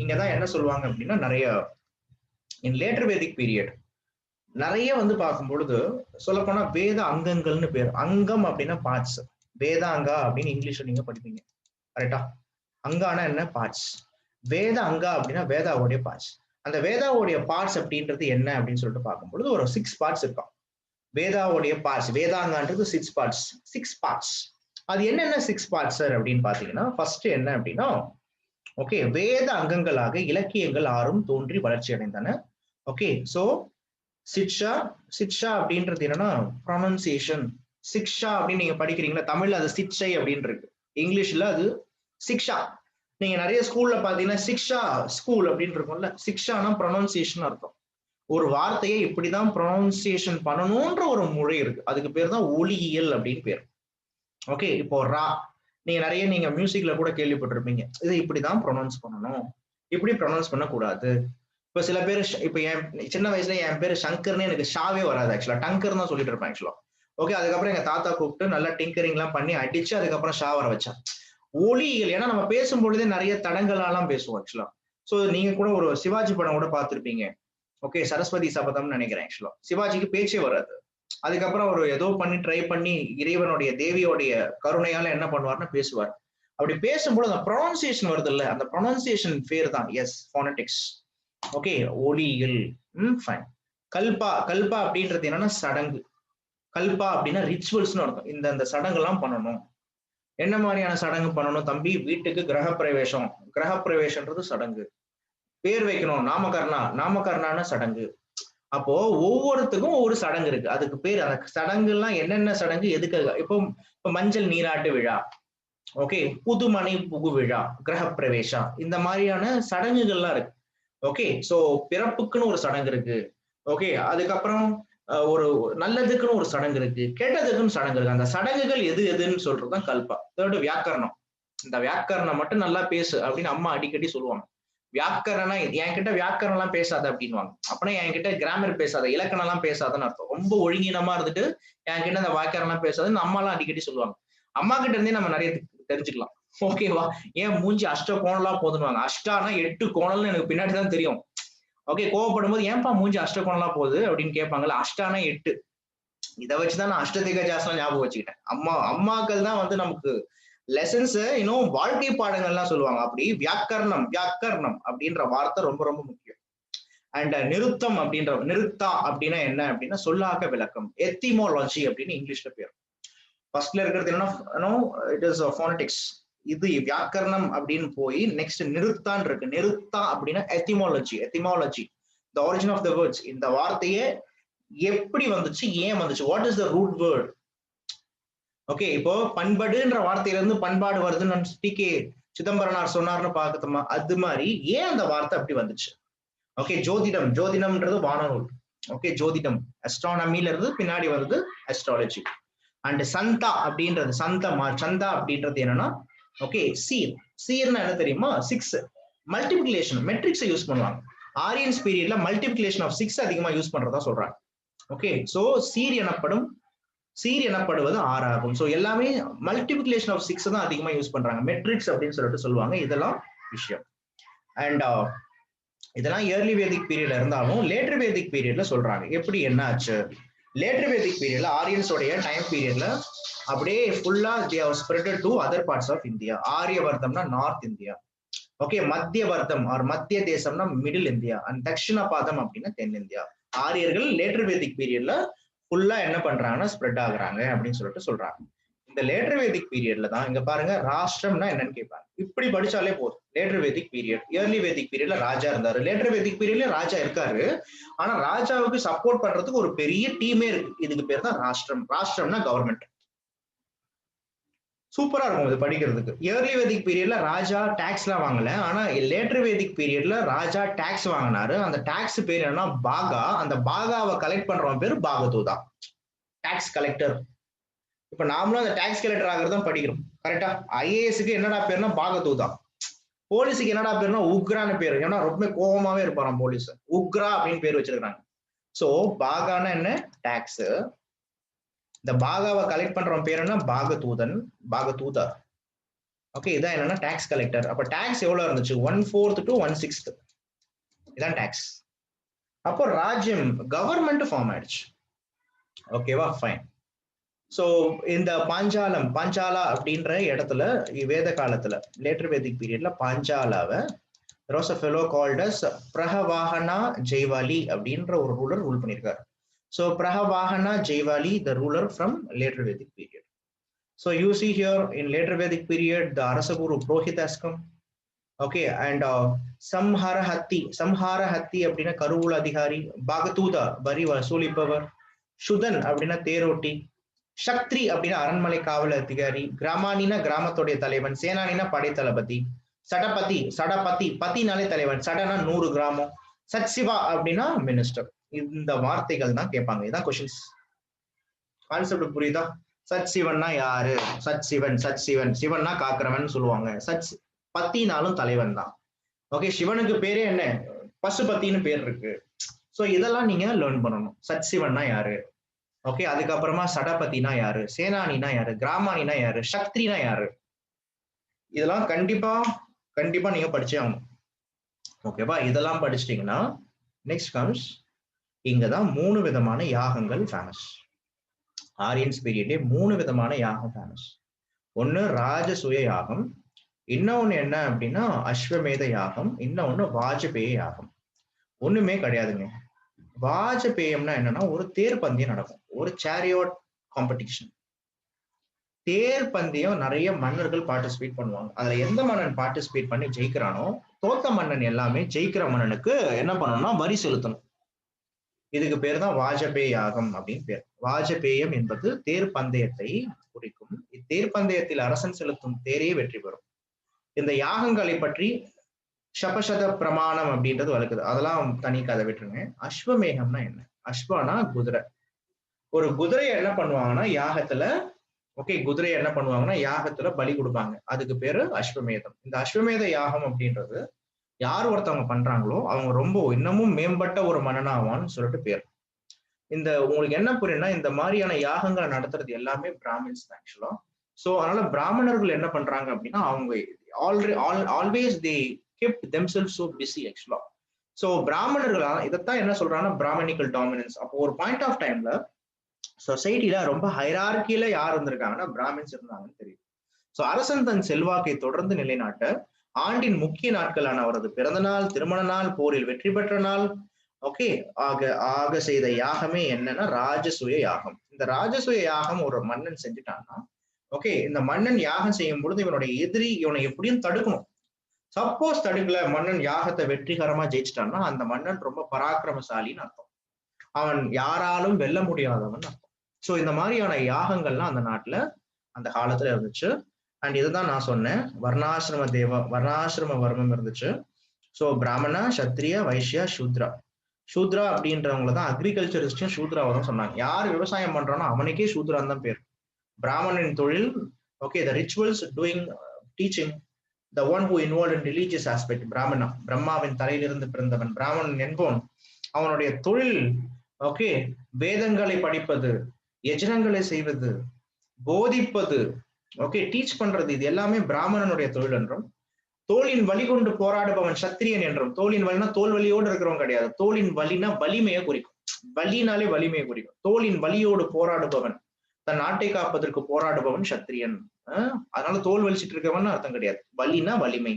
இங்கதான் என்ன சொல்லுவாங்க அப்படின்னா, நிறைய இன் லேட்டர் வேதிக் பீரியட் நிறைய பார்க்கும் பொழுது சொல்லப்போனா வேத அங்கங்கள்னு பேர். அங்கம் அப்படின்னா பார்ட்ஸ். வேதாங்கா அப்படின்னு இங்கிலீஷ்ல நீங்க படிப்பீங்க, கரெக்டா? அங்கானா என்ன? பார்ட்ஸ். வேத அங்கா அப்படின்னா வேதாவுடைய பார்ட்ஸ். அந்த வேதாவுடைய பார்ட்ஸ் அப்படின்றது என்ன அப்படின்னு சொல்லிட்டு பார்க்கும்பொழுது ஒரு 6 பார்ட்ஸ் இருக்கும். வேதாவுடைய பார்ட்ஸ், வேதாங்கான்றது 6 பார்ட்ஸ். 6 பார்ட்ஸ். அது என்னென்ன 6 பார்ட்ஸ் சார் அப்படின்னு பாத்தீங்கன்னா, ஃபர்ஸ்ட் என்ன அப்படின்னா, ஓகே, வேத அங்கங்களாக இலக்கியங்கள் 6 தோன்றி வளர்ச்சி அடைந்தன. ஓகே, சோ சிக்ஷா. சிக்ஷா அப்படின்றது என்னன்னா ப்ரொனன்சியேஷன். சிக்ஷா அப்படின்னு நீங்க படிக்கிறீங்களா, தமிழ்ல அது சிக்ஷை அப்படின்னு இருக்கு, இங்கிலீஷ்ல அது சிக்ஷா. நீங்க நிறைய ஸ்கூல்ல பாத்தீங்கன்னா சிக்ஷா ஸ்கூல் அப்படின்னு இருக்கும்ல, சிக்ஷானா ப்ரொனன்சியேஷன் அர்த்தம். ஒரு வார்த்தையை இப்படிதான் ப்ரொனன்சியேஷன் பண்ணணும்ன்ற ஒரு முறை இருக்கு. அதுக்கு பேர் தான் ஒலியியல் அப்படின்னு பேர். ஓகே, இப்போ ரா நீங்க மியூசிக்ல கூட கேள்விப்பட்டிருப்பீங்க, இதை இப்படிதான் ப்ரொனவுன்ஸ் பண்ணணும், இப்படி ப்ரொனவுன்ஸ் பண்ணக்கூடாது. இப்ப சில பேர், இப்ப என் சின்ன வயசுல என் பேரு சங்கர்னு எனக்கு ஷாவே வராது ஆக்சுவலா, டங்கர் தான் சொல்லிட்டு இருப்பேன் ஆக்சுவலா. ஓகே, அதுக்கப்புறம் எங்க தாத்தா கூப்பிட்டு நல்லா டிங்கரிங் எல்லாம் பண்ணி அடிச்சு அதுக்கப்புறம் ஷா வர வச்சா. ஒலியியல். ஏன்னா நம்ம பேசும்பொழுதே நிறைய தடங்களாலாம் பேசுவோம் ஆக்சுவலா. சோ நீங்க கூட ஒரு சிவாஜி படம் கூட பார்த்திருப்பீங்க. ஓகே, சரஸ்வதி சபதம்னு நினைக்கிறேன் ஆக்சுவலா. சிவாஜிக்கு பேச்சே வராது. அதுக்கப்புறம் அவர் ஏதோ பண்ணி ட்ரை பண்ணி இறைவனுடைய தேவியோடைய கருணையால என்ன பண்ணுவார்னு பேசுவார். அப்படி பேசும்போது அந்த ப்ரொனன்சியேஷன் வருது இல்ல, அந்த ப்ரொனன்சியேஷன் பேர் தான் எஸ் ஃபோனடிக்ஸ். ஓகே, ஒலியியல். ஃபைன். கல்பா. கல்பா அப்படின்றது என்னன்னா சடங்கு. கல்பா அப்படின்னா ரிச்சுவல்ஸ்னு அர்த்தம். இந்த சடங்கு எல்லாம் பண்ணணும். என்ன மாதிரியான சடங்கு பண்ணணும் தம்பி? வீட்டுக்கு கிரகப்பிரவேசம். கிரகப்பிரவேசம்ன்றது சடங்கு. பேர் வைக்கணும், நாமகர்ணா. நாமகர்ணான சடங்கு. அப்போ ஒவ்வொருத்துக்கும் ஒவ்வொரு சடங்கு இருக்கு. அதுக்கு பேர், அந்த சடங்கு எல்லாம் என்னென்ன சடங்கு, எதுக்காக? இப்போ மஞ்சள் நீராட்டு விழா, ஓகே, புதுமனை புகு விழா, கிரகப்பிரவேசா, இந்த மாதிரியான சடங்குகள்லாம் இருக்கு. ஓகே, சோ பிறப்புக்குன்னு ஒரு சடங்கு இருக்கு. ஓகே, அதுக்கப்புறம் ஒரு நல்லதுக்குன்னு ஒரு சடங்கு இருக்கு, கெட்டதுக்குன்னு சடங்கு இருக்கு. அந்த சடங்குகள் எது எதுன்னு சொல்றதுதான் கல்பா. தேர்டு வியாக்கரணம். இந்த வியாக்கரணம் மட்டும் நல்லா பேசு அப்படின்னு அம்மா அடிக்கடி சொல்லுவாங்க. வியாக்கரணம் என்கிட்ட வியாக்கரணம் எல்லாம் பேசாத அப்படின்வாங்க. அப்படின்னா என்கிட்ட கிராமர் பேசாத, இலக்கணம் எல்லாம் பேசாதன்னு அர்த்தம். ரொம்ப ஒழுங்கீனமா இருந்துட்டு என்கிட்ட இந்த வியாக்கரணம் எல்லாம் பேசாதுன்னு அம்மா எல்லாம் அடிக்கடி சொல்லுவாங்க. அம்மா கிட்ட இருந்தே நம்ம நிறைய தெரிஞ்சுக்கலாம். ஓகேவா? ஏன் மூஞ்சி அஷ்ட கோணலாம் போதுன்னுவாங்க. அஷ்டானா 8 கோணல்னு எனக்கு பின்னாடி தான் தெரியும். ஓகே, கோவப்படும் போது ஏன்பா மூஞ்சி அஷ்ட கோணலாம் போகுது அப்படின்னு கேட்பாங்கல்ல. அஷ்டானா 8. இதை வச்சுதான் நான் அஷ்டதிகஜாசனம் ஞாபகம் வச்சுக்கிட்டேன். அம்மாக்கள் தான் நமக்கு லெசன்ஸ், இன்னும் வாழ்க்கை பாடங்கள்லாம் சொல்லுவாங்க. அப்படி வியாக்கரணம் அப்படின்ற வார்த்தை ரொம்ப ரொம்ப முக்கியம். அண்ட் நிருத்தம் நிருத்தா அப்படின்னா என்ன அப்படின்னா சொல்லாக்க விளக்கம், எத்திமோலாஜி அப்படின்னு இங்கிலீஷ்ல பேர். ஃபர்ஸ்ட்ல இருக்கிறது என்னன்னா இட் இஸ் ஃபோனடிக்ஸ். இது வியாக்கரணம் அப்படின்னு போய் நெக்ஸ்ட் நிருத்தான் இருக்கு. நிருத்தா அப்படின்னா etymology. The origin of the words. இந்த வார்த்தையே எப்படி வந்துச்சு, ஏன் வந்துச்சு, what is the root word. Okay, இப்போ பண்படுன்ற வார்த்தையில இருந்து பண்பாடு வருதுன்னு டி.கே. சிதம்பரனார் சொன்னார்னு பார்க்கணுமா? அது மாதிரி ஏன் அந்த வார்த்தை அப்படி வந்துச்சு. ஓகே, ஜோதிடம்ன்றது வானநூல். ஓகே, ஜோதிடம் அஸ்ட்ரானமில இருந்து பின்னாடி வருது அஸ்ட்ராலஜி. அண்ட் சந்தா அப்படின்றது என்னன்னா, ஓகே, சீர்னா என்ன தெரியுமா? 6 மல்டிபிளிகேஷன் மெட்ரிக்ஸை யூஸ் பண்ணுவாங்க. ஆரியன்ஸ் பீரியட்ல மல்டிபிளிகேஷன் ஆஃப் 6 அதிகமா யூஸ் பண்றதா சொல்றாங்க. ஓகே, சோ சீர் எனப்படும் சீர் எனப்படுவது 6 ஆகும். ஸோ எல்லாமே மல்டிபிளிகேஷன் ஆஃப் 6 தான் அதிகமா யூஸ் பண்றாங்க. மெட்ரிக்ஸ் அப்படின்னு சொல்லிட்டு சொல்லுவாங்க. இதெல்லாம் விஷயம். அண்ட் இதெல்லாம் ஏர்லி வேதிக் பீரியட்ல இருந்தாலும் லேட்டர் வேதிக் பீரியட்ல சொல்றாங்க. எப்படி என்ன ஆச்சு? லேட்டர் வேதிக் பீரியட்ல ஆரியன்ஸோடைய டைம் பீரியட்ல அப்படியே ஃபுல்லா they have spreaded to other parts of India. ஆரியவர்தம்னா நார்த் இந்தியா, ஓகே, மத்தியவர்தம் ஆர் மத்திய தேசம்னா மிடில் இந்தியா, அண்ட் தட்சிணபாதம் அப்படின்னா தென்னிந்தியா. ஆரியர்கள் லேட்டர் வேதிக் பீரியட்ல ஃபுல்லா என்ன பண்றாங்கன்னா ஸ்ப்ரெட் ஆகுறாங்க அப்படின்னு சொல்லிட்டு சொல்றாங்க. இந்த லேட்டர் வேதிக் பீரியட்ல தான் இங்க பாருங்க ராஷ்டிரம்னா என்னன்னு கேட்பாங்க. இப்படி படிச்சாலே போதும். Later Vedic period, early Vedic பீரியட்ல ராஜா இருந்தாரு, லேட்டர் வேதிக் பீரியட்ல ராஜா இருக்காரு. ஆனா ராஜாவுக்கு சப்போர்ட் பண்றதுக்கு ஒரு பெரிய டீமே இருக்கு. இதுக்கு பேர் தான் ராஷ்டிரம். ராஷ்டிரம்னா கவர்மெண்ட். சூப்பரா இருக்கும் இது படிக்கிறதுக்கு. ஏர்லி வேதிக் பீரியட்ல ராஜா டாக்ஸ் எல்லாம் வாங்கல, ஆனா லேட்டர் வேதிக் பீரியட்ல ராஜா டாக்ஸ் வாங்கினாரு. அந்த டாக்ஸ் பேர் என்னன்னா பாகா. அந்த பாகாவை கலெக்ட் பண்றவன் பேர் பாகதூதா, டாக்ஸ் கலெக்டர். இப்ப நாமளும் அந்த டாக்ஸ் கலெக்டர் ஆகிறதான் படிக்கிறோம், கரெக்டா? ஐஏஎஸ்க்கு என்னடா பேருனா பாகதூதா. போலீஸுக்கு என்னடா பேருனா உக்ரான்னு பேரு. ஏன்னா ரொம்ப கோபமாவே இருப்பாராம் போலீஸ், உக்ரா அப்படின்னு பேர் வச்சிருக்காங்க. சோ பாகானா என்ன? டாக்ஸ். இந்த பாகாவை கலெக்ட் பண்றவன் பேர் என்ன? பாகதூதன், பாகதூதா. ஓகே, இதான் என்னன்னா டாக்ஸ் கலெக்டர். அப்ப டாக்ஸ் எவ்வளவு இருந்துச்சு? 1/4 to 1/6 இதான் டாக்ஸ். அப்போ ராஜ்யம் கவர்மெண்ட் ஃபார்ம் ஆயிடுச்சு. ஓகேவா? ஃபைன். ஸோ இந்த பாஞ்சாலா அப்படின்ற இடத்துல வேத காலத்துல லேட்டர் வேதிக் பீரியட்ல பாஞ்சாலாவை there was a fellow called as பிரஹவாஹனா Jaivali அப்படின்ற ஒரு ரூலர் ரூல் பண்ணியிருக்காரு. So Pravahana Jaivali the ruler from later Vedic period. So you see here in later Vedic period the அரசகுரு புரோஹித் has come. ஓகே, அண்ட் சம்ஹாரஹத்தி அப்படின்னா கருவூல அதிகாரி, பாகதூதா வரி வசூலிப்பவர், சுதன் அப்படின்னா தேரோட்டி, சக்திரி அப்படின்னா அரண்மனை காவல் அதிகாரி, கிராமானினா கிராமத்துடைய தலைவன், சேனானினா படை தளபதி, சடபதி பத்தினாலே தலைவன், சடனா 100 கிராமம், சத்சிவா அப்படின்னா மினிஸ்டர். இந்த வார்த்தைகள் தான் கேட்பாங்க. இதான் கொஸ்டின்ஸ். கான்செப்ட் புரியுதா? சத்சிவன்னா யாரு? சத்சிவன் சிவன்னா காக்கிறவன் சொல்லுவாங்க. பத்தினாலும் தலைவன் தான். ஓகே, சிவனுக்கு பேரே என்ன? பசுபத்தின்னு பேர் இருக்கு. சோ இதெல்லாம் நீங்க லேர்ன் பண்ணணும். சத்சிவன்னா யாரு? ஓகே, அதுக்கப்புறமா சடபதினா யாரு, சேனானினா யாரு, கிராமானினா யாரு, சக்திரினா யாரு, இதெல்லாம் கண்டிப்பா நீங்க படிச்சே ஆகணும். ஓகேவா? இதெல்லாம் படிச்சிட்டீங்கன்னா நெக்ஸ்ட் கம்ஸ் இங்கதான் 3 விதமான யாகங்கள் ஃபேமஸ். ஆரியன்ஸ் பீரியட்ல 3 விதமான யாகம் ஃபேமஸ். ஒன்னு ராஜசூய யாகம், இன்னொன்னு என்ன அப்படின்னா அஸ்வமேத யாகம், இன்னொன்னு வாஜபேய யாகம். ஒண்ணுமே கிடையாதுங்க. வாஜபேயம்னா என்னன்னா ஒரு தேர் பந்தயம் நடக்கும், ஒரு சேரியோட் காம்படிஷன். தேர் பந்தயம் நிறைய மன்னர்கள் பார்ட்டிசிபேட் பண்ணுவாங்க. அதுல எந்த மன்னன் பார்ட்டிசிபேட் பண்ணி ஜெயிக்கிறானோ, தோத்த மன்னன் எல்லாமே ஜெயிக்கிற மன்னனுக்கு என்ன பண்ணணும்னா வரி செலுத்தணும். இதுக்கு பேர் தான் வாஜபேய யாகம் அப்படின்னு பேர். வாஜபேயம் என்பது தேர் பந்தயத்தை குறிக்கும். இத்தேர் பந்தயத்தில் அரசன் செலுத்தும் தேரே வெற்றி பெறும். இந்த யாகங்களை பற்றி சபசத பிரமாணம் அப்படின்றது வளர்க்குது. அதெல்லாம் தனி கதை விட்டுருங்க. அஸ்வமேகம்னா என்ன? அஸ்வானா குதிரை. ஒரு குதிரையை என்ன பண்ணுவாங்கன்னா யாகத்துல, ஓகே, குதிரையை என்ன பண்ணுவாங்கன்னா யாகத்துல பலி கொடுப்பாங்க. அதுக்கு பேரு அஸ்வமேதம். இந்த அஸ்வமேத யாகம் அப்படின்றது யார் ஒருத்தவங்க பண்றாங்களோ அவங்க ரொம்ப இன்னமும் மேம்பட்ட ஒரு மன்னனாவான்னு சொல்லிட்டு பேர். இந்த உங்களுக்கு என்ன புரியும்னா இந்த மாதிரியான யாகங்களை நடத்துறது எல்லாமே பிராமின்ஸ் தான் ஆக்சுவலா. சோ அதனால பிராமணர்கள் என்ன பண்றாங்க அப்படின்னா அவங்க ஆல்வேஸ் தே kept themselves so busy actually. So பிராமணர்களா இதத்தான் என்ன சொல்றாங்கன்னா பிராமணிக்கல் டாமினன்ஸ். அப்போ ஒரு பாயிண்ட் ஆஃப் டைம்ல சொசைட்டில ரொம்ப ஹைரார்கியில யார் இருந்திருக்காங்கன்னா பிராமின்ஸ் இருந்தாங்கன்னு தெரியும். சோ அரசன் தன் செல்வாக்கை தொடர்ந்து நிலைநாட்ட ஆண்டின் முக்கிய நாட்களான அவரது பிறந்த நாள், திருமண நாள், போரில் வெற்றி பெற்ற நாள், ஓகே, ஆக செய்த யாகமே என்னன்னா ராஜசூய யாகம். இந்த ராஜசூய யாகம் ஒரு மன்னன் செஞ்சுட்டான்னா, ஓகே, இந்த மன்னன் யாகம் செய்யும் பொழுது இவனுடைய எதிரி இவனை எப்படியும் தடுக்கணும். சப்போஸ் தடுக்கல, மன்னன் யாகத்தை வெற்றிகரமா ஜெயிச்சிட்டான்னா அந்த மன்னன் ரொம்ப பராக்கிரமசாலின்னு அர்த்தம். அவன் யாராலும் வெல்ல முடியாதவன் அர்த்தம். சோ இந்த மாதிரியான யாகங்கள்லாம் அந்த நாட்டுல அந்த காலத்துல இருந்துச்சு. அண்ட் இதுதான் நான் சொன்னேன், வர்ணாசிரம வர்மம் இருந்துச்சு. சோ பிராமணா, சத்திரிய, வைஷ்யா, சூத்ரா அப்படின்றவங்களதான் அக்ரிகல்ச்சரிஸ்டும் சூத்ராவை தான் சொன்னாங்க. யார் விவசாயம் பண்றானோ அவனுக்கே சூத்ரான் தான் பேர். பிராமணனின் தொழில், okay, the rituals doing teaching, the one who involved in religious aspect, பிராமணா, பிரம்மாவின் தலையிலிருந்து பிறந்தவன் பிராமணன் என்போன். அவனுடைய தொழில், ஓகே, வேதங்களை படிப்பது, யஜனங்களை செய்வது, போதிப்பது, ஓகே, டீச் பண்றது, இது எல்லாமே பிராமணனுடைய தொழில் என்றும், தோளின் வலி கொண்டு போராடுபவன் சத்திரியன் என்றும், தோளின் வலினா தோல் வலியோடு இருக்கிறவன் கிடையாது, தோளின் வலினா வலிமையை குறிக்கும், வலினாலே வலிமையை குறிக்கும். தோளின் வலியோடு போராடுபவன், தன் நாட்டை காப்பதற்கு போராடுபவன் சத்திரியன். அதனால தோல் வலிச்சிட்டு இருக்கவன் அர்த்தம் கிடையாது, வலினா வலிமை.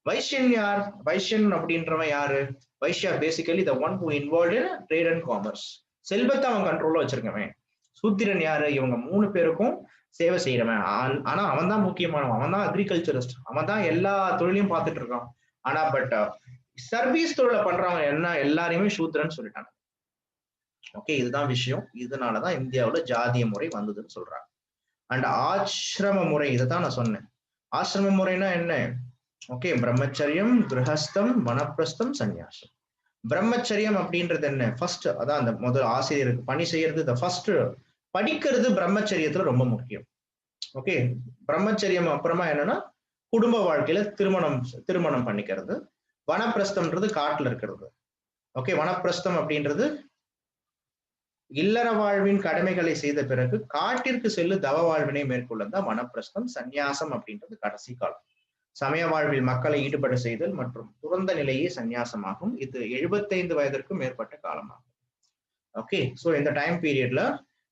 வைஷ்யன் யார்? வைஷ்யன் அப்படின்றவன் யாரு? Vaishya basically the one who involve in trade and commerce. செல்வத்தை அவன் கண்ட்ரோல்ல வச்சிருக்கவன். சூத்திரன் யாரு? இவங்க 3 பேருக்கும் சேவை செய்யறவன். ஆனா அவன் தான் முக்கியமானவன், அவன் தான் அக்ரிகல்ச்சரிஸ்ட், அவன் தான் எல்லா தொழிலையும் பார்த்துட்டு இருக்கான். ஆனா பட் சர்வீஸ் தொழிலை பண்றவங்க என்ன எல்லாரையுமே சூத்திரன்னு சொல்லிட்டாங்க. ஓகே, இதுதான் விஷயம். இதனாலதான் இந்தியாவுல ஜாதிய முறை வந்ததுன்னு சொல்றாங்க. அண்ட் ஆசிரம முறை, இதைதான் நான் சொன்னேன். ஆசிரம முறைனா என்ன? ஓகே, பிரம்மச்சரியம், கிரகஸ்தம், வனப்பிரஸ்தம், சன்னியாசம். பிரம்மச்சரியம் அப்படின்றது என்ன? ஃபர்ஸ்ட் அதான் அந்த முதல் ஆசிரியருக்கு பணி செய்யறது, ஃபர்ஸ்ட் படிக்கிறது பிரம்மச்சரியத்துல ரொம்ப முக்கியம். ஓகே, பிரம்மச்சரியம் அப்புறமா என்னன்னா குடும்ப வாழ்க்கையில திருமணம் பண்ணிக்கிறது. வனப்பிரஸ்தம்ன்றது காட்டுல இருக்கிறது. ஓகே, வனப்பிரஸ்தம் அப்படின்றது இல்லற வாழ்வின் கடமைகளை செய்த பிறகு காட்டிற்கு செல்லு தவ வாழ்வினை மேற்கொள்ளதான் வனப்பிரஸ்தம். சந்நியாசம் அப்படின்றது கடைசி காலம். சமய வாழ்வில் மக்களை ஈடுபட செய்தல் மற்றும் துறந்த நிலையே சந்நியாசமாகும். இது 75 வயதிற்கும் மேற்பட்ட காலமாகும். ஓகே, சோ இந்த டைம் பீரியட்ல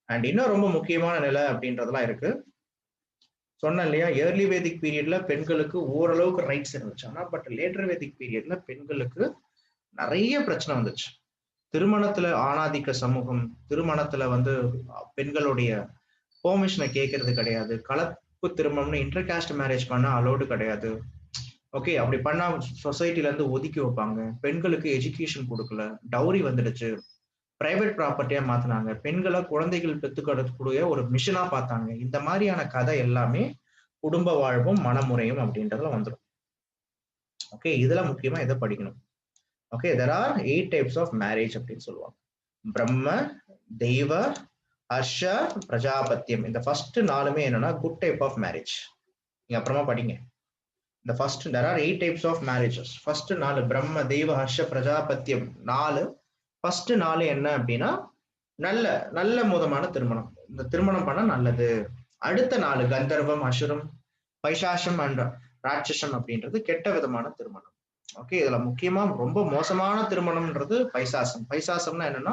அண்ட் இன்னும் ரொம்ப முக்கியமான நிலை அப்படின்றதெல்லாம் இருக்கு. சொன்னேன் இல்லையா, ஏர்லி வேதிக் பீரியட்ல பெண்களுக்கு ஓரளவுக்கு ரைட்ஸ் இருந்துச்சு. ஆனா பட் லேட்டர் வேதிக் பீரியட்ல பெண்களுக்கு நிறைய பிரச்சனை வந்துச்சு. திருமணத்துல ஆணாதிக்க சமூகம், திருமணத்துல பெண்களுடைய பெர்மிஷனை கேட்கறது கிடையாது, கலப்பு திருமணம்னு இன்டர்காஸ்ட் மேரேஜ் பண்ண அலோடு கிடையாது. ஓகே, அப்படி பண்ணா சொசைட்டில இருந்து ஒதுக்கி வைப்பாங்க. பெண்களுக்கு எஜுகேஷன் கொடுக்கல, டவுரி வந்துடுச்சு, பிரைவேட் ப்ராப்பர்ட்டியா மாத்தினாங்க, பெண்களை குழந்தைகள் பெற்றுக்கொள்ளக்கூடிய ஒரு மிஷனா பார்த்தாங்க. இந்த மாதிரியான கதை எல்லாமே குடும்ப வாழ்வும் மனமுறையும் அப்படின்றதுல வந்துடும். ஓகே, இதுல முக்கியமா எதை படிக்கணும்? Okay, there are 8 types of marriage அப்படின்னு சொல்லுவாங்க. பிரம்ம, தெய்வ, ஹர்ஷ, பிரஜாபத்தியம். இந்த ஃபர்ஸ்ட் 4மே என்னன்னா குட் டைப் ஆஃப் மேரேஜ். நீங்க அப்புறமா படிங்க. இந்த first there are 8 types of marriages. First 4 பிரம்ம, தெய்வ, ஹர்ஷ, பிரஜாபத்தியம் 4. ஃபர்ஸ்ட் 4 என்ன அப்படின்னா நல்ல நல்ல முதமான திருமணம், இந்த திருமணம் பண்ண நல்லது. அடுத்த 4 கந்தர்வம், அசுரம், பைசாசம் அண்ட் ராட்சசம் அப்படின்றது கெட்ட விதமான திருமணம். ஓகே, இதுல முக்கியமா ரொம்ப மோசமான திருமணம்ன்றது பைசாசம். பைசாசம்னா என்னன்னா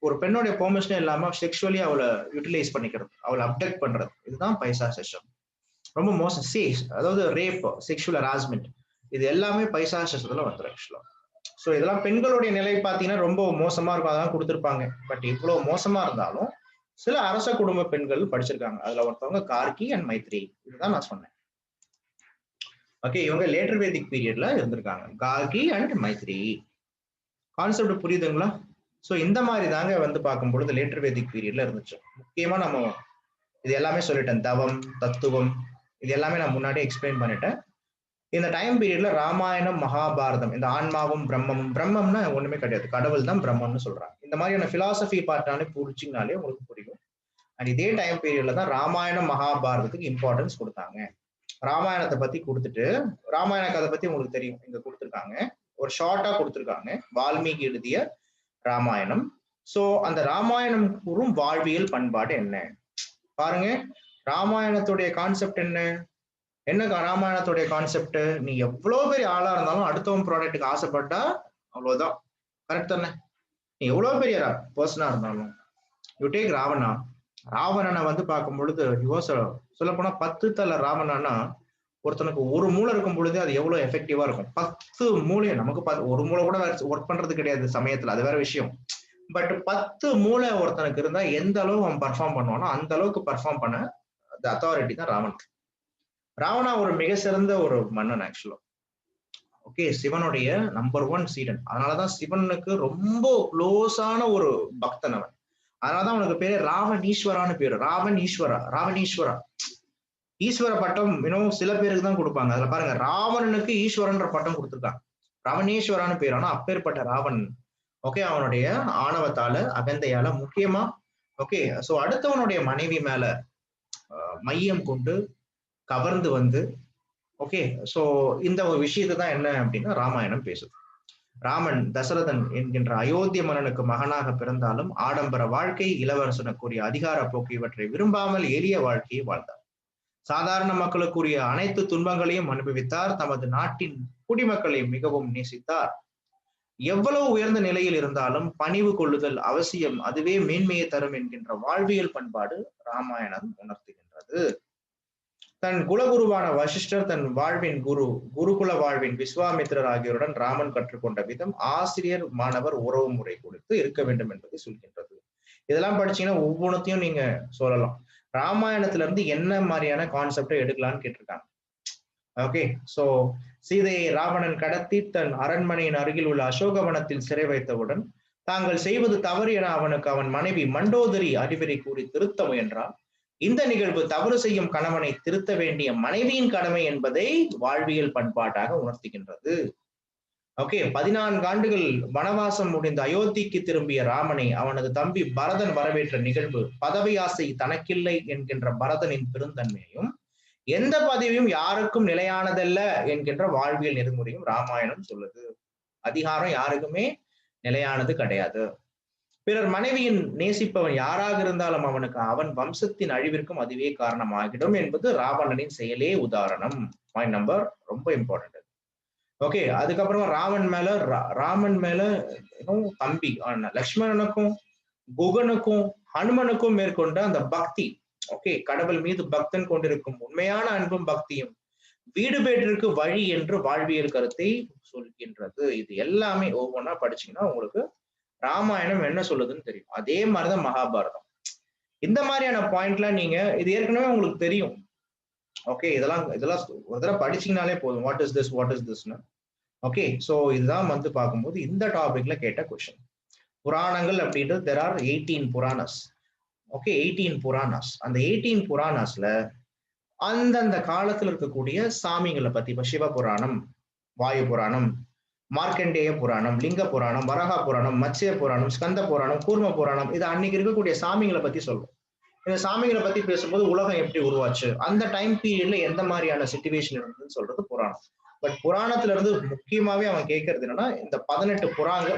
ஒரு பெண்ணுடைய பெர்மிஷனே இல்லாம செக்ஷுவலி அவளை யூட்டிலைஸ் பண்ணிக்கிறது, அவளை அப்டக்ட் பண்றது, இதுதான் பைசாசம். ரொம்ப மோசம். அதாவது ரேப், செக்ஷுவல் ஹராஸ்மெண்ட், இது எல்லாமே பைசாசத்துல வந்துடும் ஆக்சுவலா. ஸோ இதெல்லாம் பெண்களுடைய நிலை பார்த்தீங்கன்னா ரொம்ப மோசமா இருக்கும், அதான் கொடுத்துருப்பாங்க. பட் இவ்வளவு மோசமா இருந்தாலும் சில அரச குடும்ப பெண்கள் படிச்சிருக்காங்க. அதுல ஒருத்தவங்க கார்கி அண்ட் மைத்ரி, இதுதான் நான் சொன்னேன். ஓகே, இவங்க லேட்டர் வேதிக் பீரியட்ல இருந்திருக்காங்க, கார்கி அண்ட் மைத்ரி. கான்செப்ட் புரியுதுங்களா? ஸோ இந்த மாதிரி தாங்க பார்க்கும் பொழுது லேட்டர் வேதிக் பீரியட்ல இருந்துச்சு. முக்கியமா நம்ம இது எல்லாமே சொல்லிட்டேன், தவம், தத்துவம், இது எல்லாமே நான் முன்னாடி எக்ஸ்பிளைன் பண்ணிட்டேன். இந்த டைம் பீரியட்ல ராமாயணம், மகாபாரதம், இந்த ஆன்மாவும் பிரம்மமும், பிரம்மம்னா ஒண்ணுமே கிடையாது, கடவுள் தான் பிரம்மம்னு சொல்றாங்க. இந்த மாதிரியான பிலாசபி பார்ட்டானே புரிச்சிங்கனாலே உங்களுக்கு புரியும். அண்ட் இதே டைம் பீரியட்ல தான் ராமாயணம், மகாபாரதத்துக்கு இம்பார்ட்டன்ஸ் கொடுத்தாங்க. ராமாயணத்தை பத்தி கொடுத்துட்டு, ராமாயண கதை பத்தி உங்களுக்கு தெரியும், இங்க கொடுத்துருக்காங்க, ஒரு ஷார்ட்டா கொடுத்துருக்காங்க, வால்மீகி எழுதிய ராமாயணம். சோ அந்த ராமாயணம் கூறும் வாழ்வியல் பண்பாடு என்ன பாருங்க. ராமாயணத்துடைய கான்செப்ட் என்ன ராமாயணத்துடைய கான்செப்ட்? நீ எவ்வளவு பெரிய ஆளா இருந்தாலும் அடுத்தவன் ப்ராடக்ட்டுக்கு ஆசைப்பட்டா அவ்வளவுதான். கரெக்ட் தானே? நீ எவ்வளவு பெரிய பர்சனா இருந்தாலும், யூ டேக் ராவணா. ராவணனை பார்க்கும் பொழுது சொல்ல போனா 10 தலை ராவணனா ஒருத்தனுக்கு ஒரு மூளை இருக்கும் பொழுது அது எவ்வளவு எஃபெக்டிவா இருக்கும். 10 மூளையை நமக்கு ஒரு மூளை கூட ஒர்க் பண்றது கிடையாது சமயத்துல, அது வேற விஷயம். பட் 10 மூளை ஒருத்தனுக்கு இருந்தா எந்த அளவு அவன் பர்ஃபார்ம் பண்ணுவானோ அந்த அளவுக்கு பர்ஃபார்ம் பண்ண அத்தாரிட்டி தான் ராவணன். ராவணா ஒரு மிக சிறந்த ஒரு மன்னன் ஆக்சுவலா. ஓகே, சிவனுடைய நம்பர் 1 சீடன். அதனாலதான் சிவனுக்கு ரொம்ப க்ளோஸான ஒரு பக்தன் அவன். அதனாலதான் அவனுக்கு பேரு ராவணீஸ்வரான்னு பேரு. ராவணீஸ்வரா. ஈஸ்வர பட்டம் இன்னும் சில பேருக்கு தான் கொடுப்பாங்க. அதுல பாருங்க, ராவணனுக்கு ஈஸ்வரன்ற பட்டம் கொடுத்துருக்காங்க, ராவணேஸ்வரான்னு பேர். ஆனா அப்பேற்பட்ட ராவணன், ஓகே, அவனுடைய ஆணவத்தால, அகந்தையால, முக்கியமா ஓகே, சோ அடுத்தவனுடைய மனைவி மேல மையம் கொண்டு கவர்ந்து ஓகே, சோ இந்த ஒரு விஷயத்தை தான் என்ன அப்படின்னா ராமாயணம் பேசுது. ராமன் தசரதன் என்கின்ற அயோத்திய மன்னனுக்கு மகனாக பிறந்தாலும் ஆடம்பர வாழ்க்கை, இளவரசனுக்குரிய அதிகார போக்கு இவற்றை விரும்பாமல் எளிய வாழ்க்கையை வாழ்ந்தார். சாதாரண மக்களுக்குரிய அனைத்து துன்பங்களையும் அனுபவித்தார். தமது நாட்டின் குடிமக்களை மிகவும் நேசித்தார். எவ்வளவு உயர்ந்த நிலையில் இருந்தாலும் பணிவு கொள்ளுதல் அவசியம், அதுவே மேன்மையை தரும் என்கின்ற வாழ்வியல் பண்பாடு ராமாயணம் உணர்த்துகின்றது. தன் குலகுருவான வசிஷ்டர், தன் வாழ்வின் குருகுல வாழ்வின் விஸ்வாமித்திரர் ஆகியோருடன் ராமன் கற்றுக்கொண்ட விதம் ஆசிரியர் மாணவர் உறவு முறை கொடுத்து இருக்க வேண்டும் என்பதை சொல்கின்றது. இதெல்லாம் படிச்சீங்கன்னா ஒவ்வொன்றத்தையும் நீங்க சொல்லலாம். ராமாயணத்துல இருந்து என்ன மாதிரியான கான்செப்டை எடுக்கலாம்னு கேட்டிருக்காங்க. ஓகே, சோ சீதையை ராவணன் கடத்தி தன் அரண்மனையின் அருகில் உள்ள அசோகவனத்தில் சிறை வைத்தவுடன் தாங்கள் செய்வது தவறு என அவனுக்கு அவன் மனைவி மண்டோதரி அறிவுரை கூறி திருத்த முயன்றான். இந்த நிகழ்வு தவறு செய்யும் கணவனை திருத்த வேண்டிய மனைவியின் கடமை என்பதை வாழ்வியல் பண்பாட்டாக உணர்த்துகின்றது. ஓகே, 14 ஆண்டுகள் வனவாசம் முடிந்த அயோத்திக்கு திரும்பிய ராமனை அவனது தம்பி பரதன் வரவேற்ற நிகழ்வு பதவி ஆசை தனக்கில்லை என்கின்ற பரதனின் பெருந்தன்மையையும், எந்த பதவியும் யாருக்கும் நிலையானதல்ல என்கின்ற வாழ்வியல் நெறிமுறையும் ராமாயணம் சொல்லுது. அதிகாரம் யாருக்குமே நிலையானது கிடையாது. பிறர் மனைவியின் நேசிப்பவன் யாராக இருந்தாலும் அவனுக்கு அவன் வம்சத்தின் அழிவிற்கும் அதுவே காரணமாகிடும் என்பது ராவணனின் செயலே உதாரணம். பாயிண்ட் நம்பர் ரொம்ப இம்பார்ட்டன்ட். ஓகே, அதுக்கப்புறமா ராமன் மேல தம்பி லக்ஷ்மணனுக்கும் குகனுக்கும் ஹனுமனுக்கும் மேற்கொண்ட அந்த பக்தி, ஓகே, கடவுள் மீது பக்தன் கொண்டிருக்கும் உண்மையான அன்பும் பக்தியும் வீடு பேற்றிற்கு வழி என்று வாழ்வியல் கருத்தை சொல்கின்றது. இது எல்லாமே ஒவ்வொன்றா படிச்சீங்கன்னா உங்களுக்கு ராமாயணம் என்ன சொல்லுதுன்னு தெரியும். அதே மாதிரிதான் மகாபாரதம். இந்த மாதிரியான பாயிண்ட்லாம் நீங்க இது ஏற்கனவே உங்களுக்கு தெரியும். ஓகே, இதெல்லாம் ஒரு தடவை படிச்சீங்கனாலே போதும். வாட் இஸ் திஸ்னு. ஓகே, சோ இதுதான் வந்து பார்க்கும்போது இந்த டாபிக்ல கேட்ட கொஸ்டின். புராணங்கள் அப்படின்றது there are 18 புராணஸ். ஓகே, 18 புராணாஸ். அந்த 18 புராணாஸ்ல அந்தந்த காலத்துல இருக்கக்கூடிய சாமிங்களை பத்தி, இப்ப சிவ புராணம், வாயு புராணம், மார்க்கண்டேய புராணம், லிங்க புராணம், வரகா புராணம், மத்ஸ்ய புராணம், ஸ்கந்த புராணம், கூர்ம புராணம், இது அன்னைக்கு இருக்கக்கூடிய சாமிகளை பத்தி சொல்லும். இந்த சாமிகளை பத்தி பேசும்போது உலகம் எப்படி உருவாச்சு, அந்த டைம் பீரியட்ல எந்த மாதிரியான சிச்சுவேஷன் இருந்ததுன்னு சொல்றது புராணம். பட் புராணத்துல இருந்து முக்கியமாவே அவன் கேட்கறது என்னன்னா, இந்த 18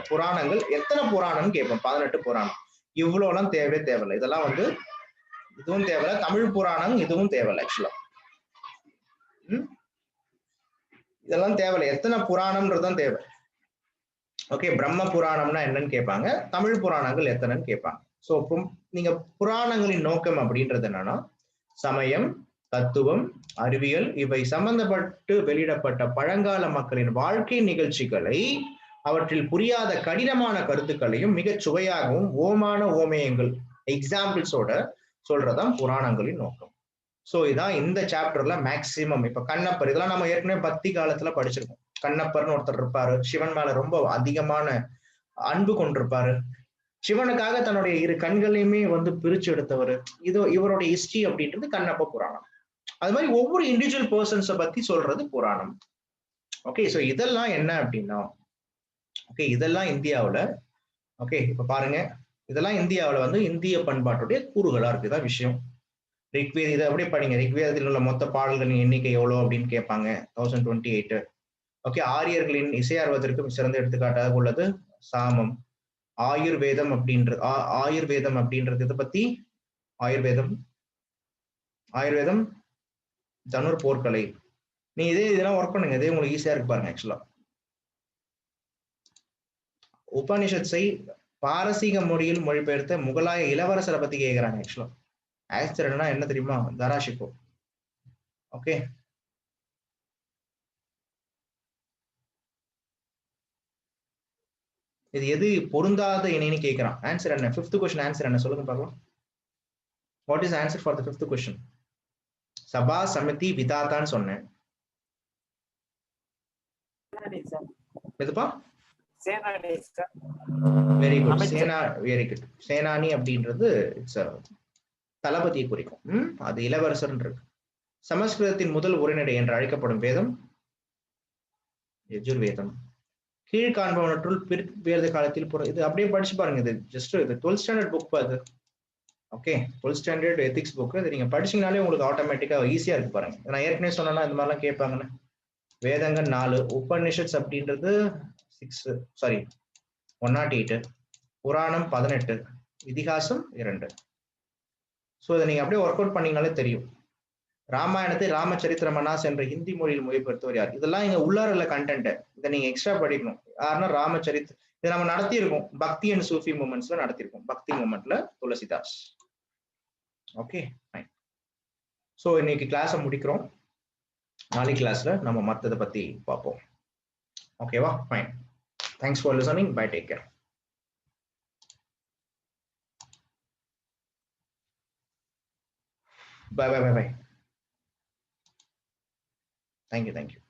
புராணங்கள் எத்தனை புராணம்னு கேட்பான். 18 புராணம் இவ்வளவு எல்லாம் தேவையில்லை. இதெல்லாம் வந்து இதுவும் தேவையில்லை. தமிழ் புராணம் இதுவும் தேவையில்லை. ஆக்சுவலா இதெல்லாம் தேவையில்லை. எத்தனை புராணம்ன்றதுதான் தேவை. ஓகே, பிரம்ம புராணம்னா என்னன்னு கேட்பாங்க, தமிழ் புராணங்கள் எத்தனைன்னு கேட்பாங்க. ஸோ நீங்க புராணங்களின் நோக்கம் அப்படின்றது என்னன்னா, சமயம், தத்துவம், அறிவியல் இவை சம்பந்தப்பட்டு வெளியிடப்பட்ட பழங்கால மக்களின் வாழ்க்கை நிகழ்ச்சிகளை, அவற்றில் புரியாத கடினமான கருத்துக்களையும் மிகச் சுவையாகவும் ஓமான ஓமயங்கள் எக்ஸாம்பிள்ஸோட சொல்றதான் புராணங்களின் நோக்கம். ஸோ இதான் இந்த சாப்டர்ல மேக்சிமம். இப்ப கண்ணப்பர், இதெல்லாம் நம்ம ஏற்கனவே பக்தி காலத்துல படிச்சிருக்கோம். கண்ணப்பர்னு ஒருத்தர் இருப்பாரு, சிவன் மேல ரொம்ப அதிகமான அன்பு கொண்டிருப்பாரு. சிவனுக்காக தன்னுடைய 2 கண்களையுமே வந்து பிரிச்சு எடுத்தவர். இது இவருடைய ஹிஸ்டரி அப்படின்றது கண்ணப்ப புராணம். அது மாதிரி ஒவ்வொரு இண்டிவிஜுவல் பர்சன்ஸை பத்தி சொல்றது புராணம். ஓகே, ஸோ இதெல்லாம் என்ன அப்படின்னா, ஓகே, இதெல்லாம் இந்தியாவில், ஓகே இப்ப பாருங்க, இதெல்லாம் இந்தியாவில் வந்து இந்திய பண்பாட்டுடைய கூறுகளா இருக்கு. இதான் விஷயம். ரிக்வேத இதை அப்படியே படிங்க. ரிக்வேதத்தில் உள்ள மொத்த பாடல்களின் எண்ணிக்கை எவ்வளோ அப்படின்னு கேட்பாங்க. 1028. ஓகே, ஆரியர்களின் இசையார்வதற்கு சிறந்த எடுத்துக்காட்டாக உள்ளது சாமம். ஆயுர்வேதம் அப்படின்றது இதை பத்தி ஆயுர்வேதம் தனுர் போர்க்கலை. நீ இதெல்லாம் ஒர்க் பண்ணுங்க, இதே உங்களுக்கு ஈஸியா இருக்கு பாருங்க. ஆக்சுவலா உபனிஷத்தை பாரசீக மொழியில் மொழிபெயர்த்த முகலாய இளவரசரை பத்தி கேட்கிறாங்க. ஆக்சுவலா ஆக்சுவலா என்ன தெரியுமா, தராஷிகோ. ஓகே, இது எது பொருந்தாத இணைன்னு கேட்கிறான். ஆன்சர் என்ன? 5th கொஸ்டின் ஆன்சர் என்ன சொல்லுங்க பார்க்கலாம். What is answer for the 5th question? சபா சமிதி விதாத்தான்னு சொன்னேன். எதுப்பா? Very good. Very good. சேனானி அப்படின்றது இட்ஸ் தளபதியை குறிக்கும். அது இளவரசர் இருக்கு. சமஸ்கிருதத்தின் முதல் உரைநடை என்று அழைக்கப்படும் வேதம் யஜுர்வேதம். கீழ்காண்பவற்றுள் வேத காலத்தில் இது அப்படியே படிச்சு பாருங்க. இது ஜஸ்ட் இது 12th ஸ்டாண்டர்ட் புக் அது. Okay, 12th standard ethics book. இது நீங்க படிச்சீங்கனாலே உங்களுக்கு ஆட்டோமேட்டிக்கா ஈஸியா இருக்கு பாருங்க. நான் ஏற்கனவே சொன்னா இந்த மாதிரிலாம் கேட்பாங்கன்னு. வேதங்கள் 4, உபநிஷத்ஸ் அப்படின்றது 6 சாரி 108, புராணம் 18, இதிகாசம் 2. ஸோ இதை நீங்க அப்படியே ஒர்க் அவுட் பண்ணீங்கனாலே தெரியும். ராமாயணத்தை ராமச்சரித்திர மனாஸ் என்ற ஹிந்தி மொழியில் மொழிபெயர்த்தவர் யார்? இதெல்லாம் இங்க உள்ளாரல கண்டென்ட். இதை நீங்க எக்ஸ்ட்ரா படிக்கணும். யாருன்னா ராமச்சரித் இதை நம்ம நடத்தியிருக்கோம். பக்தி அண்ட் சூஃபி மூமெண்ட்ஸ்ல நடத்தியிருக்கோம். பக்தி மூமெண்ட்ல துளசிதாஸ். Okay fine. ஸோ இன்னைக்கு கிளாஸை முடிக்கிறோம். நாளைக்கு கிளாஸ்ல நம்ம மற்றதை பத்தி பார்ப்போம். ஓகேவா? Fine. Thanks for listening. Bye, take care. Bye. Thank you.